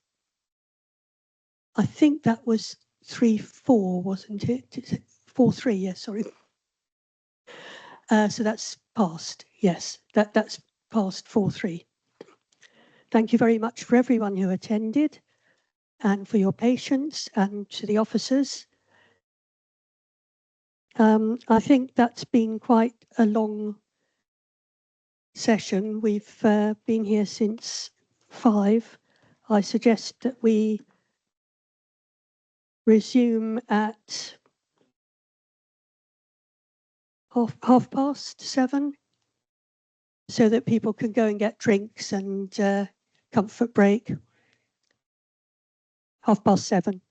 I think that was 3-4, wasn't it? Is it 4-3? Yes, sorry. So that's passed. Yes, that's passed 4-3. Thank you very much for everyone who attended and for your patience, and to the officers. I think that's been quite a long session. We've been here since 5. I suggest that we resume at 7:30, so that people can go and get drinks and comfort break. 7:30.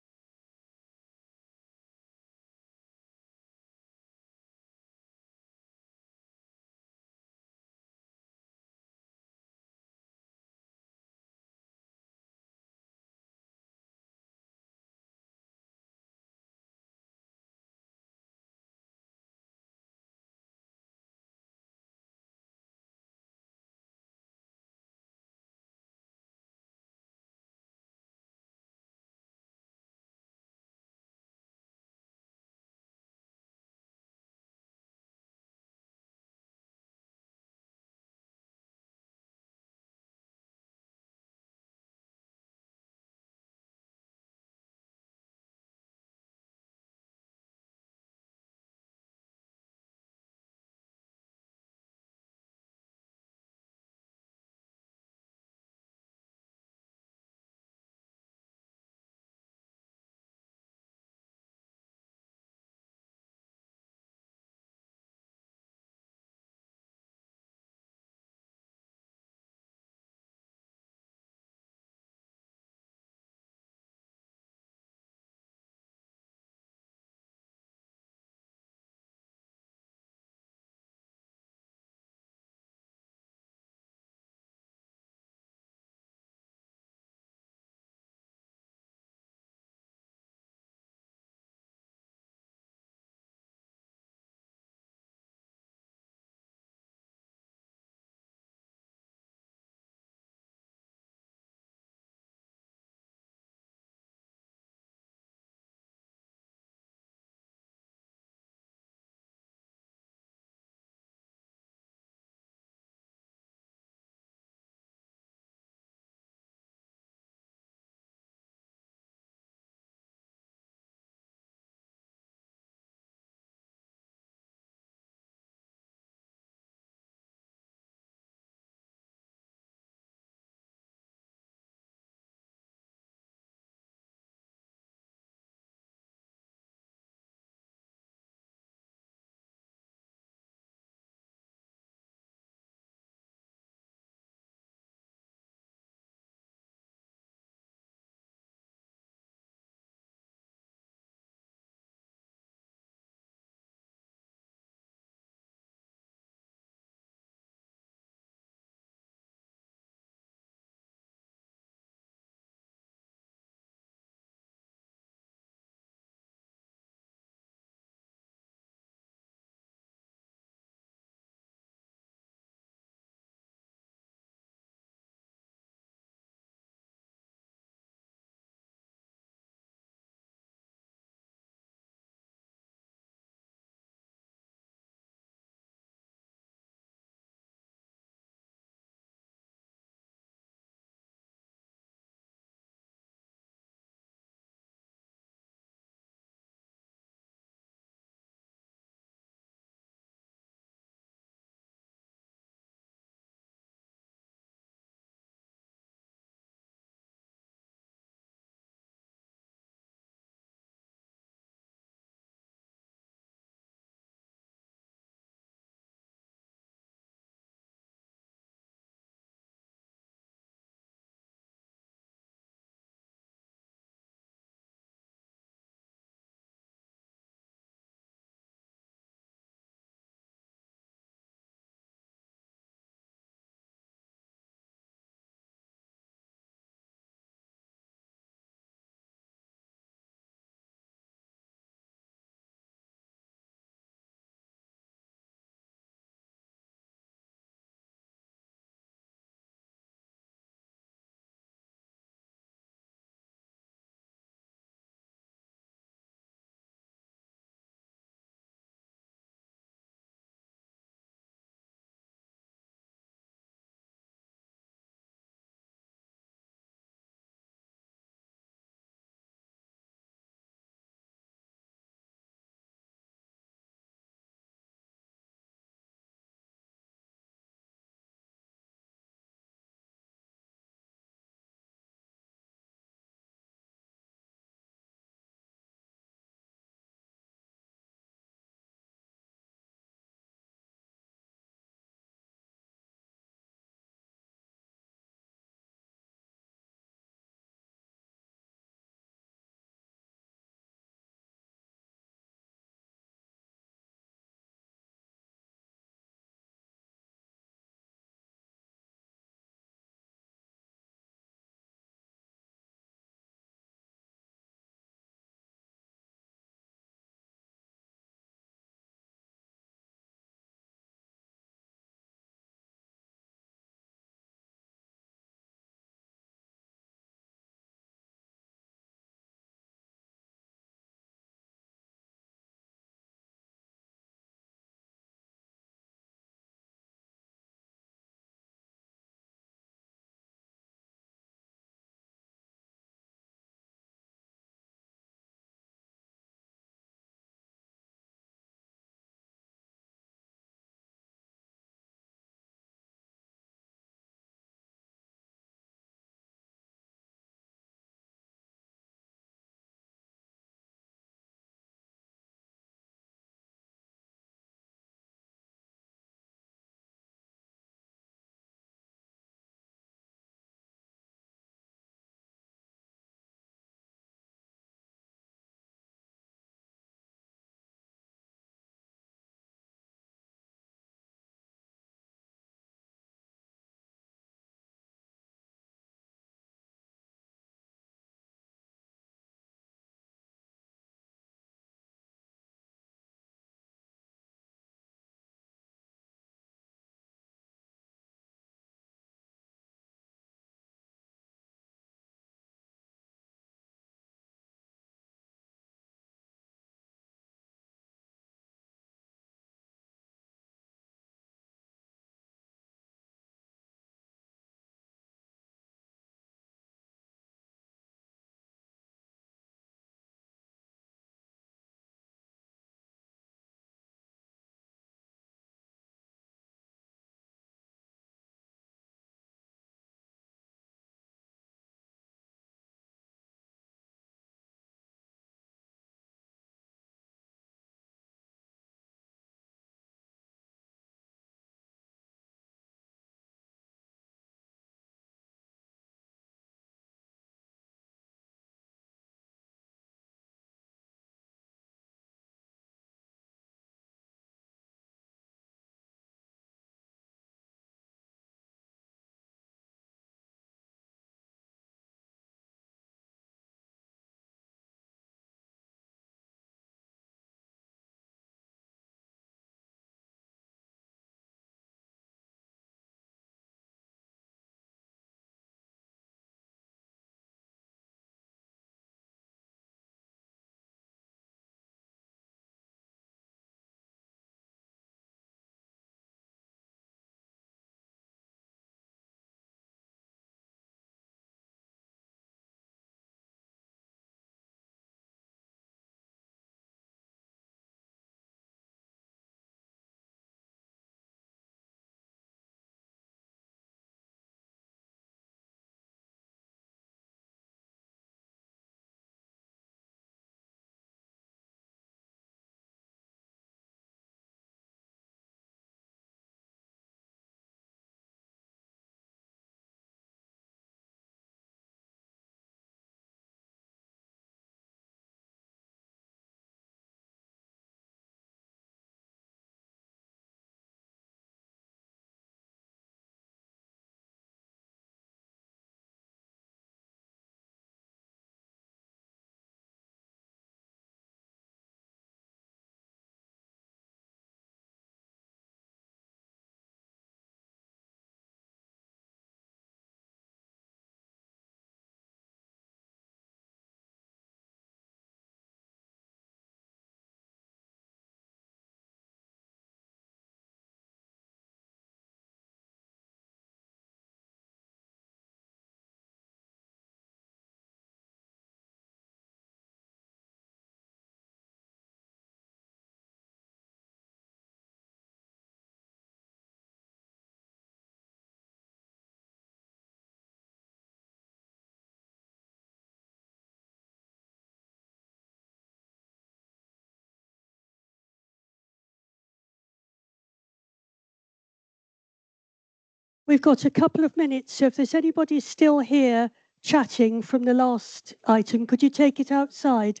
We've got a couple of minutes, so if there's anybody still here chatting from the last item, could you take it outside?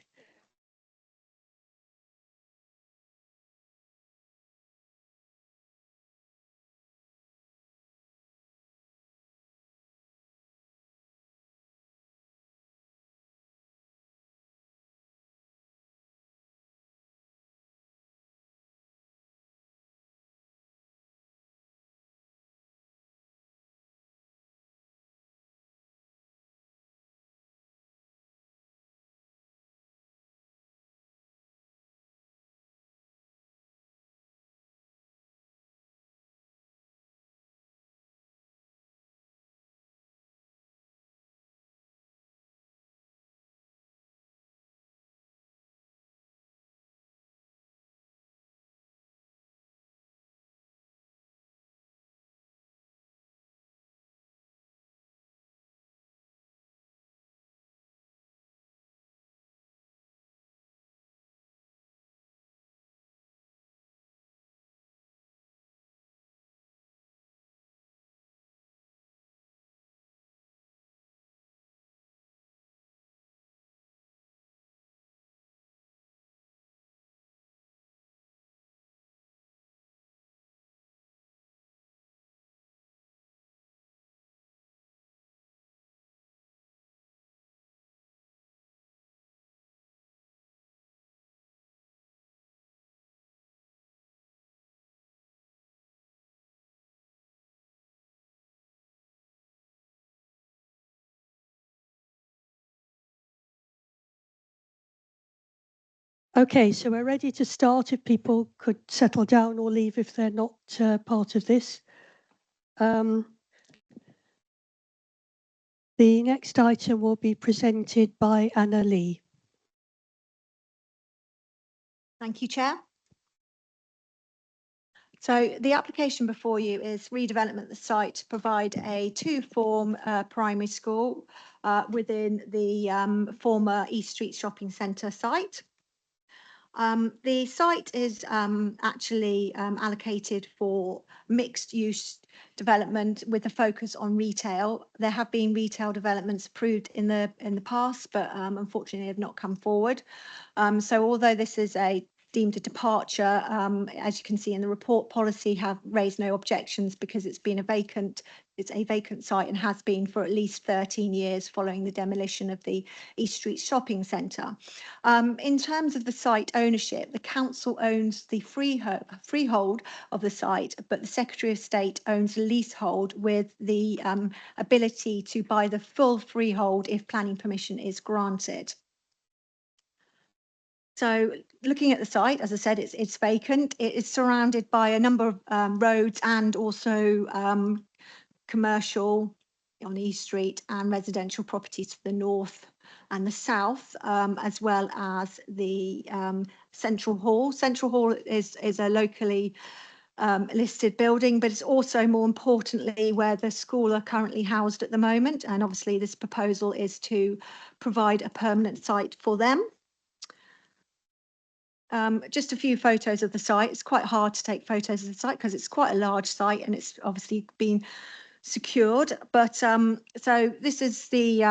Okay, so we're ready to start if people could settle down or leave if they're not part of this. The next item will be presented by Anna Lee. Thank you, Chair. So the application before you is redevelopment of the site to provide a two-form primary school within the former East Street Shopping Centre site. The site is actually allocated for mixed use development with a focus on retail. There have been retail developments approved in the past, but unfortunately have not come forward. So although this is deemed a departure, as you can see in the report, policy have raised no objections because it's a vacant site and has been for at least 13 years following the demolition of the East Street Shopping Centre. In terms of the site ownership, the council owns the freehold of the site, but the Secretary of State owns the leasehold with the ability to buy the full freehold if planning permission is granted. So looking at the site, as I said, it's vacant. It is surrounded by a number of roads and also commercial on East Street and residential properties to the north and the south, as well as the Central Hall. Central Hall is a locally listed building, but it's also more importantly where the school are currently housed at the moment. And obviously this proposal is to provide a permanent site for them. Just a few photos of the site. It's quite hard to take photos of the site because it's quite a large site and it's obviously been secured. But so this is the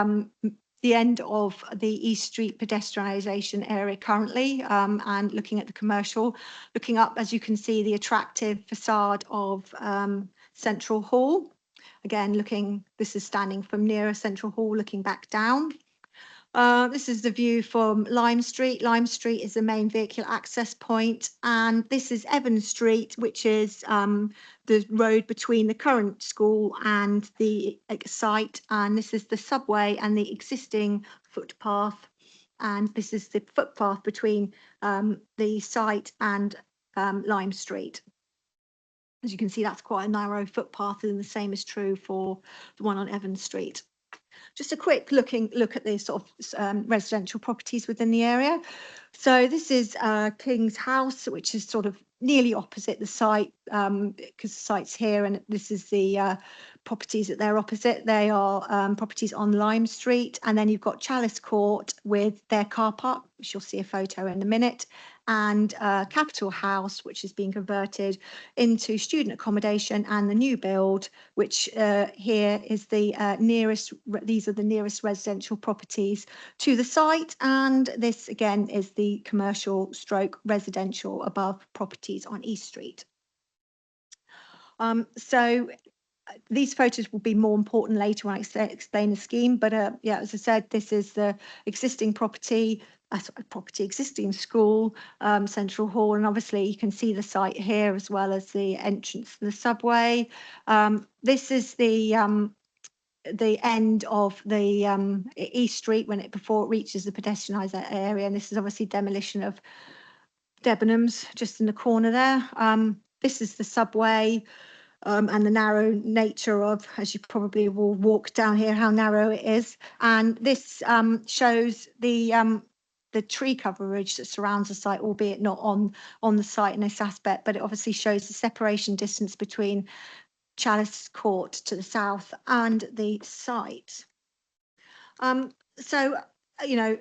end of the East Street pedestrianisation area currently, and looking at the commercial, looking up, as you can see, the attractive facade of Central Hall. Again, this is standing from nearer Central Hall, looking back down. This is the view from Lime Street. Lime Street is the main vehicular access point, and this is Evans Street, which is the road between the current school and the site, and this is the subway and the existing footpath, and this is the footpath between the site and Lime Street. As you can see, that's quite a narrow footpath, and the same is true for the one on Evans Street. Just a quick look at the sort of residential properties within the area. So this is King's House, which is sort of nearly opposite the site, because the site's here, and this is the properties that they're opposite. They are properties on Lime Street, and then you've got Chalice Court with their car park, which you'll see a photo in a minute, and Capital House, which is being converted into student accommodation, and the new build, which here is the nearest, these are the nearest residential properties to the site. And this again is the commercial stroke residential above properties on East Street. So these photos will be more important later when I explain the scheme, but yeah, as I said, this is the existing property, existing school, Central Hall, and obviously you can see the site here as well as the entrance to the subway. This is the end of the East Street before it reaches the pedestrianised area, and this is obviously demolition of Debenhams just in the corner there. This is the subway. And the narrow nature of, as you probably will walk down here, how narrow it is. And this shows the tree coverage that surrounds the site, albeit not on the site in this aspect, but it obviously shows the separation distance between Chalice Court to the south and the site. So, you know,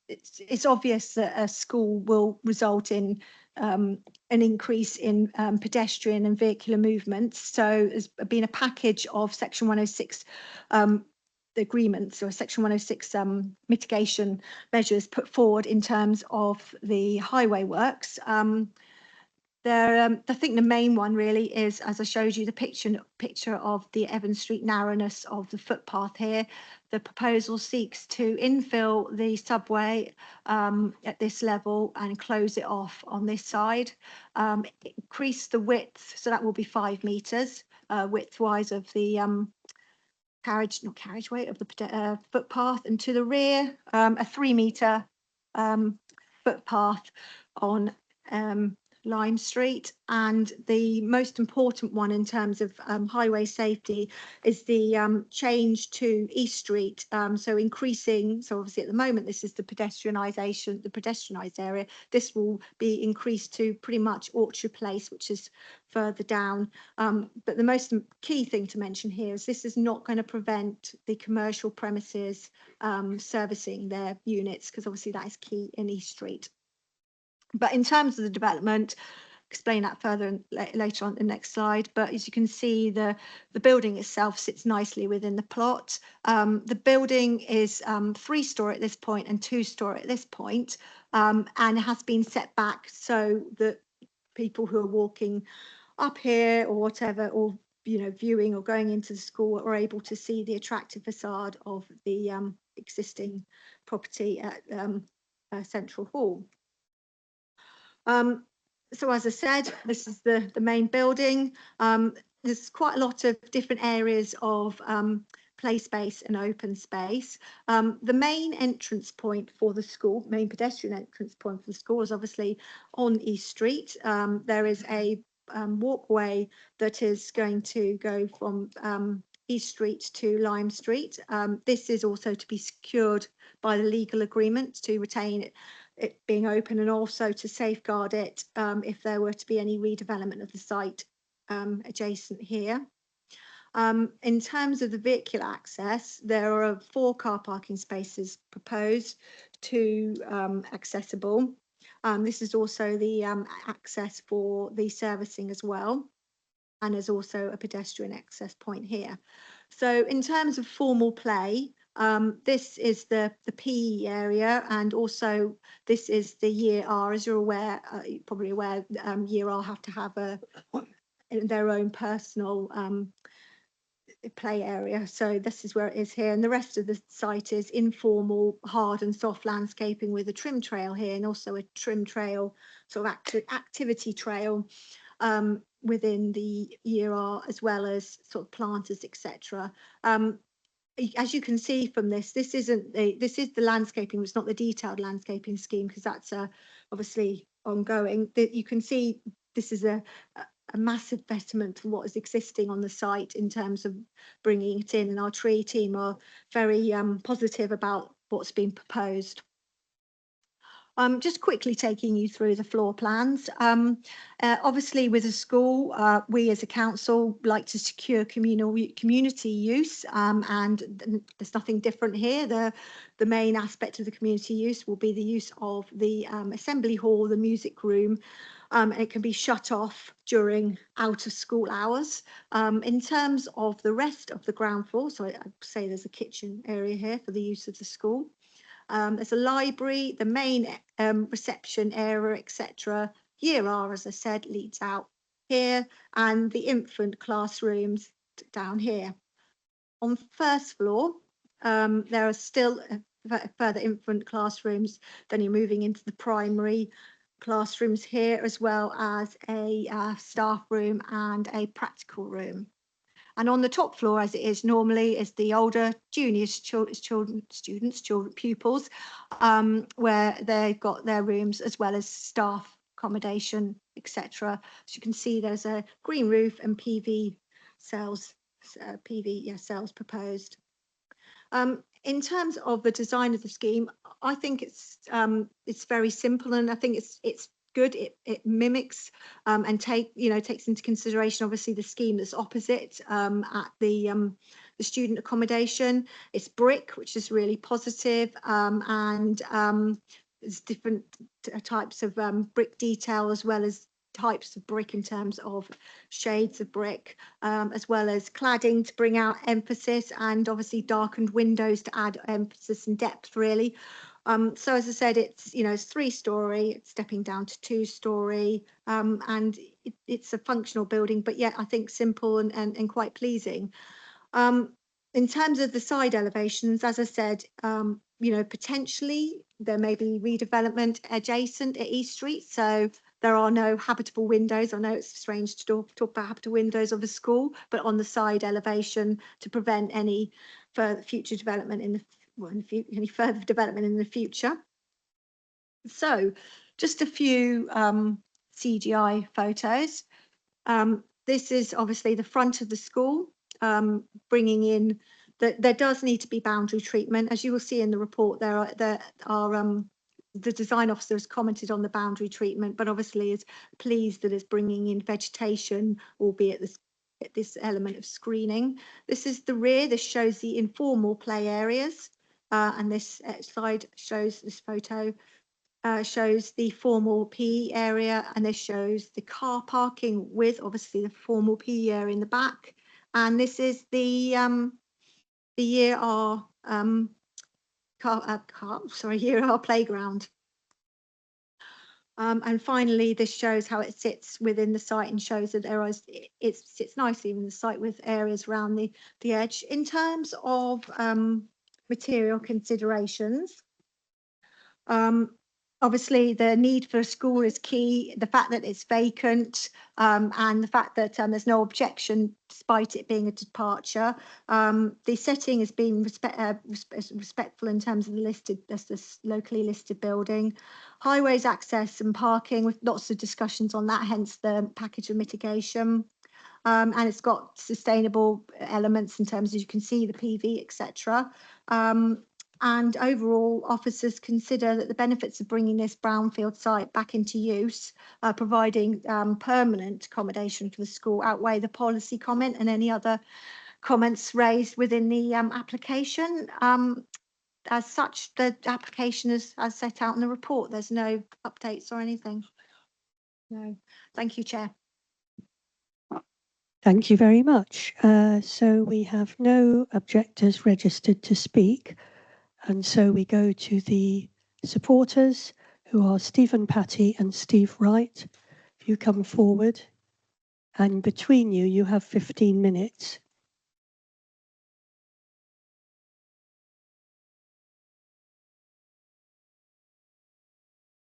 it's obvious that a school will result in an increase in pedestrian and vehicular movements. So there's been a package of Section 106 agreements, or Section 106 mitigation measures put forward in terms of the highway works. I think the main one really is, as I showed you, the picture of the Evans Street narrowness of the footpath here. The proposal seeks to infill the subway at this level and close it off on this side. Increase the width, so that will be 5 metres width-wise of the carriageway of the footpath, and to the rear a 3 metre footpath on Lime Street. And the most important one in terms of highway safety is the change to East Street. So increasing, so obviously at the moment this is the pedestrianisation, the pedestrianised area. This will be increased to pretty much Orchard Place, which is further down. But the most key thing to mention here is this is not going to prevent the commercial premises servicing their units, because obviously that is key in East Street. But in terms of the development, explain that further later on the next slide. But as you can see, the building itself sits nicely within the plot. The building is 3-storey at this point and 2-storey at this point, and has been set back so that people who are walking up here or whatever, or viewing or going into the school, are able to see the attractive facade of the existing property at Central Hall. So as I said, this is the main building. There's quite a lot of different areas of play space and open space. The main entrance point for the school, main pedestrian entrance point for the school, is obviously on East Street. There is a walkway that is going to go from East Street to Lime Street. This is also to be secured by the legal agreement to retain it being open, and also to safeguard it if there were to be any redevelopment of the site adjacent here. In terms of the vehicular access, there are 4 car parking spaces proposed to accessible. This is also the access for the servicing as well, and there's also a pedestrian access point here. So in terms of formal play, this is the PE area, and also this is the Year R. As you're aware, you're probably aware, Year R have to have their own personal play area. So this is where it is here, and the rest of the site is informal, hard and soft landscaping with a trim trail here, and also a trim trail, sort of activity trail within the Year R, as well as sort of planters, etc. As you can see from this, this is the landscaping. It's not the detailed landscaping scheme, because that's obviously ongoing. You can see this is a massive betterment from what is existing on the site in terms of bringing it in, and our tree team are very positive about what's been proposed. Just quickly taking you through the floor plans. Obviously, with a school, we as a council like to secure community use, and there's nothing different here. The main aspect of the community use will be the use of the assembly hall, the music room, and it can be shut off during out of school hours. In terms of the rest of the ground floor, so I'd say there's a kitchen area here for the use of the school. There's a library, the main reception area, etc. Year R, as I said, leads out here, and the infant classrooms down here. On the first floor, there are still further infant classrooms. Then you're moving into the primary classrooms here, as well as a staff room and a practical room. And on the top floor, as it is normally, is the older juniors, pupils, where they've got their rooms as well as staff accommodation, etc. As you can see, there's a green roof and PV cells, cells proposed. In terms of the design of the scheme, I think it's very simple, and I think it's good. It mimics and takes into consideration obviously the scheme that's opposite at the student accommodation. It's brick, which is really positive, and there's different types of brick detail, as well as types of brick in terms of shades of brick, as well as cladding to bring out emphasis, and obviously darkened windows to add emphasis and depth, really. So as I said, it's it's 3-storey, it's stepping down to 2-storey, and it's a functional building, but yet I think simple and quite pleasing. In terms of the side elevations, as I said, potentially there may be redevelopment adjacent at East Street, so there are no habitable windows. I know it's strange to talk about habitable windows of a school, but on the side elevation to prevent any further future development any further development in the future. So just a few CGI photos. This is obviously the front of the school, bringing in that there does need to be boundary treatment. As you will see in the report, the design officer has commented on the boundary treatment, but obviously is pleased that it's bringing in vegetation, albeit this element of screening. This is the rear. This shows the informal play areas, and this slide shows this photo. Shows the formal PE area, and this shows the car parking with obviously the formal PE area in the back. And this is the year R year R playground. And finally, this shows how it sits within the site and shows that it sits nicely in the site with areas around the edge. In terms of material considerations, obviously, the need for a school is key. The fact that it's vacant, and the fact that there's no objection despite it being a departure. The setting has been respectful in terms of this locally listed building. Highways access and parking, with lots of discussions on that, hence the package of mitigation. And it's got sustainable elements in terms of, you can see, the PV, etc. And overall, officers consider that the benefits of bringing this brownfield site back into use, providing permanent accommodation for the school, outweigh the policy comment and any other comments raised within the application. As such, the application is as set out in the report. There's no updates or anything. No. Thank you, Chair. Thank you very much. So we have no objectors registered to speak. And so we go to the supporters, who are Stephen Patty and Steve Wright. If you come forward, and between you, you have 15 minutes.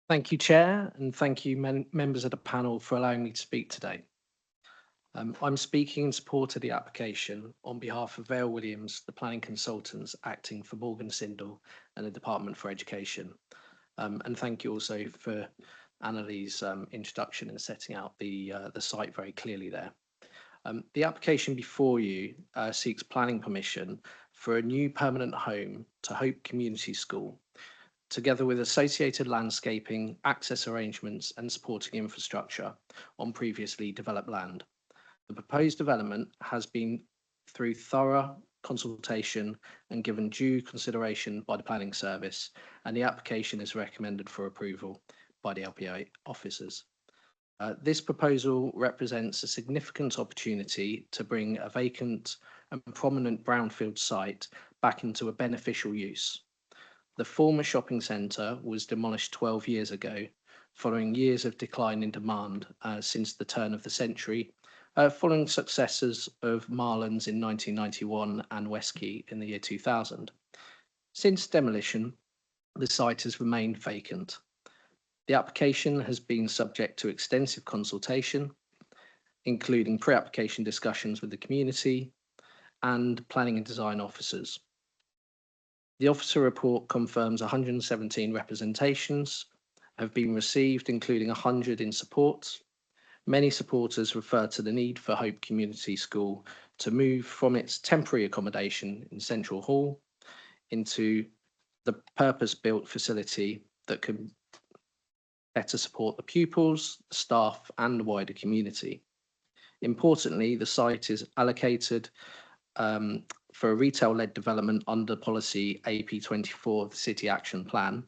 Thank you, Chair, and thank you, members of the panel, for allowing me to speak today. I'm speaking in support of the application on behalf of Vale Williams, the planning consultants acting for Morgan Sindall and the Department for Education. And thank you also for Annalie's introduction and setting out the site very clearly there. The application before you seeks planning permission for a new permanent home to Hope Community School, together with associated landscaping, access arrangements and supporting infrastructure on previously developed land. The proposed development has been through thorough consultation and given due consideration by the Planning Service, and the application is recommended for approval by the LPA officers. This proposal represents a significant opportunity to bring a vacant and prominent brownfield site back into a beneficial use. The former shopping centre was demolished 12 years ago, following years of decline in demand since the turn of the century, following successors of Marlins in 1991 and Westquay in the year 2000. Since demolition, the site has remained vacant. The application has been subject to extensive consultation, including pre-application discussions with the community and planning and design officers. The officer report confirms 117 representations have been received, including 100 in support. Many supporters refer to the need for Hope Community School to move from its temporary accommodation in Central Hall into the purpose-built facility that can better support the pupils, staff and the wider community. Importantly, the site is allocated for a retail-led development under policy AP24 of the City Action Plan,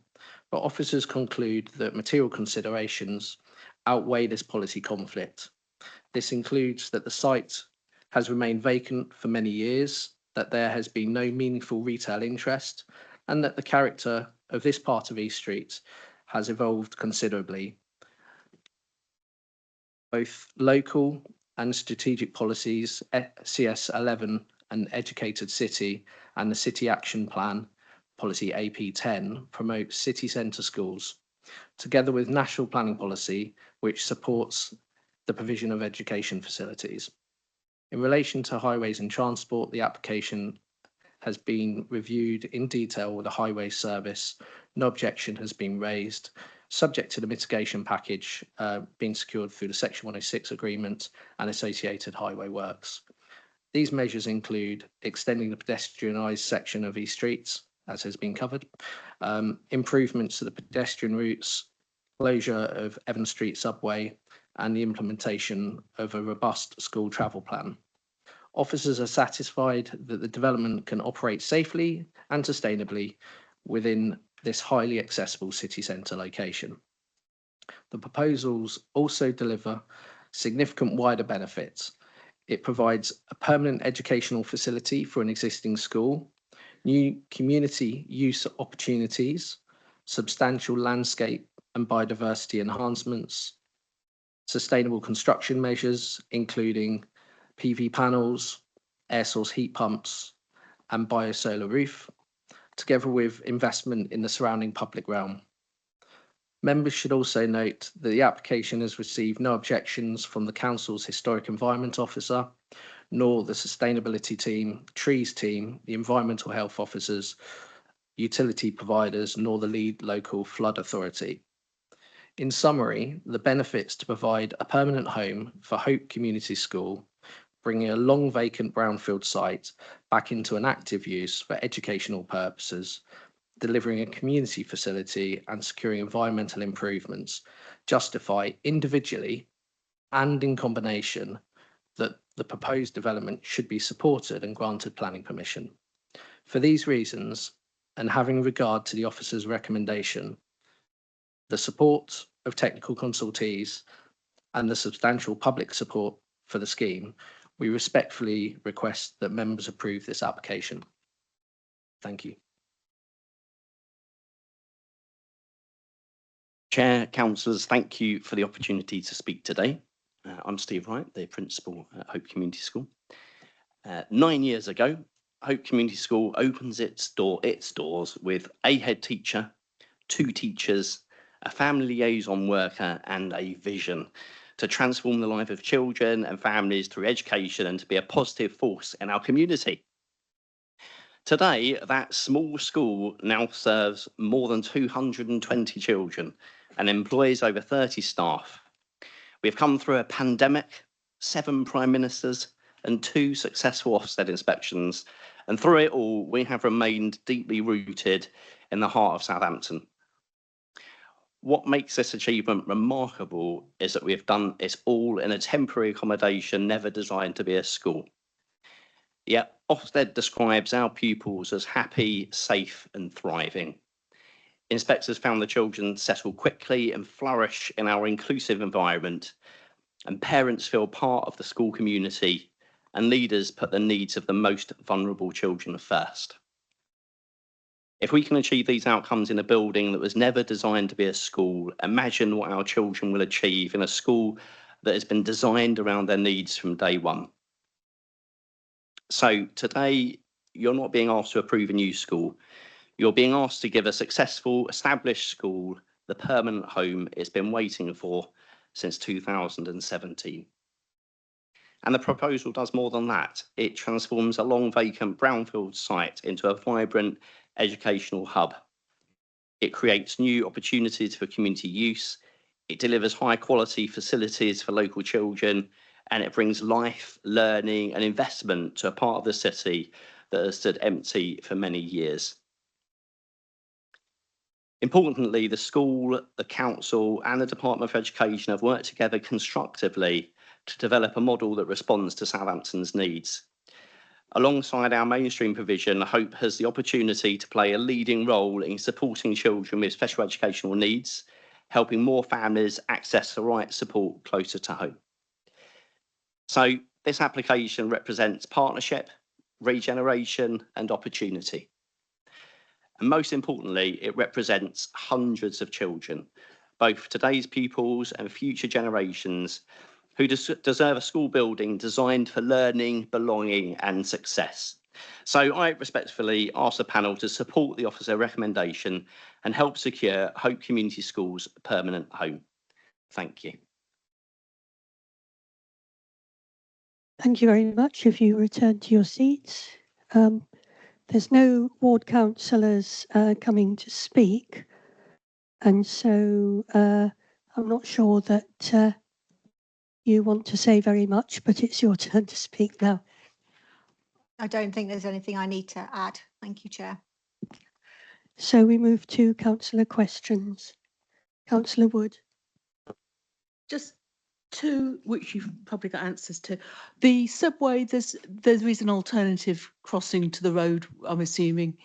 but officers conclude that material considerations outweigh this policy conflict. This includes that the site has remained vacant for many years, that there has been no meaningful retail interest, and that the character of this part of East Street has evolved considerably. Both local and strategic policies, CS11 and Educated City, and the City Action Plan, policy AP10, promote city centre schools, together with national planning policy, which supports the provision of education facilities. In relation to highways and transport, the application has been reviewed in detail with the Highways Service. No objection has been raised, subject to the mitigation package being secured through the Section 106 agreement and associated highway works. These measures include extending the pedestrianised section of East Streets, as has been covered, improvements to the pedestrian routes, closure of Evans Street subway, and the implementation of a robust school travel plan. Officers are satisfied that the development can operate safely and sustainably within this highly accessible city centre location. The proposals also deliver significant wider benefits. It provides a permanent educational facility for an existing school, new community use opportunities, substantial landscape and biodiversity enhancements, sustainable construction measures, including PV panels, air source heat pumps, and biosolar roof, together with investment in the surrounding public realm. Members should also note that the application has received no objections from the Council's Historic Environment Officer, nor the Sustainability Team, Trees Team, the Environmental Health Officers, utility providers, nor the lead local flood authority. In summary, the benefits to provide a permanent home for Hope Community School, bringing a long vacant brownfield site back into an active use for educational purposes, delivering a community facility and securing environmental improvements justify individually and in combination that the proposed development should be supported and granted planning permission. For these reasons, and having regard to the officer's recommendation, the support of technical consultees and the substantial public support for the scheme, we respectfully request that members approve this application. Thank you. Chair, councillors, thank you for the opportunity to speak today. I'm Steve Wright, the principal at Hope Community School. 9 years ago, Hope Community School opens its doors with a head teacher, 2 teachers, a family liaison worker and a vision to transform the life of children and families through education and to be a positive force in our community. Today, that small school now serves more than 220 children and employs over 30 staff. We've come through a pandemic, 7 prime ministers and 2 successful Ofsted inspections. And through it all, we have remained deeply rooted in the heart of Southampton. What makes this achievement remarkable is that we've done it all in a temporary accommodation never designed to be a school. Yet Ofsted describes our pupils as happy, safe and thriving. Inspectors found the children settle quickly and flourish in our inclusive environment, and parents feel part of the school community, and leaders put the needs of the most vulnerable children first. If we can achieve these outcomes in a building that was never designed to be a school, imagine what our children will achieve in a school that has been designed around their needs from day one. So today, you're not being asked to approve a new school. You're being asked to give a successful, established school the permanent home it's been waiting for since 2017. And the proposal does more than that. It transforms a long vacant brownfield site into a vibrant educational hub. It creates new opportunities for community use. It delivers high quality facilities for local children, and it brings life, learning and investment to a part of the city that has stood empty for many years. Importantly, the school, the council and the Department for Education have worked together constructively to develop a model that responds to Southampton's needs. Alongside our mainstream provision, Hope has the opportunity to play a leading role in supporting children with special educational needs, helping more families access the right support closer to home. So this application represents partnership, regeneration and opportunity. And most importantly, it represents hundreds of children, both today's pupils and future generations, who deserve a school building designed for learning, belonging and success. So I respectfully ask the panel to support the officer recommendation and help secure Hope Community Schools' permanent home. Thank you. Thank you very much. If you return to your seats. There's no ward councillors coming to speak. And so I'm not sure that you want to say very much, but it's your turn to speak now. I don't think there's anything I need to add. Thank you, Chair. So we move to councillor questions. Councillor Wood. Just two, which you've probably got answers to. The subway, there is an alternative crossing to the road, I'm assuming.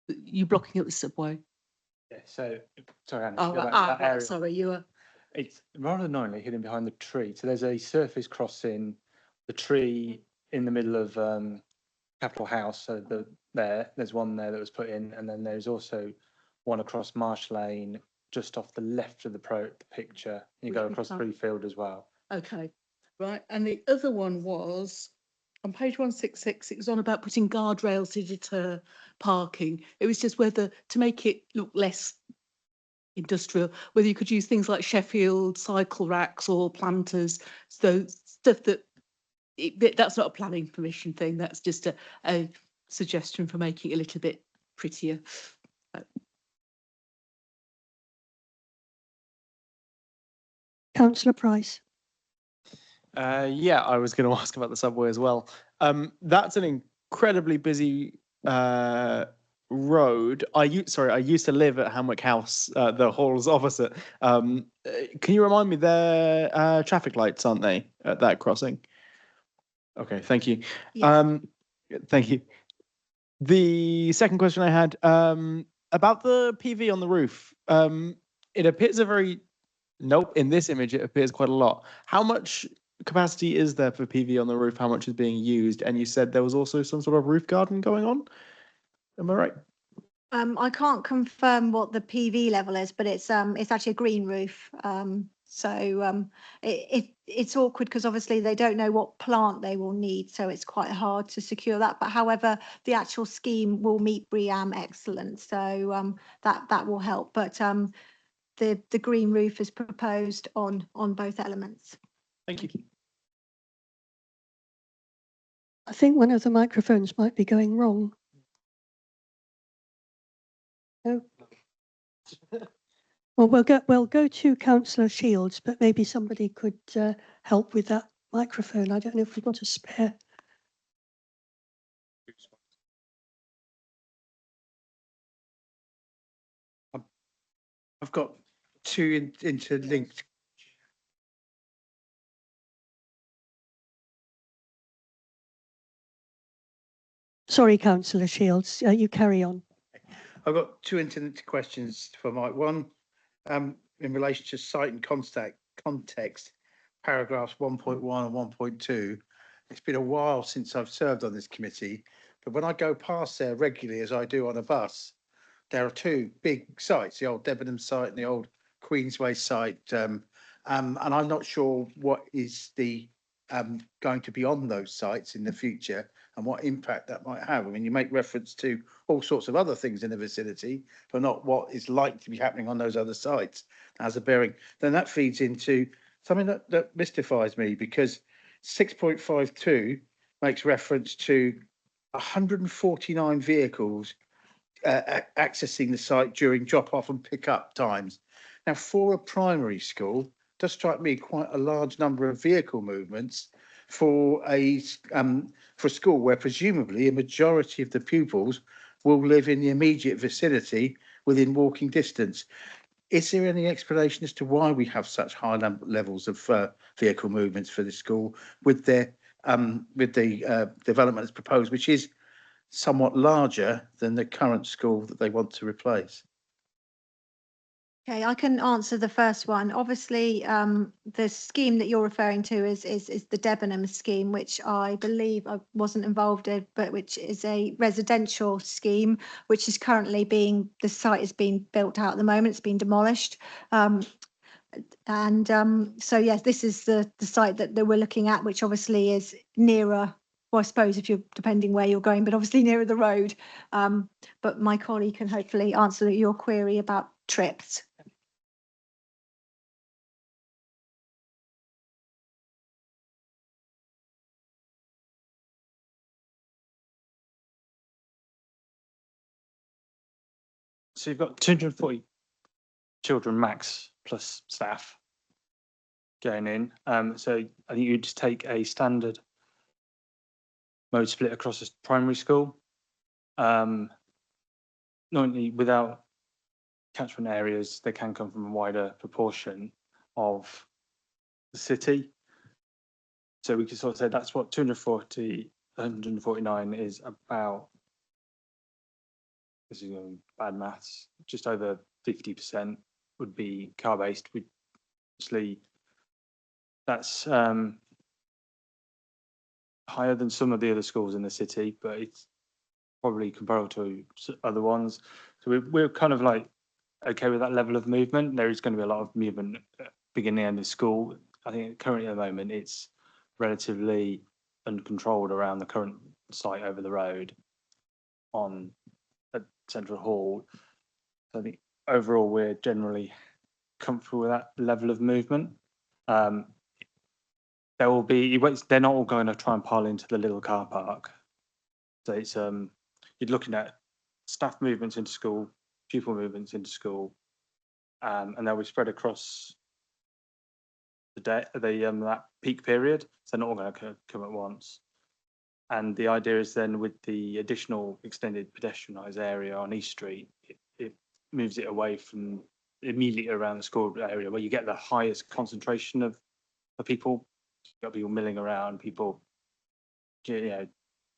You're blocking up the subway. Yeah, so, sorry, Annie. Oh, to go back to that right, area. sorry, you were. It's rather annoyingly hidden behind the tree. So there's a surface crossing, the tree in the middle of Capitol House. So there's one there that was put in, and then there's also one across Marsh Lane, just off the left of the picture. You go across Freefield as well. Okay, right. And the other one was on page 166. It was on about putting guardrails to deter parking. It was just whether to make it look less industrial, whether you could use things like Sheffield cycle racks or planters, so stuff that's not a planning permission thing. That's just a suggestion for making it a little bit prettier. Councillor Price. Yeah, I was going to ask about the subway as well. That's an incredibly busy road. I used to live at Hamwick House, the halls opposite. Can you remind me, they're traffic lights, aren't they, at that crossing? Okay, thank you. Yes. Thank you. The second question I had about the PV on the roof. It appears in this image it appears quite a lot. How much capacity is there for PV on the roof? How much is being used? And you said there was also some sort of roof garden going on. Am I right? I can't confirm what the PV level is, but it's actually a green roof. It's awkward because obviously they don't know what plant they will need, so it's quite hard to secure that. But however, the actual scheme will meet BREEAM excellence, so that will help. But the green roof is proposed on both elements. Thank you. I think one of the microphones might be going wrong. No. Well, we'll go to Councillor Shields, but maybe somebody could help with that microphone. I don't know if we've got a spare. I've got two interlinked. Sorry, Councillor Shields, you carry on. I've got two interlinked questions for Mike. One, in relation to site and context, paragraphs 1.1 and 1.2. It's been a while since I've served on this committee, but when I go past there regularly, as I do on a bus, there are two big sites, the old Debenham site and the old Queensway site. And I'm not sure what is the going to be on those sites in the future and what impact that might have. I mean, you make reference to all sorts of other things in the vicinity, but not what is likely to be happening on those other sites as a bearing. Then that feeds into something that mystifies me, because 6.52 makes reference to 149 vehicles accessing the site during drop-off and pick-up times. Now, for a primary school, it does strike me quite a large number of vehicle movements for a school where presumably a majority of the pupils will live in the immediate vicinity within walking distance. Is there any explanation as to why we have such high levels of vehicle movements for the school with the development that's proposed, which is somewhat larger than the current school that they want to replace? Okay, I can answer the first one. Obviously, the scheme that you're referring to is the Debenham scheme, which I believe I wasn't involved in, but which is a residential scheme, which is currently the site is being built out at the moment. It's been demolished. So yes, this is the site that we're looking at, which obviously is nearer. Well, I suppose if you're depending where you're going, but obviously nearer the road. But my colleague can hopefully answer your query about trips. So you've got 240 children max plus staff going in. So I think you just take a standard mode split across a primary school. Not only without catchment areas, they can come from a wider proportion of the city. So we can sort of say that's what 149 is about. This is bad maths. Just over 50% would be car based. Obviously, that's higher than some of the other schools in the city, but it's probably comparable to other ones. So we're kind of like okay with that level of movement. There is going to be a lot of movement at beginning and end of school. I think currently at the moment it's relatively uncontrolled around the current site over the road on at Central Hall. So I think overall we're generally comfortable with that level of movement. There will be, they're not all going to try and pile into the little car park. So it's you're looking at staff movements into school, pupil movements into school, and they'll be spread across the day, that peak period. So they're not all going to come at once. And the idea is then with the additional extended pedestrianised area on East Street, it moves it away from immediately around the school area where you get the highest concentration of people. You've got people milling around, people,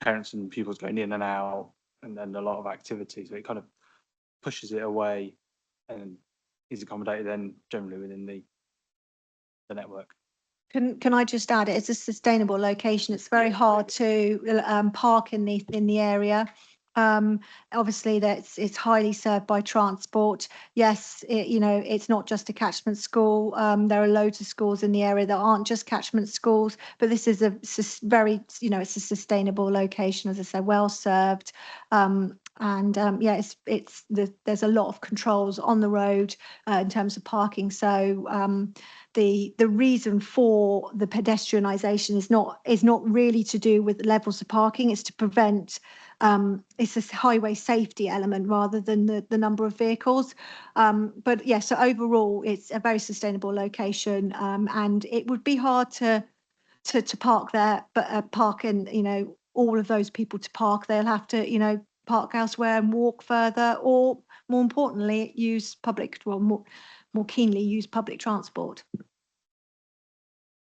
parents and pupils going in and out, and then a lot of activity. So it kind of pushes it away and is accommodated then generally within the network. Can I just add, it's a sustainable location. It's very hard to park in the area. Obviously, it's highly served by transport. Yes, it's not just a catchment school. There are loads of schools in the area that aren't just catchment schools, but this is it's a sustainable location, as I said, well served. There's a lot of controls on the road in terms of parking. So the reason for the pedestrianisation is not really to do with levels of parking. It's to prevent. It's a highway safety element rather than the number of vehicles. But yeah, so overall, it's a very sustainable location, and it would be hard to park there, but park in all of those people to park. They'll have to park elsewhere and walk further, or more importantly, use public, well, more keenly use public transport.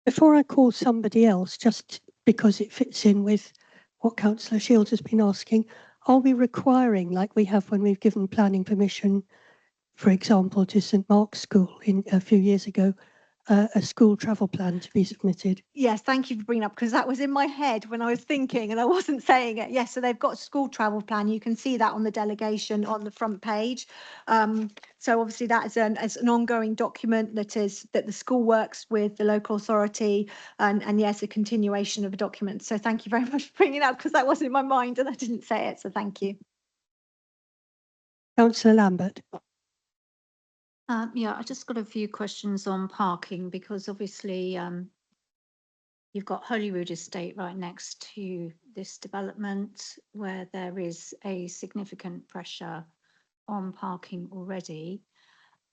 Before I call somebody else, just because it fits in with what Councillor Shields has been asking, are we requiring, like we have when we've given planning permission, for example, to St Mark's School a few years ago, a school travel plan to be submitted? Yes, thank you for bringing up, because that was in my head when I was thinking and I wasn't saying it. Yes, so they've got a school travel plan. You can see that on the delegation on the front page. So obviously that is an ongoing document that the school works with the local authority, and yes, a continuation of a document. So thank you very much for bringing it up, because that wasn't in my mind and I didn't say it. So thank you. Councillor Lambert. Yeah, I just got a few questions on parking, because obviously you've got Holyrood Estate right next to this development where there is a significant pressure on parking already.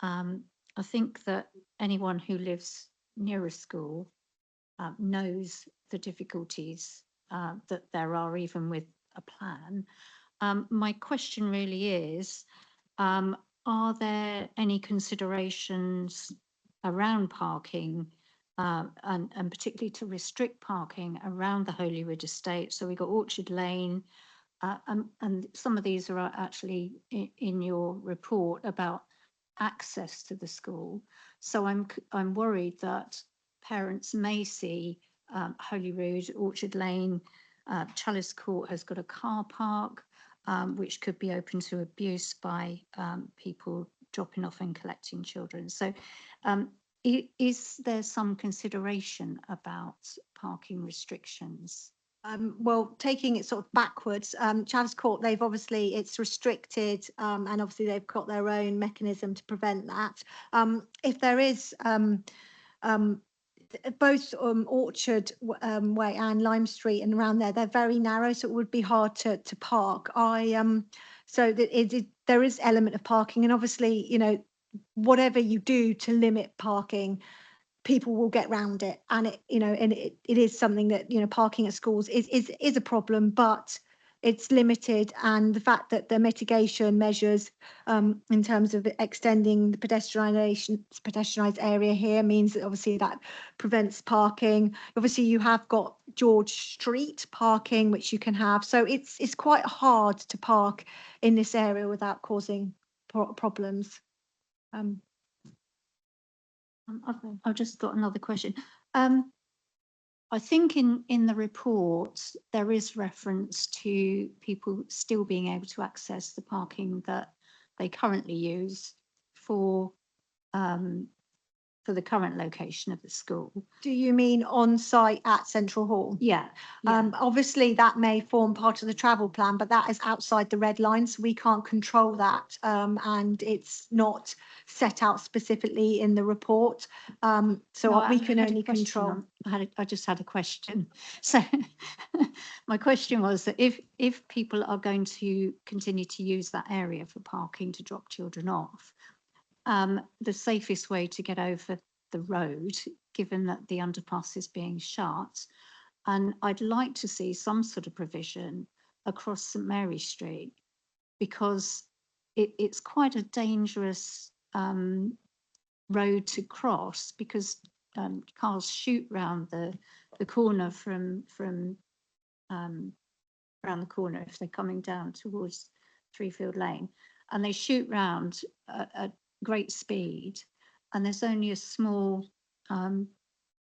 I think that anyone who lives near a school knows the difficulties that there are even with a plan. My question really is, are there any considerations around parking and particularly to restrict parking around the Holyrood Estate? So we've got Orchard Lane, and some of these are actually in your report about access to the school. So I'm worried that parents may see Holyrood, Orchard Lane, Chalice Court has got a car park, which could be open to abuse by people dropping off and collecting children. So is there some consideration about parking restrictions? Well, taking it sort of backwards, Chalice Court, it's restricted, and obviously they've got their own mechanism to prevent that. If there is both Orchard Way and Lime Street and around there, they're very narrow, so it would be hard to park. So that there is element of parking, and obviously, you know, whatever you do to limit parking, people will get round it, and it is something that, you know, parking at schools is a problem, but it's limited, and the fact that the mitigation measures in terms of extending the pedestrianised area here means that obviously that prevents parking. Obviously you have got George Street parking, which you can have, so it's quite hard to park in this area without causing problems. I've just got another question. I think in the report, there is reference to people still being able to access the parking that they currently use for the current location of the school. Do you mean on site at Central Hall? Yeah. Obviously that may form part of the travel plan, but that is outside the red lines. We can't control that, and it's not set out specifically in the report. So we can only control. I just had a question. So my question was that if people are going to continue to use that area for parking to drop children off, the safest way to get over the road, given that the underpass is being shut, and I'd like to see some sort of provision across St Mary Street, because it's quite a dangerous road to cross, because cars shoot round the corner from around the corner if they're coming down towards Threefield Lane, and they shoot round at great speed, and there's only a small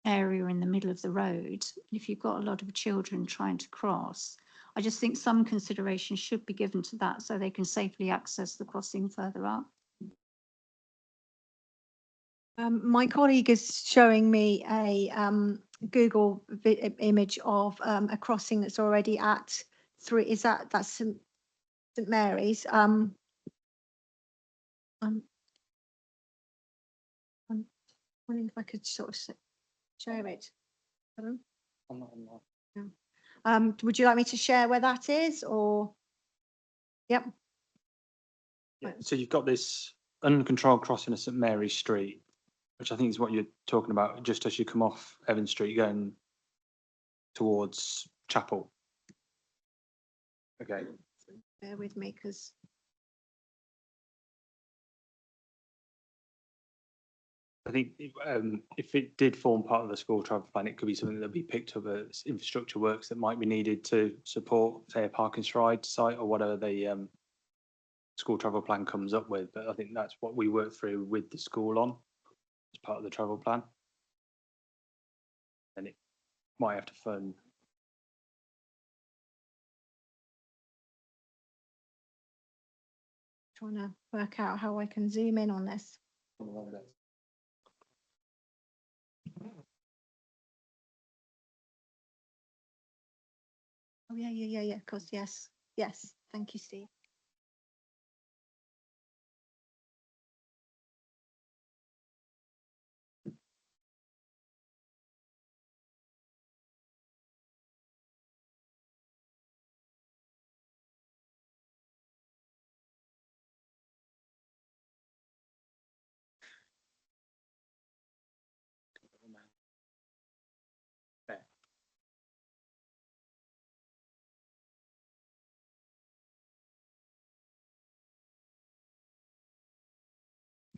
area in the middle of the road. If you've got a lot of children trying to cross, I just think some consideration should be given to that so they can safely access the crossing further up. My colleague is showing me a Google image of a crossing that's already at that's St Mary's. I'm wondering if I could sort of share it. Pardon? No. Would you like me to share where that is, or? Yep. Yeah, so you've got this uncontrolled crossing of St Mary's Street, which I think is what you're talking about, just as you come off Evan Street going towards Chapel. Okay. bear with me because I think if it did form part of the school travel plan, it could be something that would be picked up as infrastructure works that might be needed to support, say, a park and stride site or whatever the school travel plan comes up with. But I think that's what we work through with the school on as part of the travel plan. And it might have to fund. trying to work out how I can zoom in on this. Oh, yeah, of course, yes. Yes, thank you, Steve.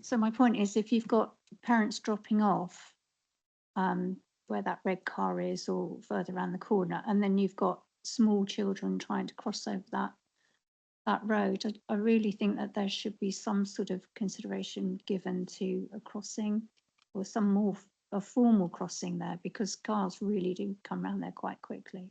So my point is, if you've got parents dropping off where that red car is or further around the corner, and then you've got small children trying to cross over that road, I really think that there should be some sort of consideration given to a crossing or some more a formal crossing there, because cars really do come around there quite quickly.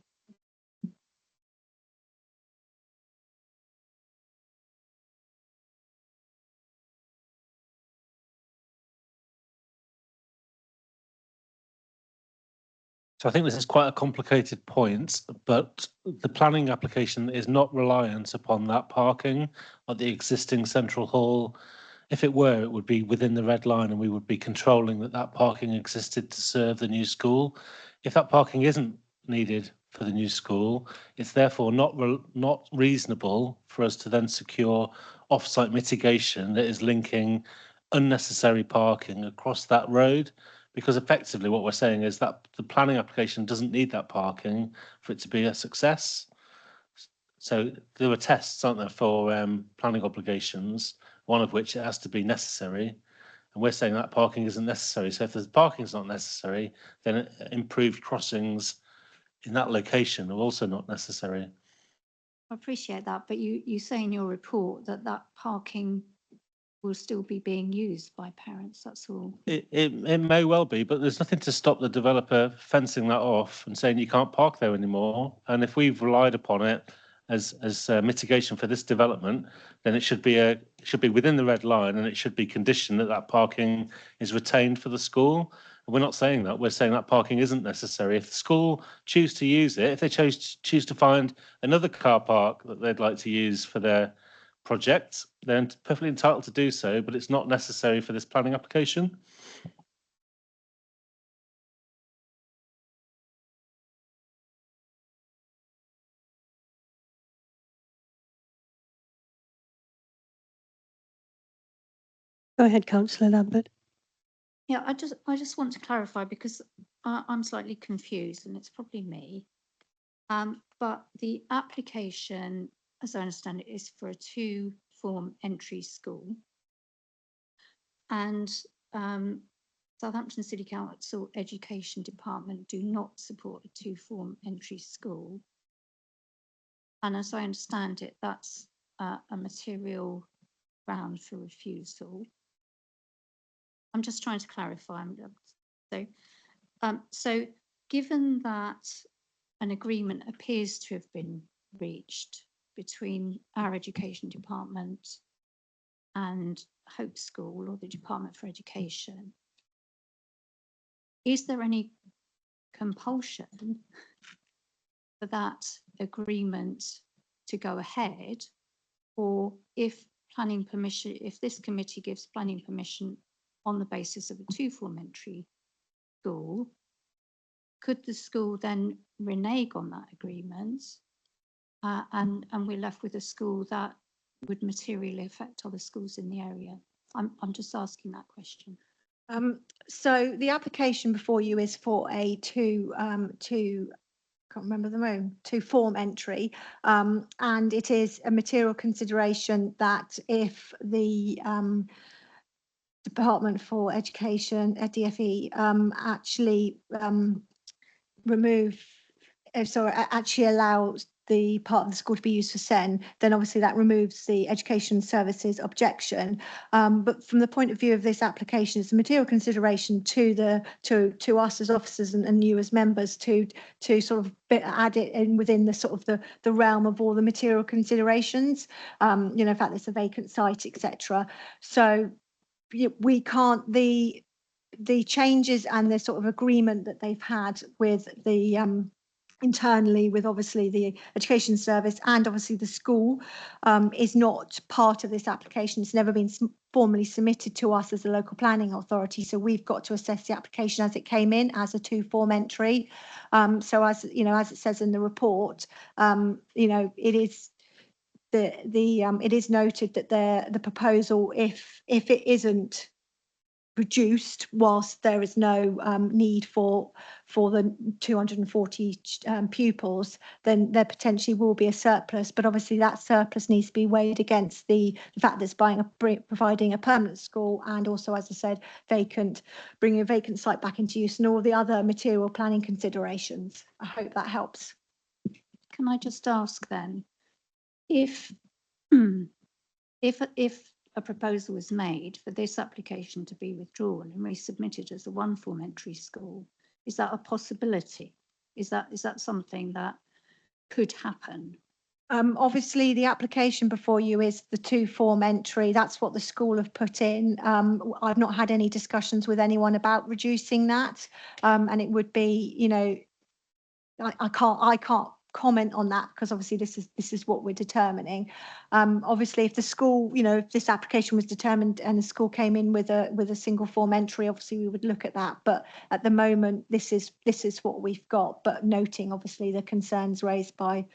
So I think this is quite a complicated point, but the planning application is not reliant upon that parking at the existing central hall. If it were, it would be within the red line and we would be controlling that that parking existed to serve the new school. If that parking isn't needed for the new school, it's therefore not reasonable for us to then secure off-site mitigation that is linking unnecessary parking across that road. Because effectively what we're saying is that the planning application doesn't need that parking for it to be a success. So there were tests, aren't there, for planning obligations, one of which it has to be necessary. And we're saying that parking isn't necessary. So if the parking's not necessary, then improved crossings in that location are also not necessary. I appreciate that, but you say in your report that that parking will still be being used by parents, that's all. It may well be, but there's nothing to stop the developer fencing that off and saying you can't park there anymore. And if we've relied upon it as mitigation for this development, then it should be within the red line, and it should be conditioned that that parking is retained for the school. And we're not saying that. We're saying that parking isn't necessary. If the school choose to use it, if they choose to find another car park that they'd like to use for their project, they're perfectly entitled to do so, but it's not necessary for this planning application. Go ahead, Councillor Lambert. Yeah, I just want to clarify because I'm slightly confused and it's probably me. But the application, as I understand it, is for a two-form entry school. And Southampton City Council Education Department do not support a two-form entry school. And as I understand it, that's a material ground for refusal. I'm just trying to clarify. So given that an agreement appears to have been reached between our education department and Hope School or the Department for Education, is there any compulsion for that agreement to go ahead? Or if planning permission, if this committee gives planning permission on the basis of a two-form entry school, could the school then renege on that agreement and we're left with a school that would materially affect other schools in the area? I'm just asking that question. So the application before you is for a two can't remember the name, to form entry. And it is a material consideration that if the Department for Education, DfE, actually actually allows the part of the school to be used for SEN, then obviously that removes the Education Services objection. But from the point of view of this application, it's a material consideration to us as officers and you as members to sort of add it in within the sort of the realm of all the material considerations. You know, in fact, there's a vacant site, etc. So we can't, the changes and the sort of agreement that they've had with the internally with obviously the Education Service and obviously the school is not part of this application. It's never been formally submitted to us as a local planning authority, so we've got to assess the application as it came in as a 2-form entry. So as you know, as it says in the report, you know, it is it is noted that the proposal, if it isn't reduced whilst there is no need for the 240 pupils, then there potentially will be a surplus. But obviously that surplus needs to be weighed against the fact that it's providing a permanent school and also, as I said, bringing a vacant site back into use and all the other material planning considerations. I hope that helps. Can I just ask then, if a proposal was made for this application to be withdrawn and resubmitted as a 1-form entry school, is that a possibility? Is that something that could happen? Obviously, the application before you is the 2-form entry. That's what the school have put in. I've not had any discussions with anyone about reducing that, and it would be, you know, I can't comment on that because obviously this is what we're determining. Obviously, if the school, you know, if this application was determined and the school came in with a single form entry, obviously we would look at that. But at the moment, this is what we've got. But noting obviously the concerns raised by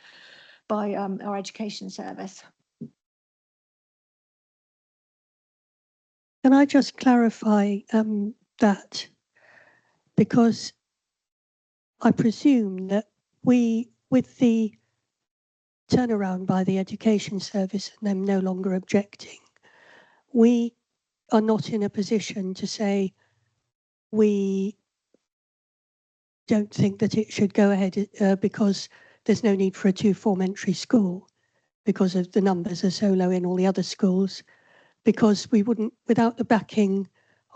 our Education Service. Can I just clarify that, because I presume that with the turnaround by the Education Service and them no longer objecting, we are not in a position to say we don't think that it should go ahead because there's no need for a 2-form entry school because of the numbers are so low in all the other schools, because we wouldn't, without the backing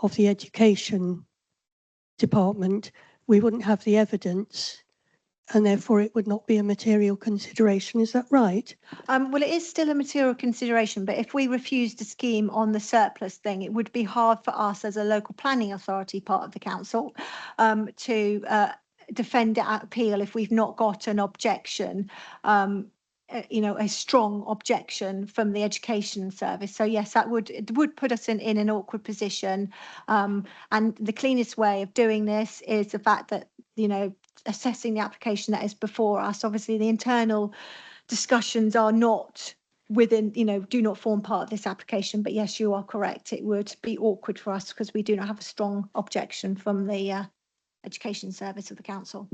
of the Education Department, we wouldn't have the evidence and therefore it would not be a material consideration. Is that right? Well, it is still a material consideration, but if we refused a scheme on the surplus thing, it would be hard for us as a local planning authority, part of the council, to defend it at appeal if we've not got an objection, you know, a strong objection from the Education Service. So yes, it would put us in an awkward position. And the cleanest way of doing this is the fact that, you know, assessing the application that is before us. Obviously, the internal discussions are not within, you know, do not form part of this application. But yes, you are correct. It would be awkward for us because we do not have a strong objection from the Education Service of the council.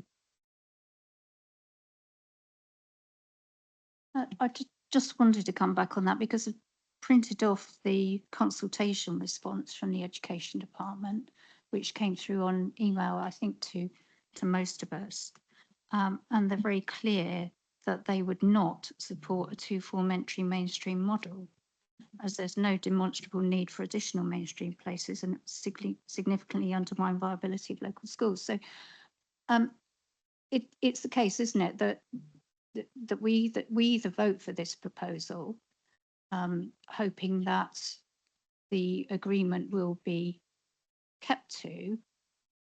I just wanted to come back on that because I've printed off the consultation response from the Education Department, which came through on email, I think, to most of us. And they're very clear that they would not support a 2-form entry mainstream model, as there's no demonstrable need for additional mainstream places and significantly undermine viability of local schools. So it's the case, isn't it, that we either vote for this proposal, hoping that the agreement will be kept to,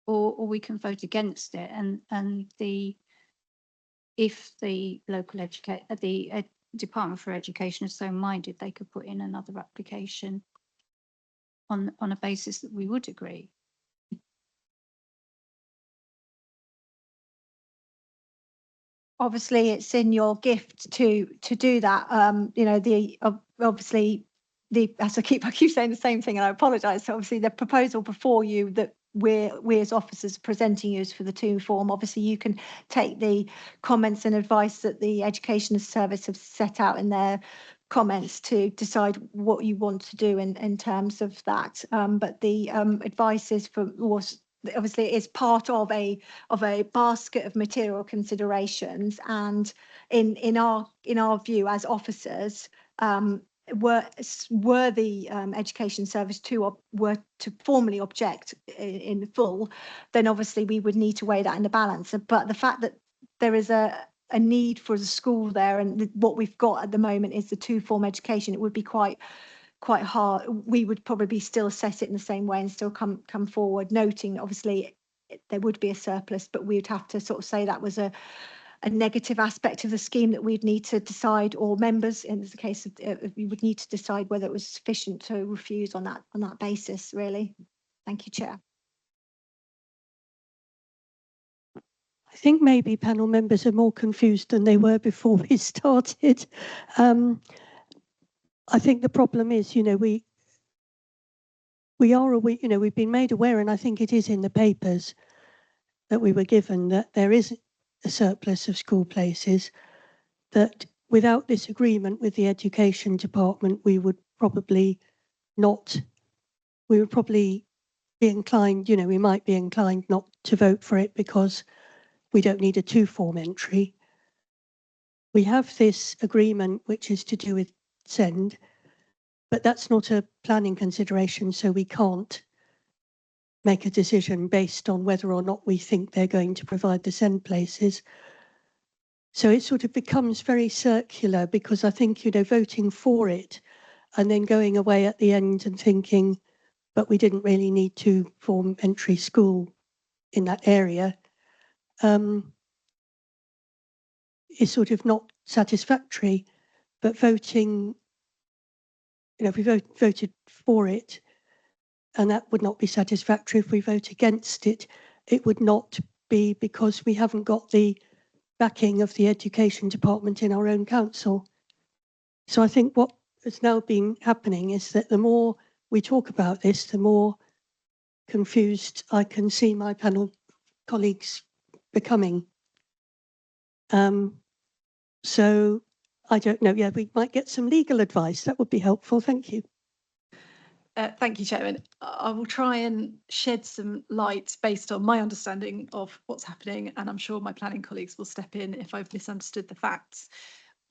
or we can vote against it, and if the local Department for Education is so minded, they could put in another application on a basis that we would agree. Obviously, it's in your gift to do that. You know, obviously as I keep saying the same thing, and I apologise. So obviously, the proposal before you that we as officers presenting you is for the two form. Obviously, you can take the comments and advice that the Education Service have set out in their comments to decide what you want to do in terms of that. But the advice is was obviously is part of a basket of material considerations, and in our view as officers, were the Education Service were to formally object in full, then obviously we would need to weigh that in the balance. But the fact that there is a need for the school there, and what we've got at the moment is the two-form education, it would be quite hard. We would probably still assess it in the same way and still come forward, noting obviously there would be a surplus, but we would have to sort of say that was a negative aspect of the scheme that we'd need to decide, or members in the case of we would need to decide whether it was sufficient to refuse on that basis, really. Thank you, Chair. I think maybe panel members are more confused than they were before we started. I think the problem is, you know, we are aware, you know, we've been made aware, and I think it is in the papers that we were given, that there is a surplus of school places, that without this agreement with the Education Department, we would probably be inclined, you know, we might be inclined not to vote for it because we don't need a two-form entry. We have this agreement which is to do with SEND, but that's not a planning consideration, so we can't make a decision based on whether or not we think they're going to provide the SEND places. So it sort of becomes very circular, because I think, you know, voting for it and then going away at the end and thinking, but we didn't really need two-form entry school in that area, is sort of not satisfactory. But voting, you know, if we voted for it, and that would not be satisfactory. If we vote against it, it would not be, because we haven't got the backing of the Education Department in our own council. So I think what has now been happening is that the more we talk about this, the more confused I can see my panel colleagues becoming. So I don't know. Yeah, we might get some legal advice. That would be helpful. Thank you. Thank you, Chairman. I will try and shed some light based on my understanding of what's happening, and I'm sure my planning colleagues will step in if I've misunderstood the facts.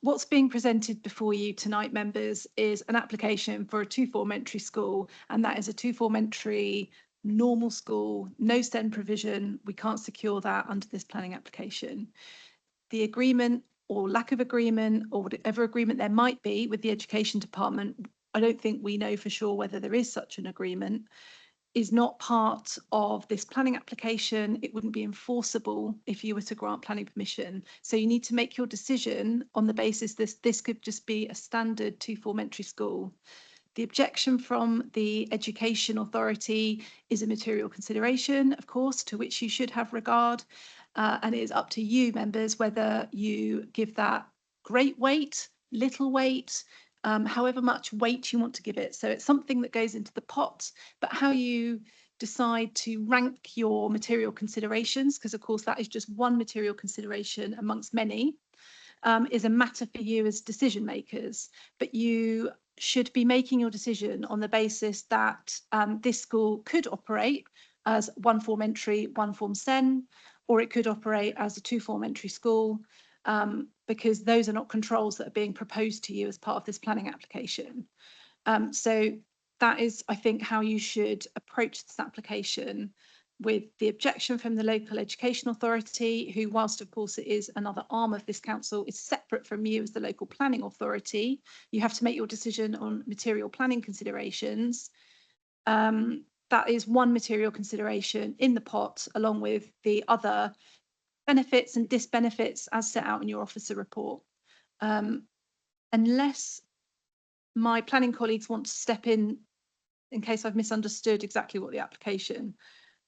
What's being presented before you tonight, members, is an application for a two-form entry school, and that is a two-form entry normal school, no SEND provision. We can't secure that under this planning application. The agreement or lack of agreement, or whatever agreement there might be with the Education Department, I don't think we know for sure whether there is such an agreement, is not part of this planning application. It wouldn't be enforceable if you were to grant planning permission. So you need to make your decision on the basis this could just be a standard two-form entry school. The objection from the Education Authority is a material consideration, of course, to which you should have regard. And it is up to you, members, whether you give that great weight, little weight, however much weight you want to give it. So it's something that goes into the pot, but how you decide to rank your material considerations, because of course that is just one material consideration amongst many, is a matter for you as decision makers. But you should be making your decision on the basis that this school could operate as one form entry, one form SEN, or it could operate as a two-form entry school, because those are not controls that are being proposed to you as part of this planning application. So that is, I think, how you should approach this application, with the objection from the local education authority, who, whilst of course it is another arm of this council, is separate from you as the local planning authority. You have to make your decision on material planning considerations. That is one material consideration in the pot, along with the other benefits and disbenefits as set out in your officer report. Unless my planning colleagues want to step in case I've misunderstood exactly what the application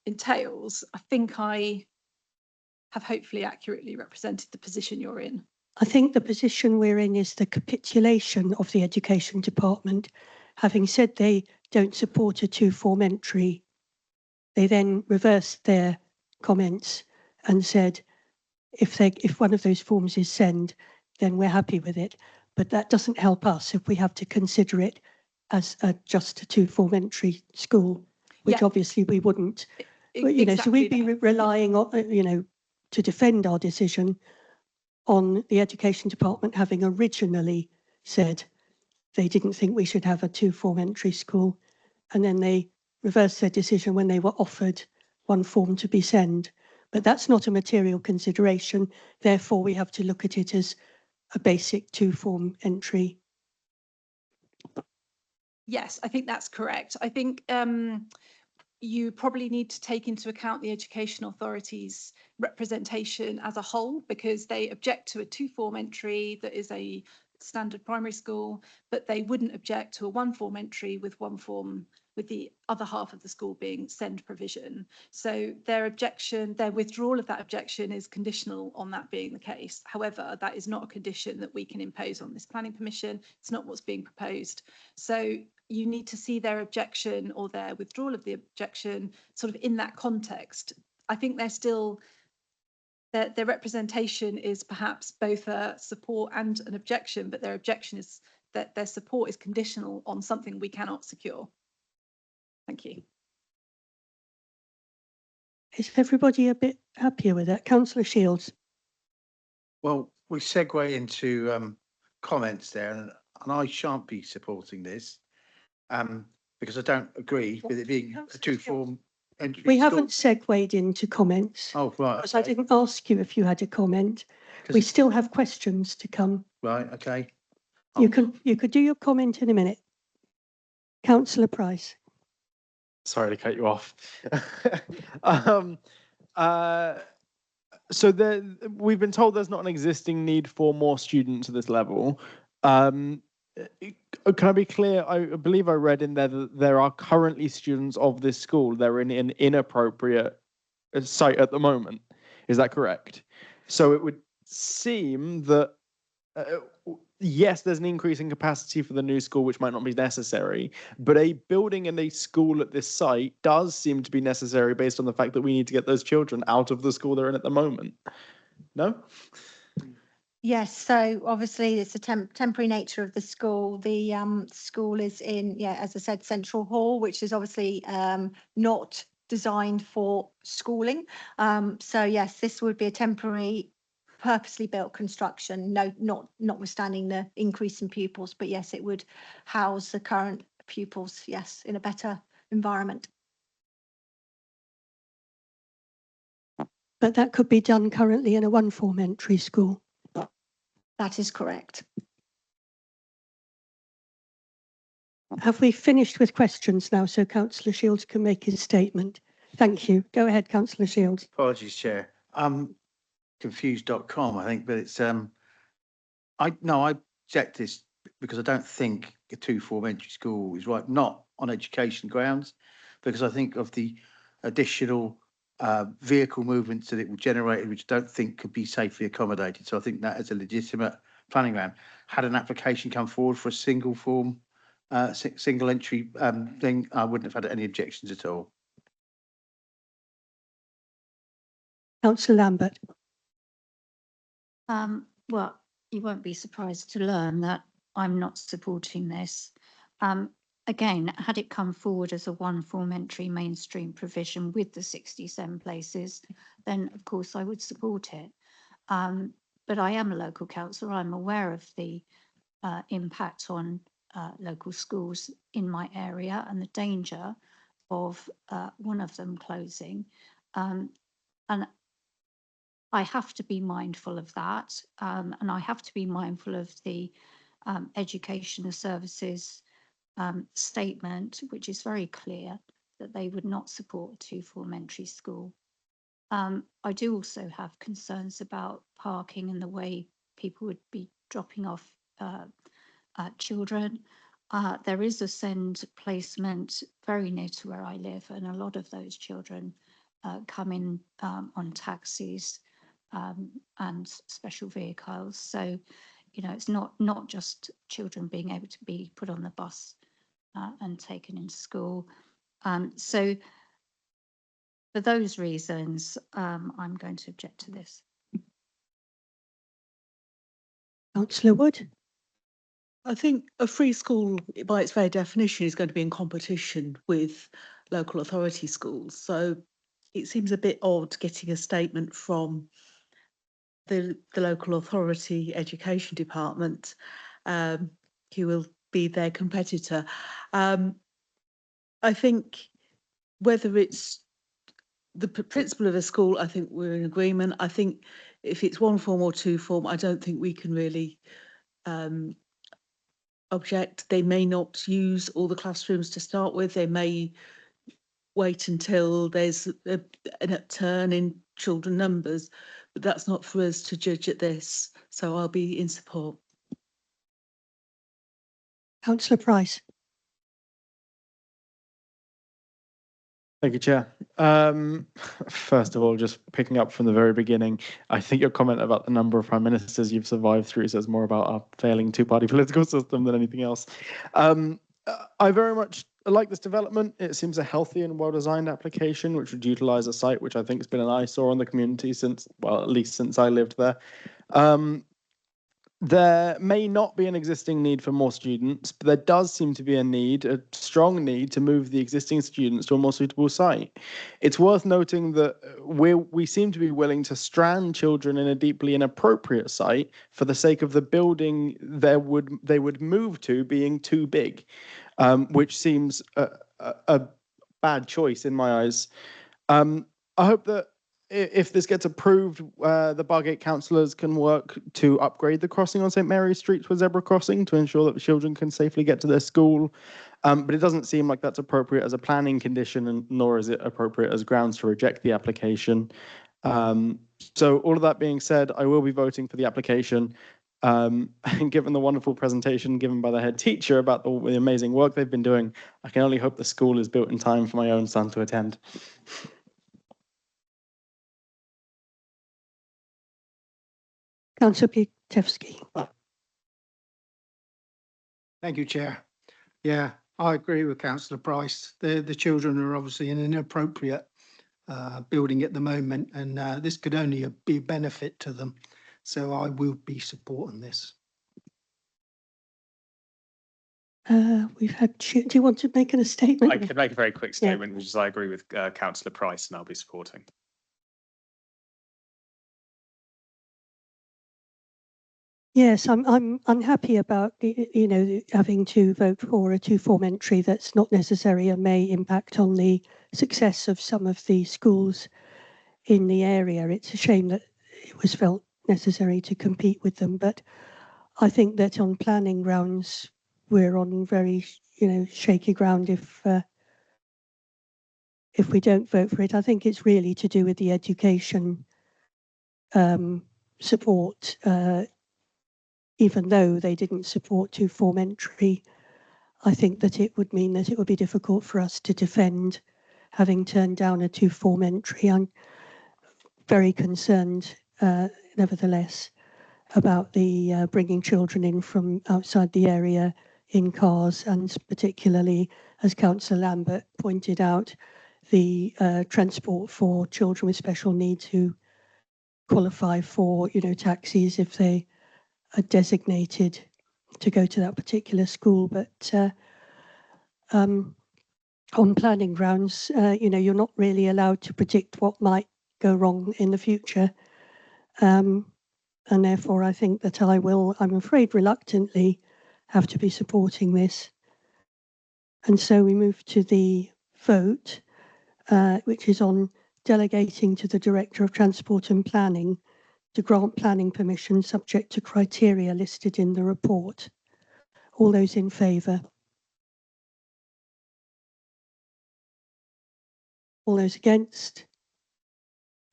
entails, I think I have hopefully accurately represented the position you're in. I think the position we're in is the capitulation of the Education Department, having said they don't support a two-form entry. They then reversed their comments and said, if one of those forms is send, then we're happy with it. But that doesn't help us if we have to consider it as just a two-form entry school, which Yeah. obviously we wouldn't. But, so we'd be relying on, to defend our decision on the Education Department having originally said they didn't think we should have a two-form entry school, and then they reversed their decision when they were offered one form to be send. But that's not a material consideration. Therefore, we have to look at it as a basic two-form entry. Yes, I think that's correct. I think you probably need to take into account the Education Authority's representation as a whole, because they object to a two-form entry that is a standard primary school, but they wouldn't object to a one-form entry with one form, with the other half of the school being send provision. So their withdrawal of that objection is conditional on that being the case. However, that is not a condition that we can impose on this planning permission. It's not what's being proposed. So you need to see their objection or their withdrawal of the objection sort of in that context. I think they're still, their representation is perhaps both a support and an objection, but their objection is that their support is conditional on something we cannot secure. Thank you. Is everybody a bit happier with that? Councillor Shields. Well, we segue into comments there, and I shan't be supporting this because I don't agree with it being a two-form entry. We school. haven't segued into comments. Oh, right. Because I didn't ask you if you had a comment. We still have questions to come. Right, okay. You could do your comment in a minute. Councillor Price. Sorry to cut you off. So we've been told there's not an existing need for more students at this level. Can I be clear? I believe I read in there that there are currently students of this school. They're in an inappropriate site at the moment. Is that correct? So it would seem that yes, there's an increase in capacity for the new school, which might not be necessary, but a building and a school at this site does seem to be necessary based on the fact that we need to get those children out of the school they're in at the moment. No? Yes, so obviously it's a temporary nature of the school. The school is in, as I said, Central Hall, which is obviously not designed for schooling. So yes, this would be a temporary, purposely built construction, notwithstanding the increase in pupils, but yes, it would house the current pupils, yes, in a better environment. But that could be done currently in a one-form entry school. That is correct. Have we finished with questions now so Councillor Shields can make his statement? Thank you. Go ahead, Councillor Shields. Apologies, Chair. Confused.com, I think, but it's I object this because I don't think a two-form entry school is right, not on education grounds, because I think of the additional vehicle movements that it will generate, which I don't think could be safely accommodated. So I think that is a legitimate planning ground. Had an application come forward for a single form, single entry thing, I wouldn't have had any objections at all. Councillor Lambert. Well, you won't be surprised to learn that I'm not supporting this. Again, had it come forward as a one-form entry mainstream provision with the 67 places, then of course I would support it. But I am a local councillor. I'm aware of the impact on local schools in my area and the danger of one of them closing. And I have to be mindful of that, and I have to be mindful of the Education Services statement, which is very clear that they would not support a two-form entry school. I do also have concerns about parking and the way people would be dropping off children. There is a send placement very near to where I live, and a lot of those children come in on taxis and special vehicles. So, you know, it's not just children being able to be put on the bus and taken into school. So For those reasons, I'm going to object to this. Councillor Wood? I think a free school, by its very definition, is going to be in competition with local authority schools. So it seems a bit odd getting a statement from the local authority education department, who will be their competitor. I think whether it's the principal of a school, I think we're in agreement. I think if it's one form or two form, I don't think we can really object. They may not use all the classrooms to start with. They may wait until there's an upturn in children numbers, but that's not for us to judge at this. So I'll be in support. Councillor Price? Thank you, Chair. First of all, just picking up from the very beginning, I think your comment about the number of prime ministers you've survived through says more about our failing two-party political system than anything else. I very much like this development. It seems a healthy and well-designed application, which would utilise a site which I think has been an eyesore on the community since, well, at least since I lived there. There may not be an existing need for more students, but there does seem to be a strong need to move the existing students to a more suitable site. It's worth noting that we seem to be willing to strand children in a deeply inappropriate site for the sake of the building they would move to being too big, which seems a bad choice in my eyes. I hope that if this gets approved, the Bargate councillors can work to upgrade the crossing on St Mary's Street to a zebra crossing to ensure that the children can safely get to their school. But it doesn't seem like that's appropriate as a planning condition, and nor is it appropriate as grounds to reject the application. So all of that being said, I will be voting for the application. And given the wonderful presentation given by the head teacher about the amazing work they've been doing, I can only hope the school is built in time for my own son to attend. Councillor Piatowski? Thank you, Chair. Yeah, I agree with Councillor Price. The children are obviously in an inappropriate building at the moment, and this could only be a benefit to them. So I will be supporting this. We've had. Do you want to make a statement? I could make a very quick statement, which is I agree with Councillor Price, and I'll be supporting. Yes, I'm happy about having to vote for a two-form entry that's not necessary and may impact on the success of some of the schools in the area. It's a shame that it was felt necessary to compete with them, but I think that on planning grounds we're on very shaky ground if we don't vote for it. I think it's really to do with the education support. Even though they didn't support two-form entry, I think that it would mean that it would be difficult for us to defend having turned down a two-form entry. I'm very concerned, nevertheless, about the bringing children in from outside the area in cars, and particularly, as Councillor Lambert pointed out, the transport for children with special needs who qualify for, taxis if they are designated to go to that particular school. But on planning grounds, you're not really allowed to predict what might go wrong in the future. And therefore, I think that I will, I'm afraid reluctantly, have to be supporting this. And so we move to the vote, which is on delegating to the Director of Transport and Planning to grant planning permission subject to criteria listed in the report. All those in favour? All those against?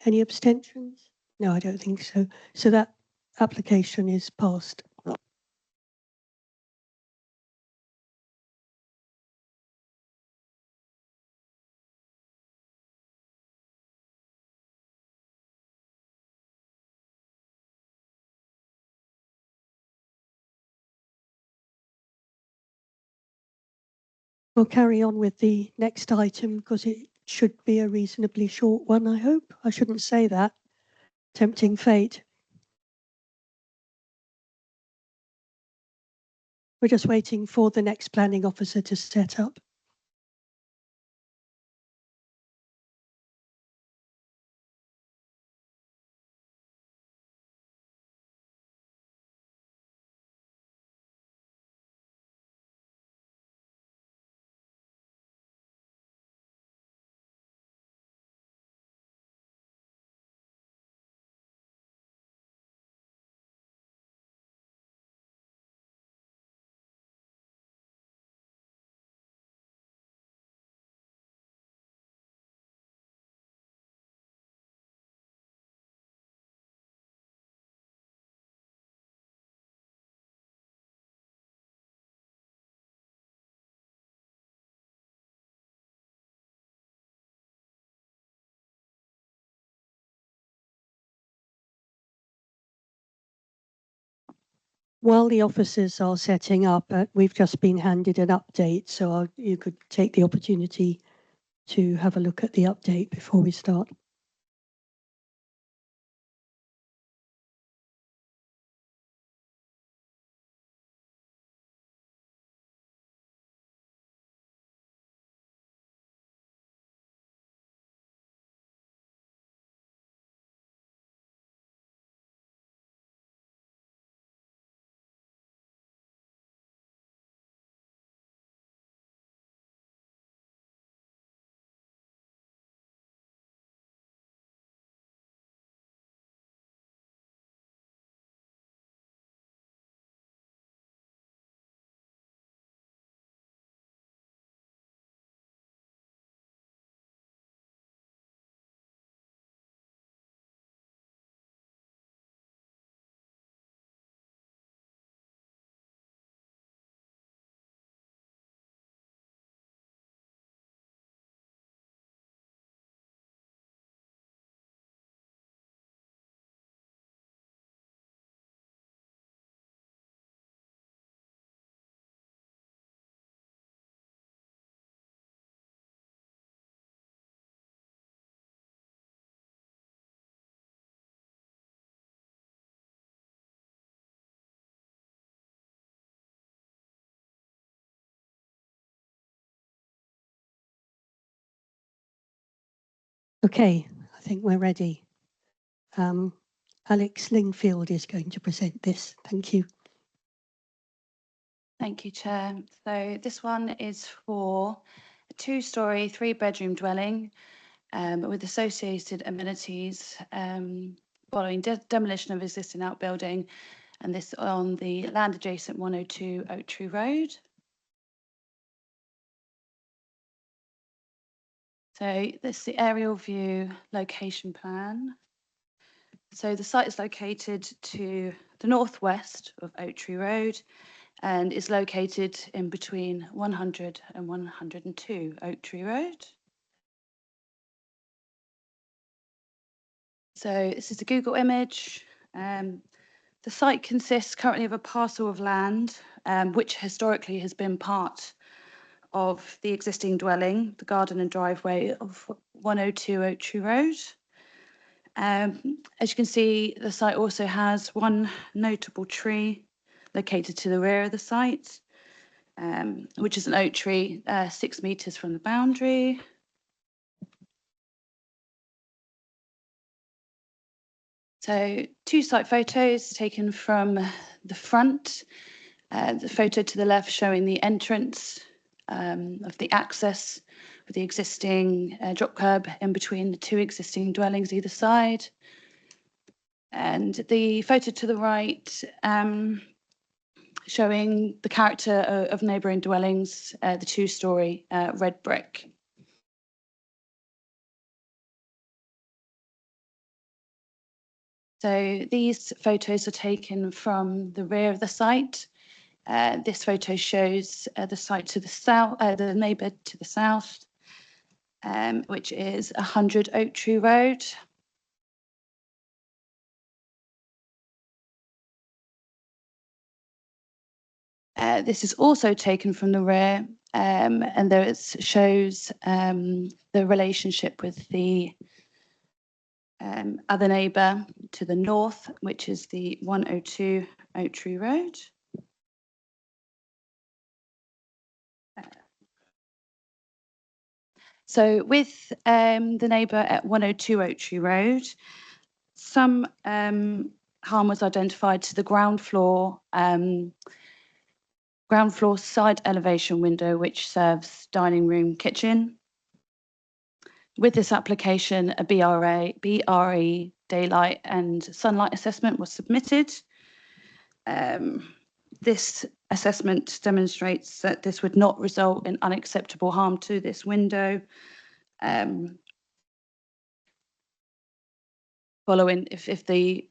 Any abstentions? No, I don't think so. So that application is passed. We'll carry on with the next item because it should be a reasonably short one, I hope. I shouldn't say that. Tempting fate. We're just waiting for the next planning officer to set up. While the officers are setting up, we've just been handed an update, so you could take the opportunity to have a look at the update before we start. Okay, I think we're ready. Alex Lingfield is going to present this. Thank you. Thank you, Chair. So this one is for a 2-storey, 3-bedroom dwelling with associated amenities following demolition of existing outbuilding, and this on the land adjacent 102 Oak Tree Road. So this is the aerial view location plan. So the site is located to the northwest of Oak Tree Road and is located in between 100 and 102 Oak Tree Road. So this is a Google image. The site consists currently of a parcel of land, which historically has been part of the existing dwelling, the garden and driveway of 102 Oak Tree Road. As you can see, the site also has one notable tree located to the rear of the site, which is an oak tree 6 metres from the boundary. So 2 site photos taken from the front. The photo to the left showing the entrance of the access with the existing drop curb in between the 2 existing dwellings either side. And the photo to the right showing the character of neighbouring dwellings, the 2-storey red brick. So these photos are taken from the rear of the site. This photo shows the site to the south, the neighbour to the south, which is 100 Oak Tree Road. This is also taken from the rear, and there it shows the relationship with the other neighbour to the north, which is the 102 Oak Tree Road. So with the neighbour at 102 Oak Tree Road, some harm was identified to the ground floor side elevation window, which serves dining room, kitchen. With this application, a BRE daylight and sunlight assessment was submitted. This assessment demonstrates that this would not result in unacceptable harm to this window. Following if the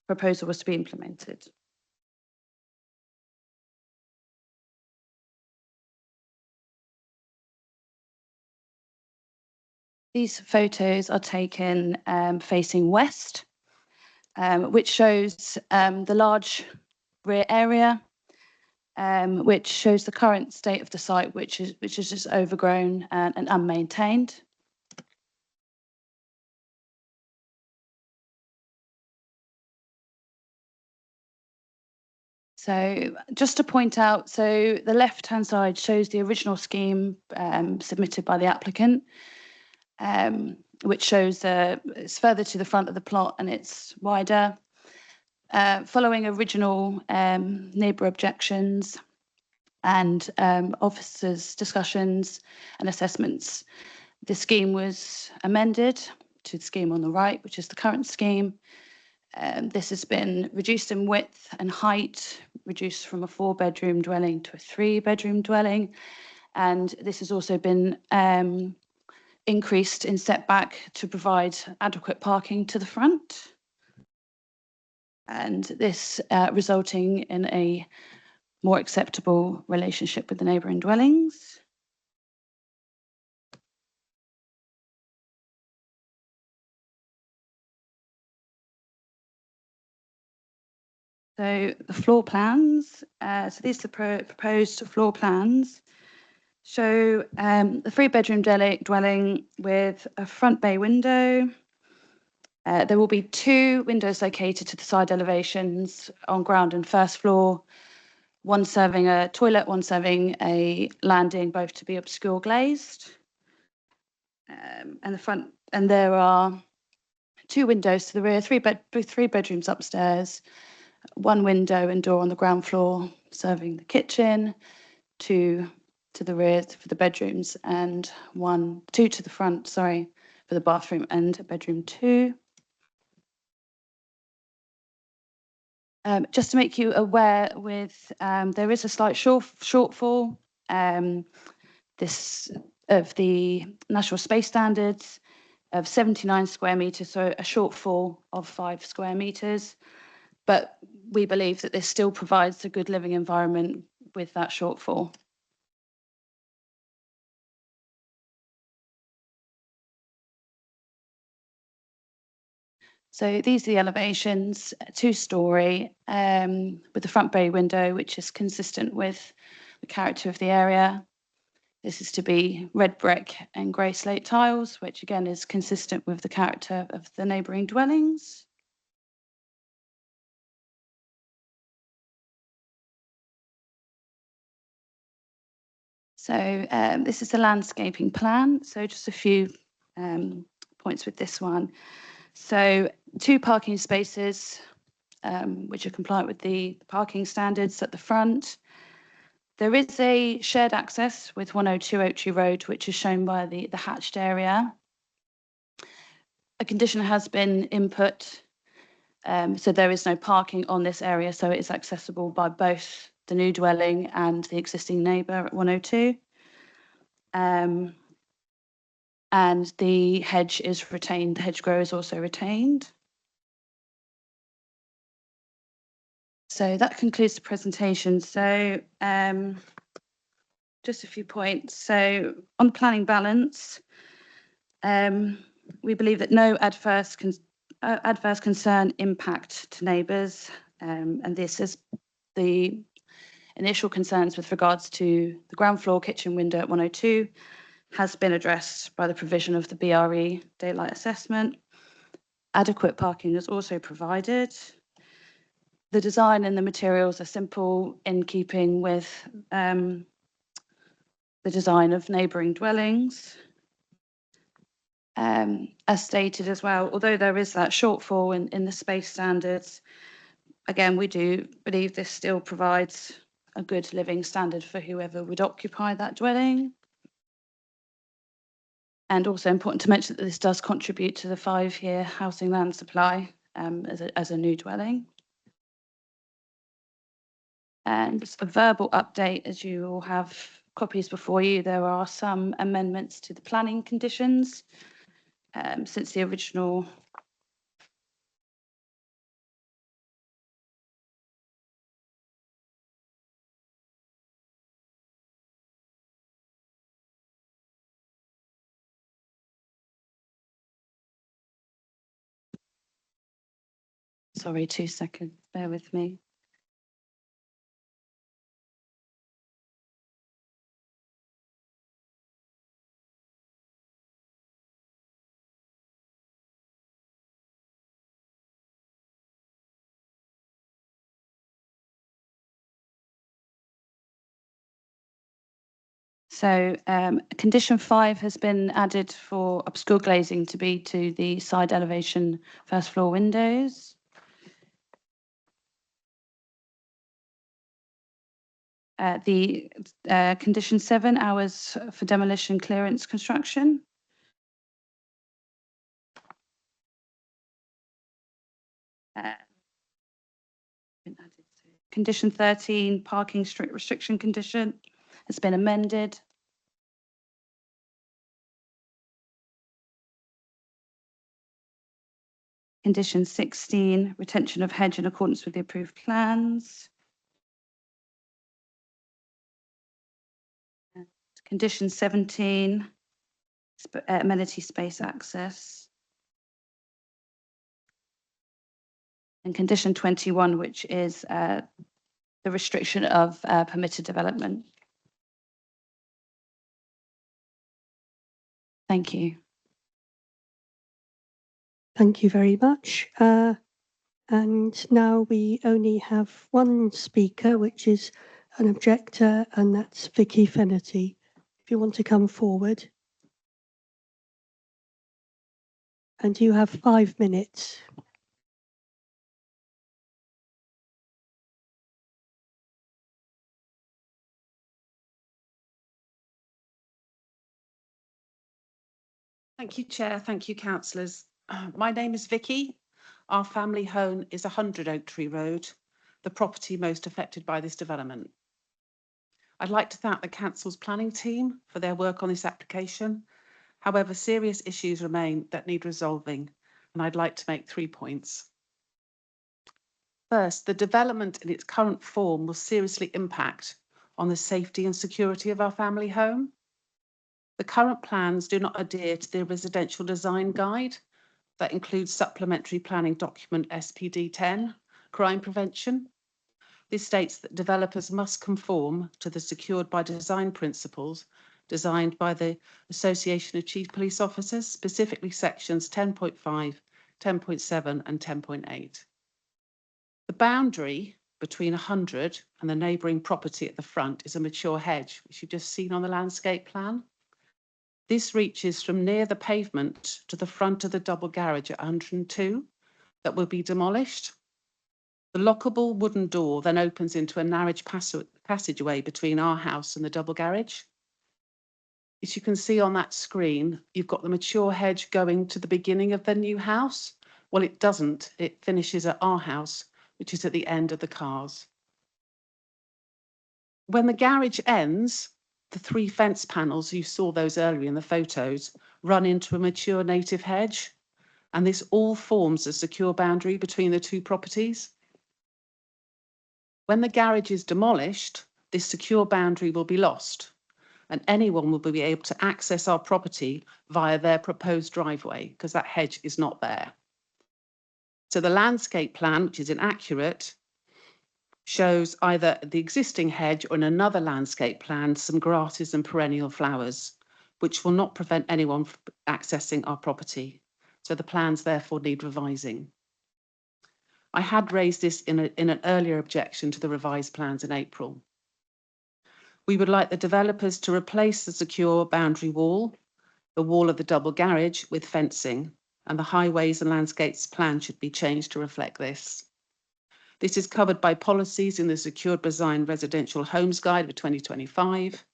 proposal was to be implemented. These photos are taken facing west, which shows the large rear area, which shows the current state of the site, which is just overgrown and unmaintained. So just to point out, so the left-hand side shows the original scheme submitted by the applicant, which shows it's further to the front of the plot and it's wider. Following original neighbour objections and officers' discussions and assessments, the scheme was amended to the scheme on the right, which is the current scheme. This has been reduced in width and height, reduced from a 4-bedroom dwelling to a 3-bedroom dwelling. And this has also been increased in setback to provide adequate parking to the front. And this resulting in a more acceptable relationship with the neighbouring dwellings. So the floor plans, so these are the proposed floor plans, show the 3-bedroom dwelling with a front bay window. There will be 2 windows located to the side elevations on ground and first floor, one serving a toilet, one serving a landing, both to be obscure glazed. And there are 2 windows to the rear, 3 bedrooms upstairs, 1 window and door on the ground floor serving the kitchen, 2 to the rear for the bedrooms, and 2 to the front, for the bathroom and bedroom 2. Just to make you aware, there is a slight shortfall of the National Space Standards of 79 square metres, so a shortfall of 5 square metres. But we believe that this still provides a good living environment with that shortfall. So these are the elevations, 2-storey, with the front bay window, which is consistent with the character of the area. This is to be red brick and grey slate tiles, which again is consistent with the character of the neighbouring dwellings. So this is the landscaping plan. So just a few points with this one. So 2 parking spaces, which are compliant with the parking standards at the front. There is a shared access with 102 Oak Tree Road, which is shown by the hatched area. A condition has been input, so there is no parking on this area, so it is accessible by both the new dwelling and the existing neighbour at 102. And the hedge is retained, the hedgerow is also retained. So that concludes the presentation. So just a few points. So on the planning balance, we believe that no adverse concern impact to neighbours, and this is the initial concerns with regards to the ground floor kitchen window at 102 has been addressed by the provision of the BRE daylight assessment. Adequate parking is also provided. The design and the materials are simple, in keeping with the design of neighbouring dwellings. As stated as well, although there is that shortfall in the space standards, again, we do believe this still provides a good living standard for whoever would occupy that dwelling. And also important to mention that this does contribute to the 5-year housing land supply as a new dwelling. And just a verbal update, as you all have copies before you, there are some amendments to the planning conditions since the original Sorry, 2 seconds, bear with me. So condition 5 has been added for obscure glazing to be to the side elevation first floor windows. The condition 7, hours for demolition clearance construction. Condition 13, parking strict restriction condition has been amended. Condition 16, retention of hedge in accordance with the approved plans. Condition 17, amenity space access. And condition 21, which is the restriction of permitted development. Thank you. Thank you very much. And now we only have one speaker, which is an objector, and that's Vicky Finnerty. If you want to come forward. And you have 5 minutes. Thank you, Chair. Thank you, councillors. My name is Vicky. Our family home is 100 Oak Tree Road, the property most affected by this development. I'd like to thank the council's planning team for their work on this application. However, serious issues remain that need resolving, and I'd like to make 3 points. First, the development in its current form will seriously impact on the safety and security of our family home. The current plans do not adhere to the residential design guide that includes supplementary planning document SPD 10, crime prevention. This states that developers must conform to the secured by design principles designed by the Association of Chief Police Officers, specifically sections 10.5, 10.7 and 10.8. The boundary between 100 and the neighbouring property at the front is a mature hedge, which you've just seen on the landscape plan. This reaches from near the pavement to the front of the double garage at 102 that will be demolished. The lockable wooden door then opens into a narrow passageway between our house and the double garage. As you can see on that screen, you've got the mature hedge going to the beginning of the new house. Well, it doesn't. It finishes at our house, which is at the end of the cars. When the garage ends, the 3 fence panels, you saw those earlier in the photos, run into a mature native hedge, and this all forms a secure boundary between the 2 properties. When the garage is demolished, this secure boundary will be lost, and anyone will be able to access our property via their proposed driveway, because that hedge is not there. So the landscape plan, which is inaccurate, shows either the existing hedge or in another landscape plan some grasses and perennial flowers, which will not prevent anyone from accessing our property. So the plans therefore need revising. I had raised this in an earlier objection to the revised plans in April. We would like the developers to replace the secure boundary wall, the wall of the double garage, with fencing, and the highways and landscapes plan should be changed to reflect this. This is covered by policies in the Secured Design Residential Homes Guide for 2025.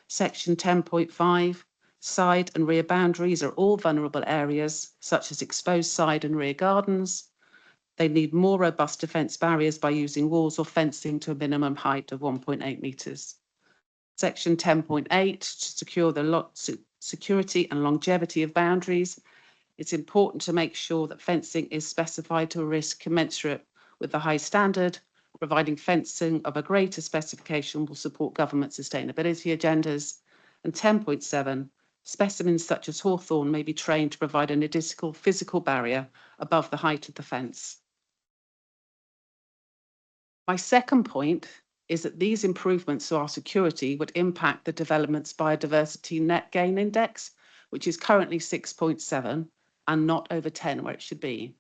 Section 10.5, side and rear boundaries are all vulnerable areas, such as exposed side and rear gardens. They need more robust defence barriers by using walls or fencing to a minimum height of 1.8 metres. Section 10.8, to secure the security and longevity of boundaries, it's important to make sure that fencing is specified to a risk commensurate with the high standard. Providing fencing of a greater specification will support government sustainability agendas. And 10.7, specimens such as hawthorn may be trained to provide an additional physical barrier above the height of the fence. My second point is that these improvements to our security would impact the development's biodiversity net gain index, which is currently 6.7 and not over 10 where it should be.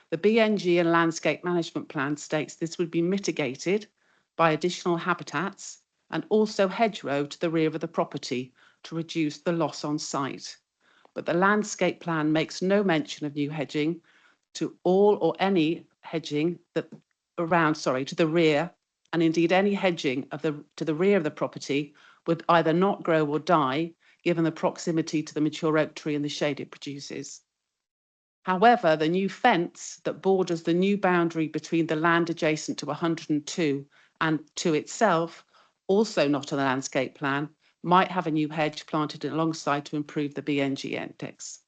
The BNG and landscape management plan states this would be mitigated by additional habitats and also hedgerow to the rear of the property to reduce the loss on site. But the landscape plan makes no mention of new hedging to all or any hedging that to the rear, and indeed any hedging to the rear of the property would either not grow or die given the proximity to the mature oak tree and the shade it produces. However, the new fence that borders the new boundary between the land adjacent to 102 and to itself, also not on the landscape plan, might have a new hedge planted alongside to improve the BNG index.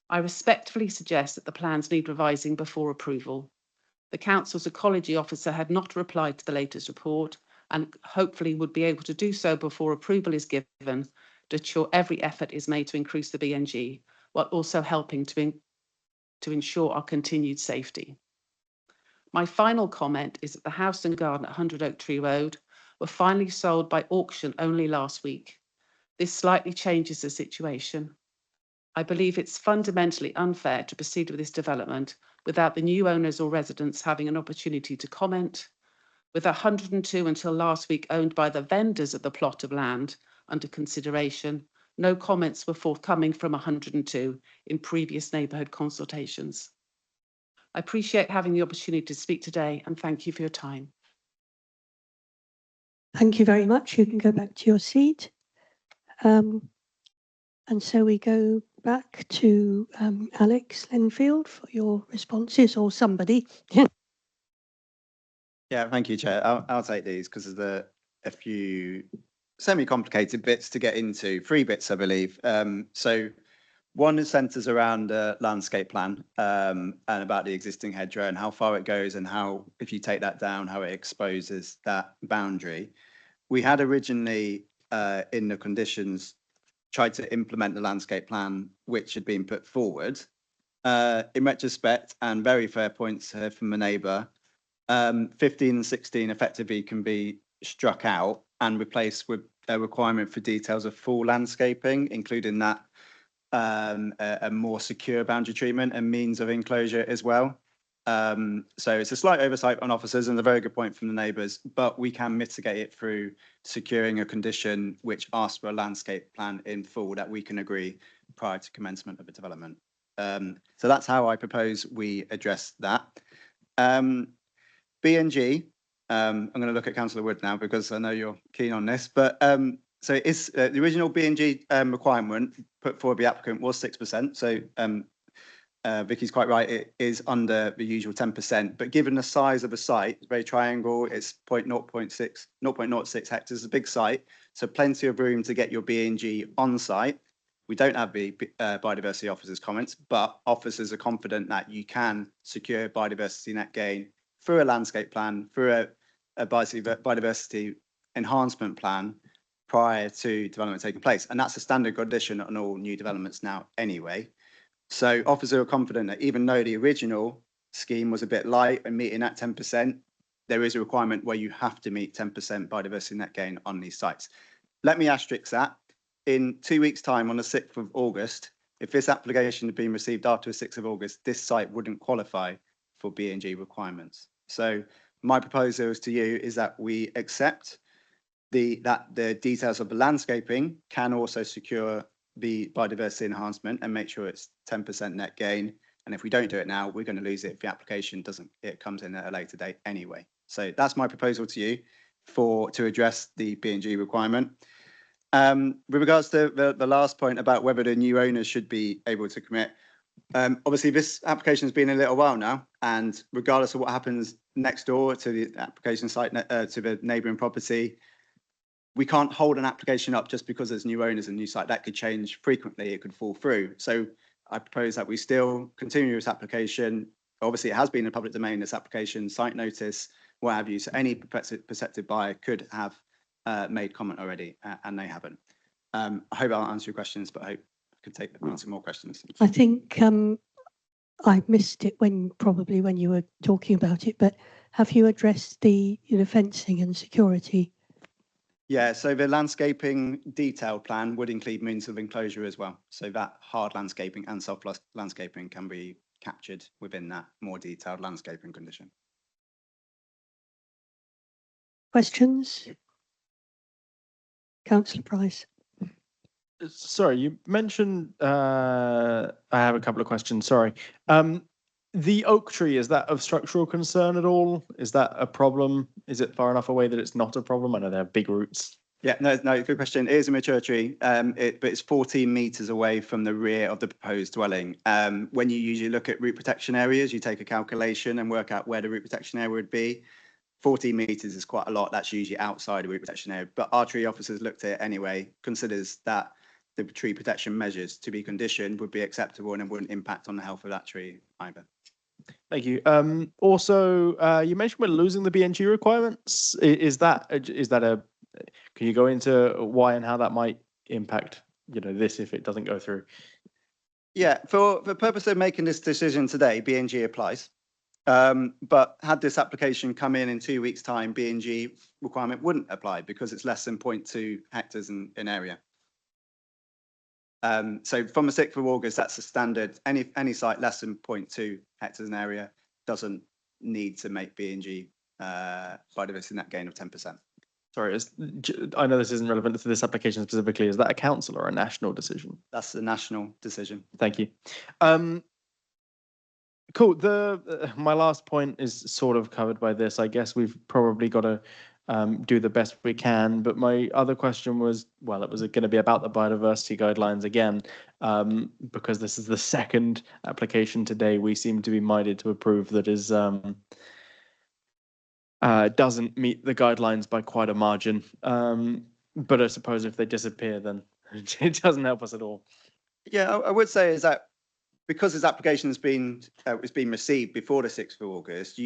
I respectfully suggest that the plans need revising before approval. The Council's ecology officer had not replied to the latest report and hopefully would be able to do so before approval is given to ensure every effort is made to increase the BNG, while also helping to ensure our continued safety. My final comment is that the house and garden at 100 Oak Tree Road were finally sold by auction only last week. This slightly changes the situation. I believe it's fundamentally unfair to proceed with this development without the new owners or residents having an opportunity to comment. With 102 until last week owned by the vendors of the plot of land under consideration, no comments were forthcoming from 102 in previous neighbourhood consultations. I appreciate having the opportunity to speak today and thank you for your time. Thank you very much. You can go back to your seat. And so we go back to Alex Lenfield for your responses, or somebody. Yeah, thank you, Chair. I'll take these because there's a few semi-complicated bits to get into, 3 bits, I believe. So one centres around the landscape plan and about the existing hedgerow and how far it goes and how, if you take that down, how it exposes that boundary. We had originally in the conditions tried to implement the landscape plan which had been put forward. In retrospect, and very fair points here from the neighbour, 15 and 16 effectively can be struck out and replaced with a requirement for details of full landscaping, including that a more secure boundary treatment and means of enclosure as well. So it's a slight oversight on officers and a very good point from the neighbours, but we can mitigate it through securing a condition which asks for a landscape plan in full that we can agree prior to commencement of the development. So that's how I propose we address that. BNG, I'm going to look at Councillor Wood now because I know you're keen on this, but so it's the original BNG requirement put forward by the applicant was 6%. So Vicky's quite right, it is under the usual 10%, but given the size of the site, it's very triangle, it's 0.06 hectares, it's a big site, so plenty of room to get your BNG on site. We don't have the biodiversity officer's comments, but officers are confident that you can secure biodiversity net gain through a landscape plan, through a biodiversity enhancement plan prior to development taking place. And that's a standard condition on all new developments now anyway. So officers are confident that even though the original scheme was a bit light and meeting at 10%, there is a requirement where you have to meet 10% biodiversity net gain on these sites. Let me asterisk that. In 2 weeks' time, on the 6th of August, if this application had been received after the 6th of August, this site wouldn't qualify for B&G requirements. So my proposal to you is that we accept that the details of the landscaping can also secure the biodiversity enhancement and make sure it's 10% net gain. And if we don't do it now, we're going to lose it if the application it comes in at a later date anyway. So that's my proposal to you to address the B&G requirement. With regards to the last point about whether the new owners should be able to commit, obviously this application has been a little while now, and regardless of what happens next door to the application site, to the neighbouring property, we can't hold an application up just because there's new owners and new site. That could change frequently, it could fall through. So I propose that we still continue this application. Obviously it has been in the public domain, this application, site notice, what have you. So any prospective buyer could have made comment already, and they haven't. I hope I'll answer your questions, but I hope I can answer more questions. I think I missed it probably when you were talking about it, but have you addressed the fencing and security? Yeah, so the landscaping detailed plan would include means of enclosure as well. So that hard landscaping and soft landscaping can be captured within that more detailed landscaping condition. Questions? Councillor Price. Sorry, you mentioned, I have a couple of questions, sorry. The oak tree, is that of structural concern at all? Is that a problem? Is it far enough away that it's not a problem? I know they have big roots. Yeah, no, good question. It is a mature tree, but it's 14 metres away from the rear of the proposed dwelling. When you usually look at root protection areas, you take a calculation and work out where the root protection area would be. 14 metres is quite a lot. That's usually outside the root protection area. But our tree officers looked at it anyway, considers that the tree protection measures to be conditioned would be acceptable and it wouldn't impact on the health of that tree either. Thank you. Also, you mentioned we're losing the B&G requirements. Is that a? Can you go into why and how that might impact, this if it doesn't go through? Yeah, for the purpose of making this decision today, B&G applies. But had this application come in 2 weeks' time, B&G requirement wouldn't apply because it's less than 0.2 hectares in area. So from the 6th of August, that's the standard. Any site less than 0.2 hectares in area doesn't need to make B&G biodiversity net gain of 10%. Sorry, I know this isn't relevant to this application specifically. Is that a council or a national decision? That's the national decision. Thank you. Cool. My last point is sort of covered by this. I guess we've probably got to do the best we can. But my other question was, well, it was going to be about the biodiversity guidelines again, because this is the second application today we seem to be minded to approve that is doesn't meet the guidelines by quite a margin. But I suppose if they disappear, then it doesn't help us at all. Yeah, I would say is that because this application has been received before the 6th of August,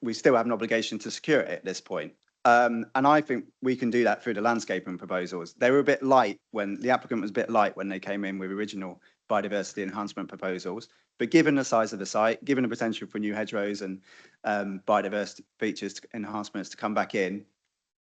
we still have an obligation to secure it at this point. And I think we can do that through the landscaping proposals. They were a bit light when the applicant was a bit light when they came in with original biodiversity enhancement proposals. But given the size of the site, given the potential for new hedgerows and biodiversity features enhancements to come back in,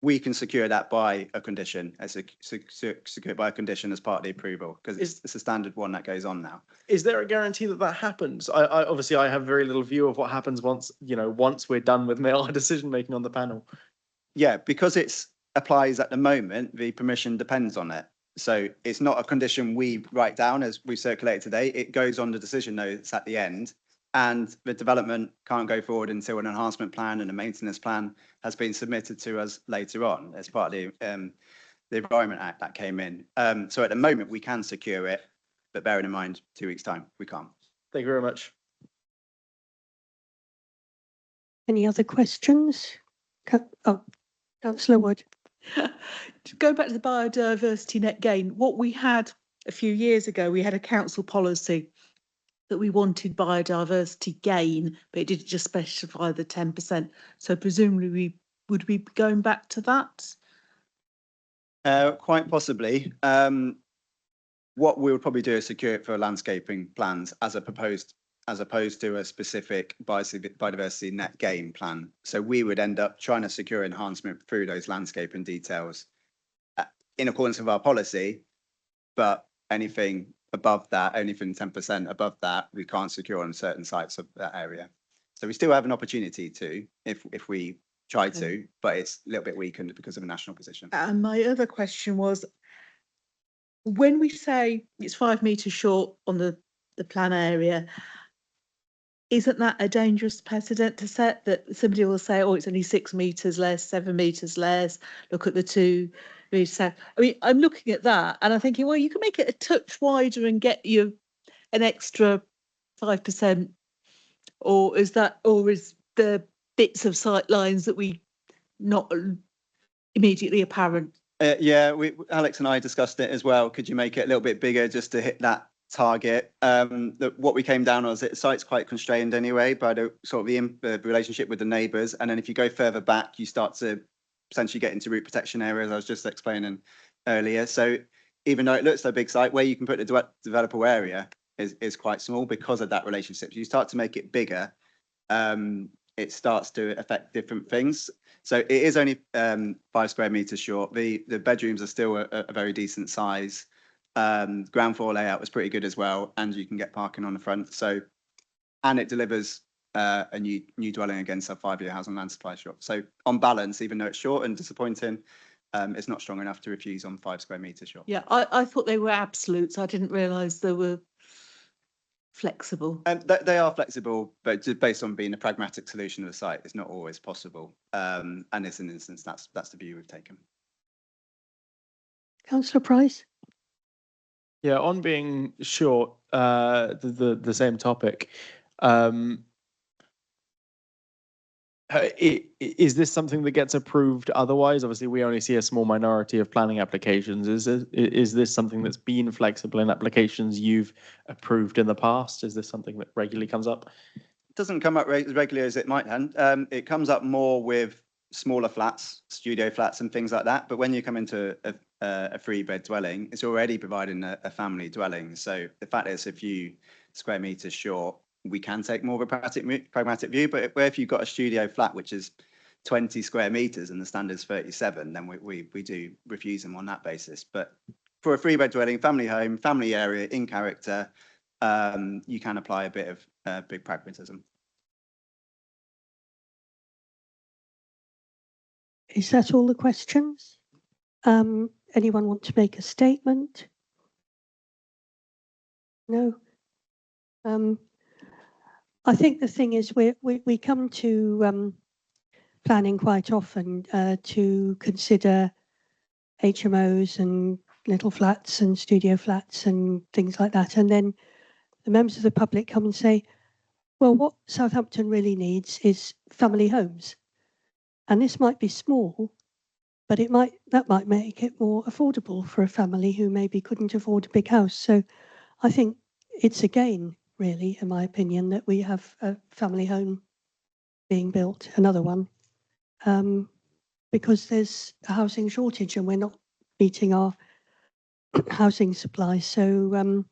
we can secure that by a condition, secure by a condition as part of the approval, because it's a standard one that goes on now. Is there a guarantee that that happens? I obviously I have very little view of what happens once we're done with our decision making on the panel. Yeah, because it applies at the moment, the permission depends on it. So it's not a condition we write down as we circulate today. It goes on the decision notes at the end, and the development can't go forward until an enhancement plan and a maintenance plan has been submitted to us later on as part of the Environment Act that came in. So at the moment we can secure it, but bearing in mind 2 weeks' time, we can't. Thank you very much. Any other questions? Councillor Wood. To go back to the biodiversity net gain, what we had a few years ago, we had a council policy that we wanted biodiversity gain, but it didn't just specify the 10%. So presumably would we be going back to that? Quite possibly. What we would probably do is secure it for landscaping plans as a proposed as opposed to a specific biodiversity net gain plan. So we would end up trying to secure enhancement through those landscape and details in accordance with our policy, but anything above that, anything 10% above that, we can't secure on certain sites of that area. So we still have an opportunity to, if we try to, but it's a little bit weakened because of a national position. And my other question was, when we say it's 5 metres short on the plan area, isn't that a dangerous precedent to set, that somebody will say, oh, it's only 6 metres less, 7 metres less, look at the 2 metres. I mean, I'm looking at that and I'm thinking, well, you can make it a touch wider and get you an extra 5%, or is the bits of sight lines that we not immediately apparent? Yeah, Alex and I discussed it as well. Could you make it a little bit bigger just to hit that target? What we came down on is that the site's quite constrained anyway by the sort of the relationship with the neighbours. And then if you go further back, you start to potentially get into root protection areas, I was just explaining earlier. So even though it looks like a big site, where you can put the developable area is quite small because of that relationship. So you start to make it bigger, it starts to affect different things. So it is only 5 square metres short. The bedrooms are still a very decent size. Ground floor layout was pretty good as well, and you can get parking on the front. So, and it delivers a new dwelling against a 5-year housing land supply short. So on balance, even though it's short and disappointing, it's not strong enough to refuse on 5 square metres short. Yeah, I thought they were absolutes. I didn't realise they were flexible. They are flexible, but just based on being a pragmatic solution to the site, it's not always possible. And in this instance, that's the view we've taken. Councillor Price? Yeah, on being short, the same topic. Is this something that gets approved otherwise? Obviously, we only see a small minority of planning applications. Is this something that's been flexible in applications you've approved in the past? Is this something that regularly comes up? It doesn't come up as regularly as it might. It comes up more with smaller flats, studio flats and things like that. But when you come into a 3-bed dwelling, it's already providing a family dwelling. So the fact that it's a few square metres short, we can take more of a pragmatic view. But if you've got a studio flat which is 20 square metres and the standard's 37, then we do refuse them on that basis. But for a 3-bed dwelling, family home, family area, in character, you can apply a bit of big pragmatism. Is that all the questions? Anyone want to make a statement? No? I think the thing is we come to planning quite often to consider HMOs and little flats and studio flats and things like that. And then the members of the public come and say, well, what Southampton really needs is family homes. And this might be small, but that might make it more affordable for a family who maybe couldn't afford a big house. So I think it's a gain, really, in my opinion, that we have a family home being built, another one, because there's a housing shortage and we're not meeting our housing supply. So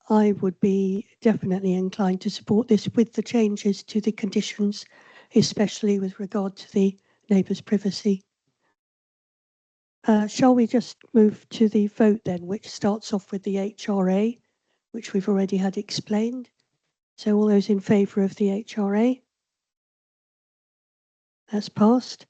I would be definitely inclined to support this with the changes to the conditions, especially with regard to the neighbours' privacy. Shall we just move to the vote then, which starts off with the HRA, which we've already had explained. So all those in favour of the HRA? That's passed.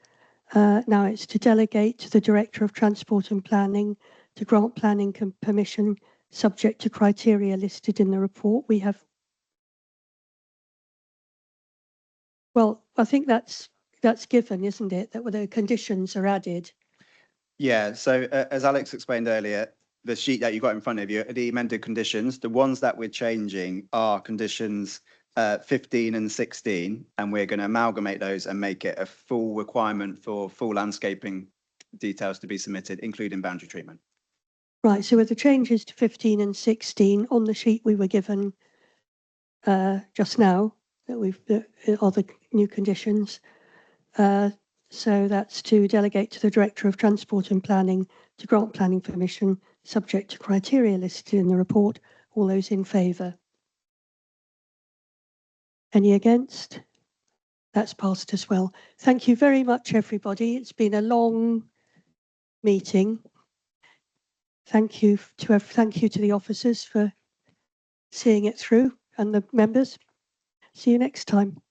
Now it's to delegate to the Director of Transport and Planning to grant planning permission subject to criteria listed in the report. We have, well, I think that's given, isn't it? That the conditions are added. Yeah, so as Alex explained earlier, the sheet that you got in front of you, the amended conditions, the ones that we're changing are conditions 15 and 16, and we're going to amalgamate those and make it a full requirement for full landscaping details to be submitted, including boundary treatment. Right, so with the changes to 15 and 16 on the sheet we were given just now, that are the new conditions. So that's to delegate to the Director of Transport and Planning to grant planning permission subject to criteria listed in the report. All those in favour? Any against? That's passed as well. Thank you very much, everybody. It's been a long meeting. Thank you to the officers for seeing it through and the members. See you next time.